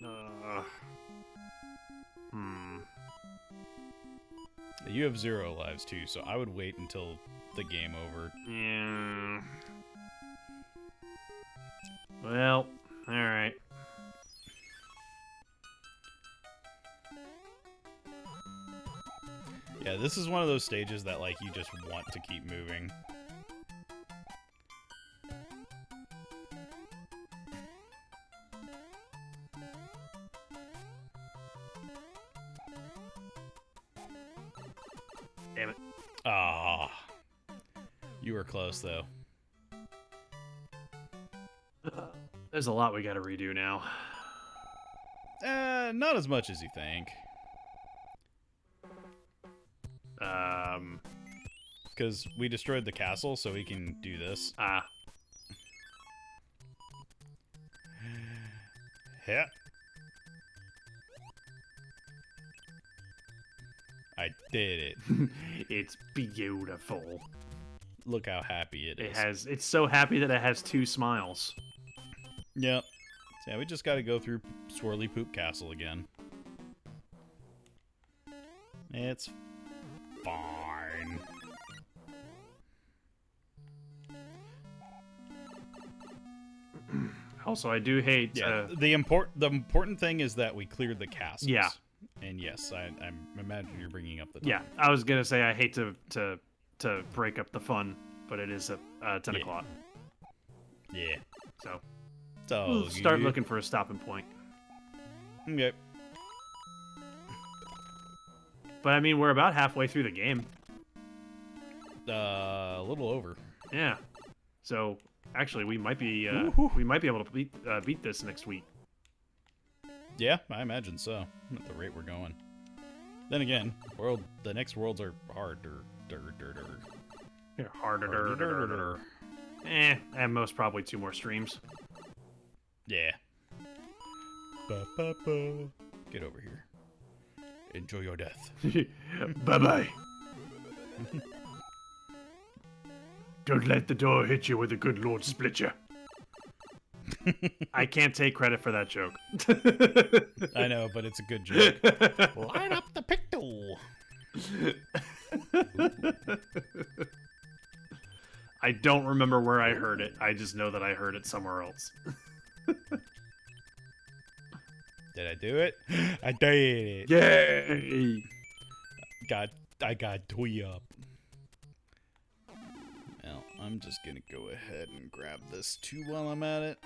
You have 0 lives too, so I would wait until the game over. Yeah. Well, alright. Yeah, this is one of those stages that, like, you just want to keep moving. You were close, though. There's a lot we got to redo now. Not as much as you think. Because we destroyed the castle, so we can do this. Yeah. I did it. It's beautiful. Look how happy it is. It's so happy that it has 2 smiles. Yep. So yeah, we just got to go through Swirly Poop Castle again. It's fine. Also, I do hate. Yeah. The important thing is that we cleared the castles. Yeah. And yes, I imagine you're bringing up the. Yeah, I was gonna say I hate to break up the fun, but it is at 10 o'clock. Yeah. So we'll start looking for a stopping point. Okay. But I mean, we're about halfway through the game. A little over. Yeah. So actually, we might be able to beat this next week. Yeah, I imagine so. At the rate we're going. Then again, the next worlds are harder. Yeah, harder. At most probably 2 more streams. Yeah. Get over here. Enjoy your death. Bye-bye. Don't let the door hit you where the good Lord split you. I can't take credit for that joke. I know, but it's a good joke. Line up the picto. I don't remember where I heard it. I just know that I heard it somewhere else. Did I do it? I did it. Yay! I got toy up. Well, I'm just gonna go ahead and grab this too while I'm at it.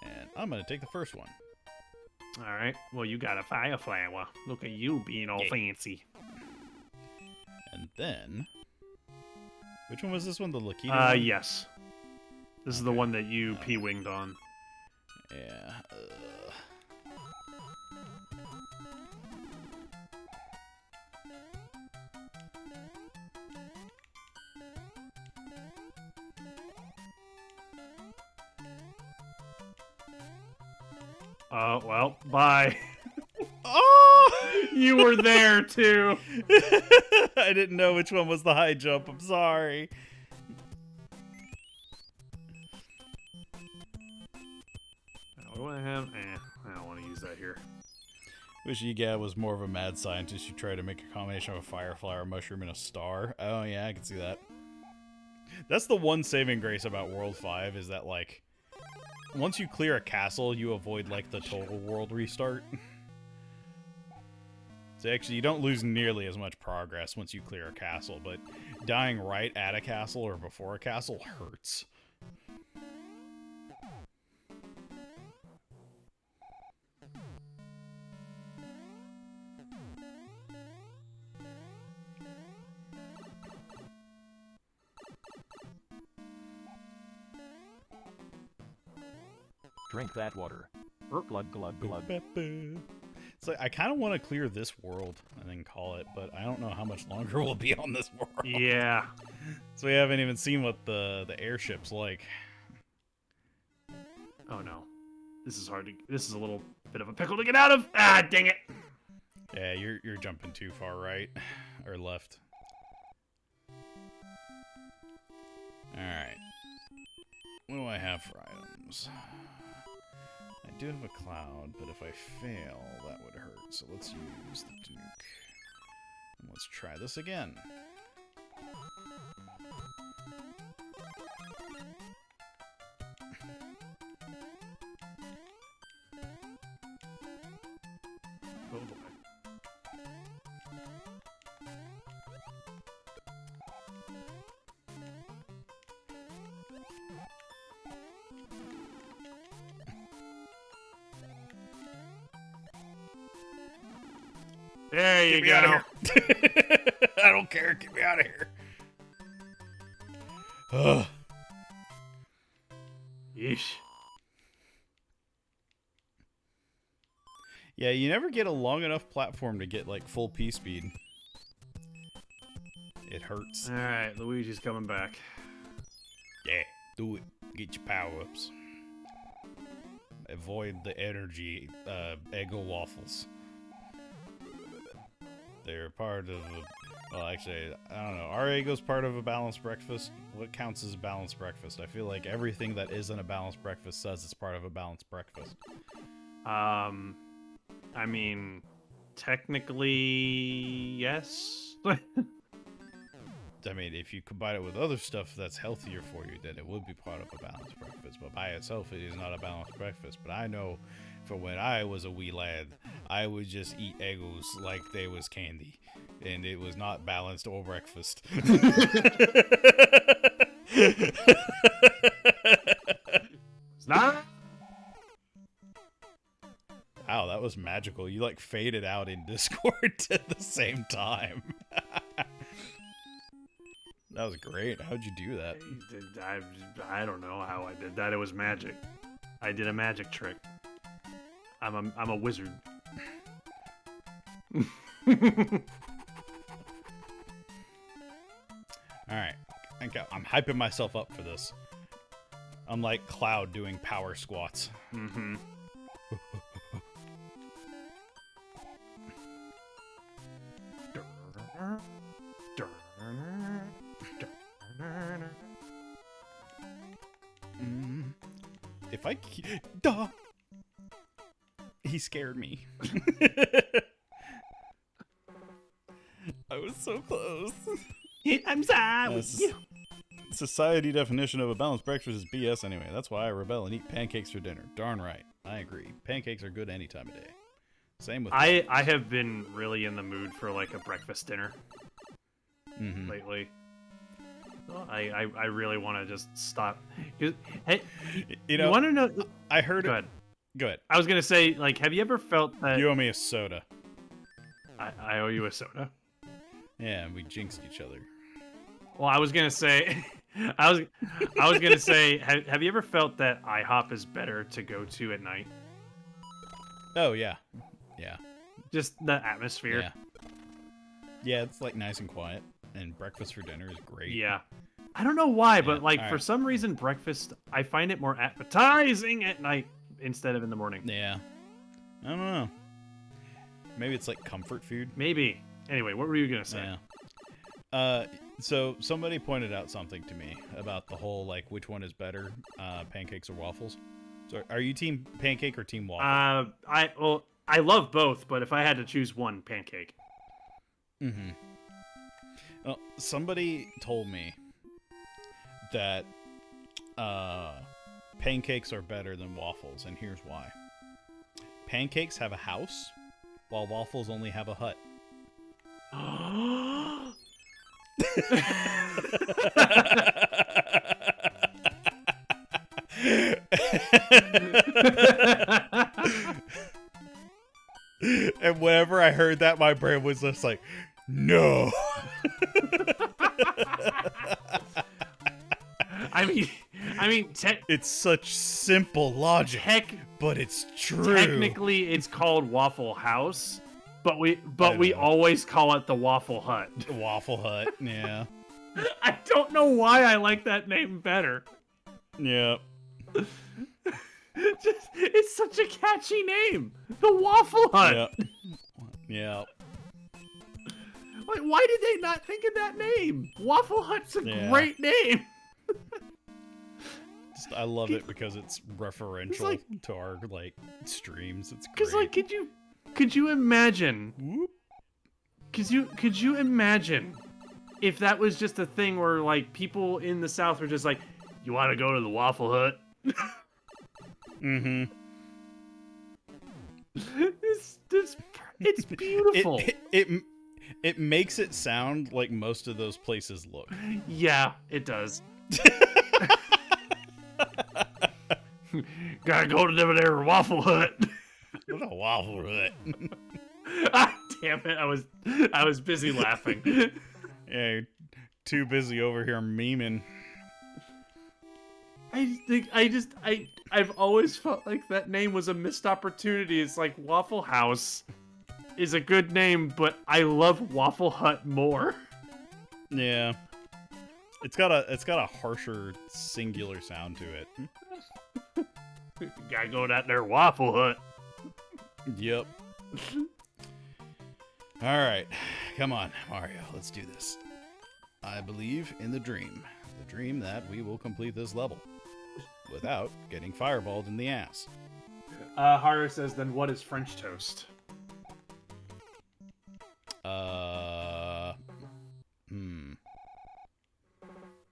And I'm gonna take the first one. Alright, well you got a fire flower. Look at you being all fancy. And then... Which one was this one? The Lakita one? Yes. This is the one that you P-winged on. Yeah. Oh, well, bye. Oh! You were there, too. I didn't know which one was the high jump. I'm sorry. What do I have? I don't want to use that here. Wish Egad was more of a mad scientist who tried to make a combination of a fireflower, a mushroom, and a star. Oh, yeah, I can see that. That's the one saving grace about World 5 is that, like, once you clear a castle, you avoid, like, the total world restart. So actually, you don't lose nearly as much progress once you clear a castle, but dying right at a castle or before a castle hurts. Drink that water. Glug glug glug. It's like, I kind of want to clear this world and then call it, but I don't know how much longer we'll be on this world. Yeah. So we haven't even seen what the airship's like. Oh, no. This is hard to... This is a little bit of a pickle to get out of. Ah, dang it. Yeah, you're jumping too far right or left. Alright. What do I have for items? I do have a cloud, but if I fail, that would hurt. So let's use the nuke. And let's try this again. Oh, boy. There you Get me out go. of here. I don't care. Get me out of here. Ugh. Yeesh. Yeah, you never get a long enough platform to get like full P speed. It hurts. All right, Luigi's coming back. Yeah, do it. Get your power ups. Avoid the energy Eggo waffles. They're part of a, well, actually, I don't know. Are Eggos part of a balanced breakfast? What counts as a balanced breakfast? I feel like everything that isn't a balanced breakfast says it's part of a balanced breakfast. I mean, technically, yes. I mean, if you combine it with other stuff that's healthier for you, then it would be part of a balanced breakfast. But by itself, it is not a balanced breakfast. But I know from when I was a wee lad, I would just eat Eggos like they was candy. And it was not balanced or breakfast. It's not. Wow, that was magical. You like faded out in Discord at the same time. That was great. How'd you do that? I don't know how I did that. It was magic. I did a magic trick. I'm a wizard. Alright. I'm hyping myself up for this. I'm like Cloud doing power squats. Mm-hmm. If I... Duh! He scared me. I was so close. I'm sorry. Society definition of a balanced breakfast is BS anyway. That's why I rebel and eat pancakes for dinner. Darn right. I agree. Pancakes are good any time of day. Same with I have been really in the mood for like a breakfast dinner lately. Well, I really want to just stop. Hey, you know, you want to know? I heard Go it. ahead. Go ahead. I was gonna say, like, have you ever felt that You owe me a soda. I owe you a soda? Yeah, we jinxed each other. Well, I was gonna say, I was gonna say, have you ever felt that IHOP is better to go to at night? Oh, yeah. Yeah. Just the atmosphere. Yeah. Yeah, it's like nice and quiet. And breakfast for dinner is great. Yeah. I don't know why, Yeah, but like for alright. some reason, breakfast, I find it more appetizing at night instead of in the morning. Yeah. I don't know. Maybe it's like comfort food. Maybe. Anyway, what were you gonna say? Yeah. So somebody pointed out something to me about the whole, like, which one is better, pancakes or waffles? So are you team pancake or team waffle? I love both, but if I had to choose one, pancake. Mm-hmm. Well, somebody told me that pancakes are better than waffles, and here's why. Pancakes have a house, while waffles only have a hut. And whenever I heard that, my brain was just like, no. I mean, It's such simple logic, but it's true. technically it's called Waffle House, but we know. always call it the Waffle Hut. Waffle Hut, yeah. I don't know why I like that name better. Yeah. It's such a catchy name. The Waffle Hut. Yeah. Yeah. Like, why did they not think of that name? Waffle Hut's a Yeah. great name. I love it because it's referential like- to our, like, streams. It's great. Because like, could you imagine? Whoop. Could you imagine if that was just a thing where like people in the South were just like, you want to go to the Waffle Hut? Mm-hmm. It's beautiful. It makes it sound like most of those places look. Yeah, it does. Gotta go to there Waffle Hut. What a Waffle Hut. I damn it! I was busy laughing. Yeah, you're too busy over here memeing. I've always felt like that name was a missed opportunity. It's like Waffle House is a good name, but I love Waffle Hut more. Yeah. It's got a harsher singular sound to it. Gotta go to that there Waffle Hut. Yep. Alright. Come on, Mario, let's do this. I believe in the dream. The dream that we will complete this level. Without getting fireballed in the ass. Haru says, then what is French toast?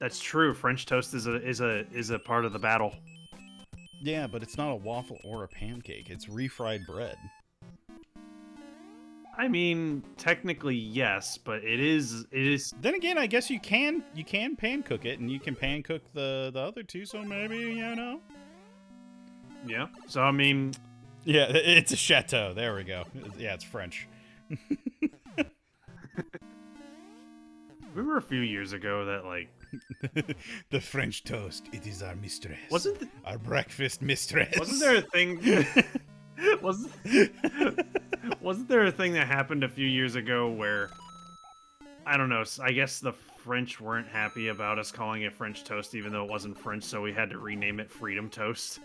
That's true. French toast is a part of the battle. Yeah, but it's not a waffle or a pancake. It's refried bread. I mean, technically yes, but it is. Then again, I guess you can pan cook it, and you can pan cook the other two. So maybe Yeah. So I mean, yeah, it's a chateau. There we go. Yeah, it's French. remember a few years ago that like the French toast. It is our mistress. wasn't our breakfast mistress? wasn't there a thing? Wasn't there a thing that happened a few years ago where I don't know? I guess the French weren't happy about us calling it French toast, even though it wasn't French, so we had to rename it Freedom Toast.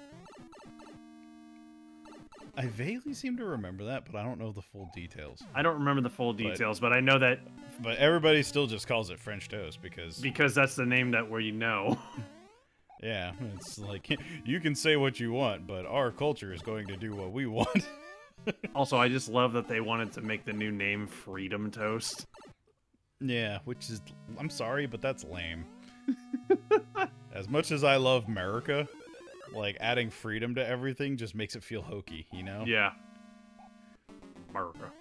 I vaguely seem to remember that, but I don't know the full details. I don't remember the full details, but I know that. But everybody still just calls it French toast because that's the name that where you know. Yeah, it's like you can say what you want, but our culture is going to do what we want. Also, I just love that they wanted to make the new name Freedom Toast. Yeah, which is, I'm sorry, but that's lame. As much as I love America, like adding freedom to everything just makes it feel hokey, you know? Yeah. America.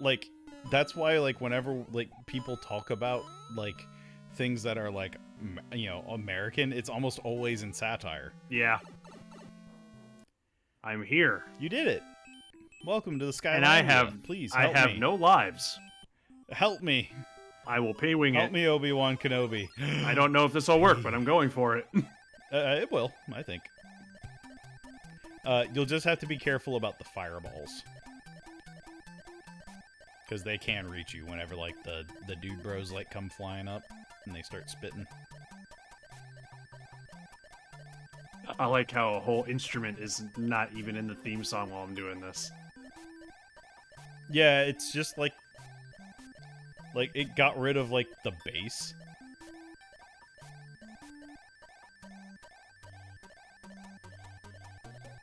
Like, that's why, like, whenever, like, people talk about, like, things that are, like, American, it's almost always in satire. Yeah. I'm here. You did it. Welcome to the Sky. And I have, please I help have me. no lives. Help me. I will pay wing it. Help me, Obi-Wan Kenobi. I don't know if this will work, but I'm going for it. It will, I think. You'll just have to be careful about the fireballs. Because they can reach you whenever, like, the dude bros, like, come flying up and they start spitting. I like how a whole instrument is not even in the theme song while I'm doing this. Yeah, it's just, like, it got rid of, like, the bass.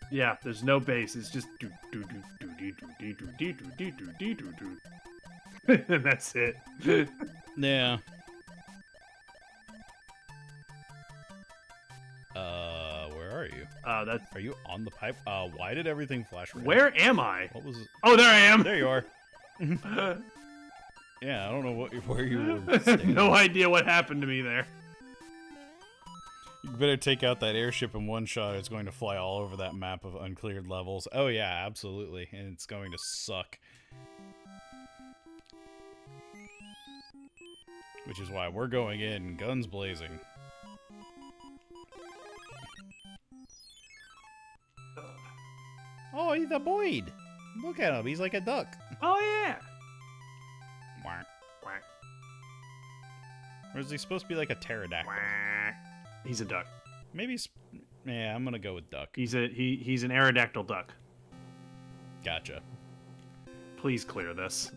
Yeah, there's no bass. It's just do do do do do do do do do do do do do. And that's it. Yeah. Where are you? That's. Are you on the pipe? Why did everything flash red? Where am I? What was it? Oh, there I am. There you are. Yeah, I don't know where you were I have standing. no idea what happened to me there. You better take out that airship in one shot. It's going to fly all over that map of uncleared levels. Oh yeah, absolutely. And it's going to suck. Which is why we're going in guns blazing. Oh, he's a Boyd. Look at him. He's like a duck. Oh yeah. Quack. Quack, Or is he supposed to be like a pterodactyl? quack. He's a duck. Maybe. Yeah, I'm gonna go with duck. He's an aerodactyl duck. Gotcha. Please clear this.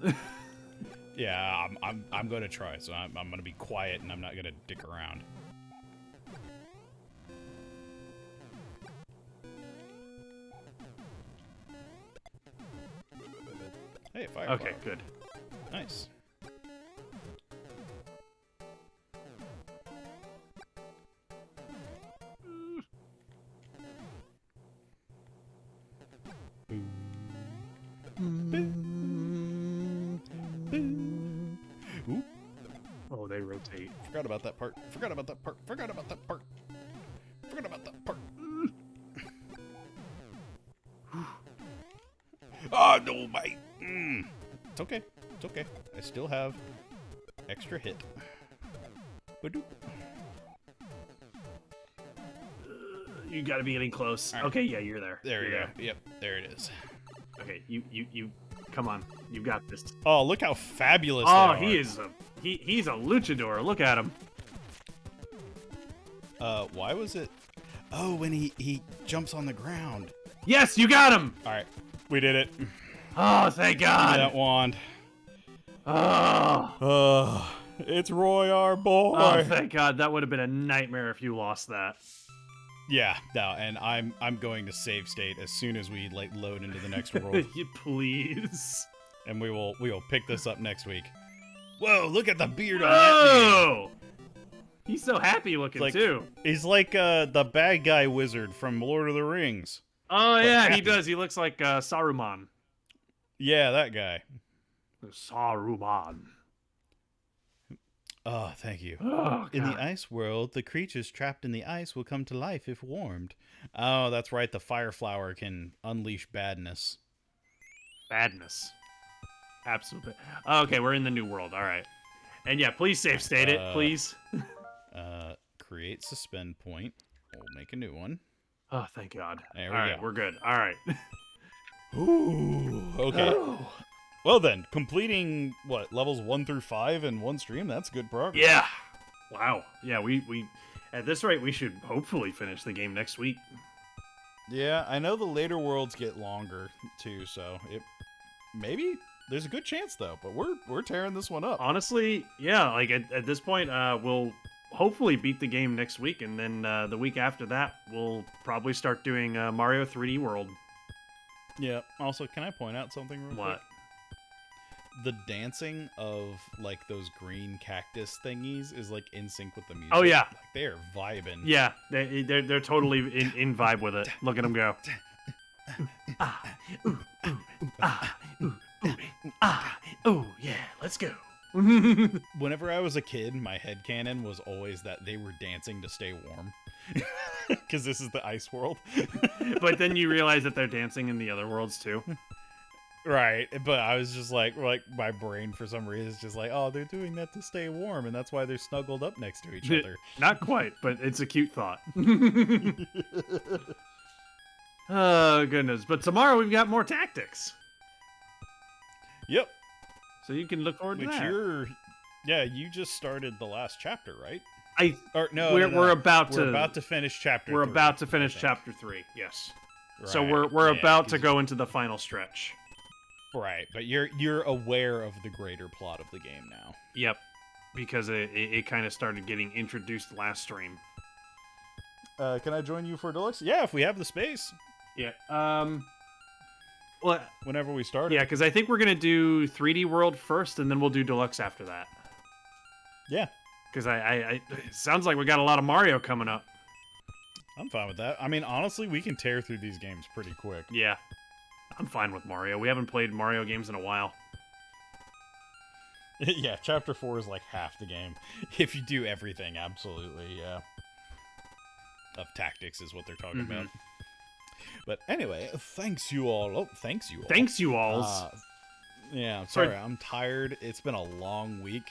Yeah, I'm gonna try. So I'm gonna be quiet and I'm not gonna dick around. Hey, fire. Okay, good. Nice. Ooh, Oh, they rotate. forgot about that part. Forgot about that part. Forgot about that part. Forgot about that part. It's okay. It's okay. I still have extra hit. Ba-doop. You got to be getting close. All right. Okay, yeah, you're there. There we You're go. Yep, there it is. there. Okay, you, come on, you got this. Oh, look how fabulous Oh, they he are. is he's a luchador. Look at him. Why was it? Oh, when he jumps on the ground. Yes, you got him. All right, we did it. Oh, thank Give me that God. wand. Oh, It's Roy, our boy. oh, thank God. That would have been a nightmare if you lost that. Yeah, no, and I'm going to save state as soon as we like load into the next world, You please. and we will pick this up next week. Whoa, look at the beard on that dude. Oh, he's so happy looking Like- too. He's like the bad guy wizard from Lord of the Rings. Oh yeah, he happy. does. He looks like Saruman. Yeah, that guy. Saruman. Oh, thank you. Oh, In the God. ice world, the creatures trapped in the ice will come to life if warmed. Oh, that's right. The fire flower can unleash badness. Badness. Absolutely. Okay, we're in the new world. All right. And yeah, please save state it, please. Create suspend point. We'll make a new one. Oh, thank God. There we All right, go. we're good. All right. Ooh. Okay. Oh. Well then, completing what levels 1 through 5 in one stream. That's good progress. Yeah. Wow. Yeah, we at this rate we should hopefully finish the game next week. Yeah, I know the later worlds get longer too, so it maybe there's a good chance though. But we're tearing this one up. Honestly, yeah, like at this point we'll hopefully beat the game next week, and then the week after that we'll probably start doing Mario 3D World. Yeah. Also, can I point out something real quick? What? The dancing of like those green cactus thingies is like in sync with the music. Oh, yeah. Like, they're vibing. Yeah, they're totally in vibe with it. Look at them go. Oh yeah, let's go. Whenever I was a kid, my headcanon was always that they were dancing to stay warm. Because this is the ice world. But then you realize that they're dancing in the other worlds too. Right, but I was just like my brain for some reason is just like, oh, they're doing that to stay warm, and that's why they're snuggled up next to each other. Not quite, but it's a cute thought. Oh goodness! But tomorrow we've got more tactics, Yep. so you can look forward to Which that. you just started the last chapter, right? I Or no, we're about we're to about to finish chapter. we're 3, about to finish I think. chapter 3. Yes. So Right, we're yeah, about to 'cause- go into the final stretch. Right, but you're aware of the greater plot of the game now. Yep. Because it kind of started getting introduced last stream. Can I join you for Deluxe? Yeah, if we have the space. Yeah. Well, Whenever we start. yeah, because I think we're gonna do 3D World first, and then we'll do Deluxe after that. Yeah, Because it sounds like we got a lot of Mario coming up. I'm fine with that. I mean, honestly, we can tear through these games pretty quick. Yeah. I'm fine with Mario. We haven't played Mario games in a while. Yeah, chapter 4 is like half the game. If you do everything, absolutely, yeah. Of tactics is what they're talking about. But anyway, thanks you all. Oh, thanks you all. Thanks, you alls. Yeah, I'm Sorry. sorry. I'm tired. It's been a long week.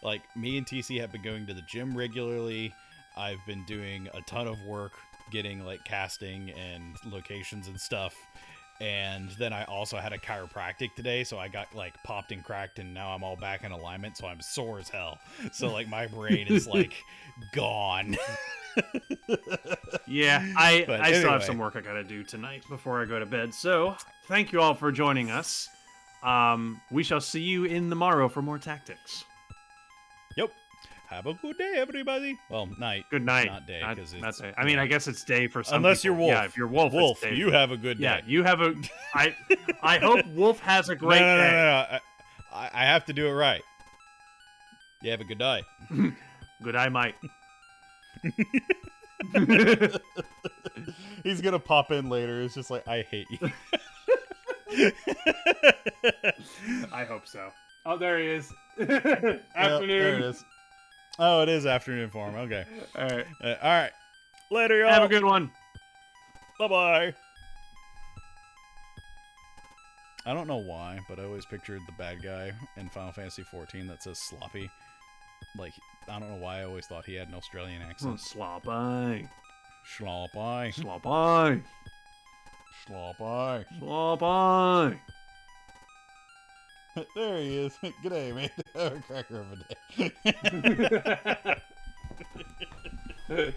Like, me and TC have been going to the gym regularly. I've been doing a ton of work getting, like, casting and locations and stuff. And then I also had a chiropractic today, so I got, like, popped and cracked, and now I'm all back in alignment, so I'm sore as hell. So, like, my brain is, like, gone. Yeah, I But still have anyway. some work I gotta do tonight before I go to bed. So, thank you all for joining us. We shall see you in the morrow for more tactics. Yep. Have a good day, everybody. Well, night. Good night. Not day, Not- because not it's... day. I mean, I guess it's day for some Unless you're people. Wolf. Yeah, if you're Wolf, Wolf, it's day. you have a good day. Yeah, you have a... I hope Wolf has a great no, day. no. I have to do it right. You have a good day. Good eye, Mike. He's gonna pop in later. It's just like, I hate you. I hope so. Oh, there he is. Yep, Afternoon. there it is. Oh, it is afternoon for him. Okay. All right. All right. Later, y'all. Have a good one. Bye-bye. I don't know why, but I always pictured the bad guy in Final Fantasy XIV that says sloppy. Like, I don't know why I always thought he had an Australian accent. Sloppy. Sloppy. Sloppy. Sloppy. Sloppy. There he is. G'day, mate. Have a cracker of a day.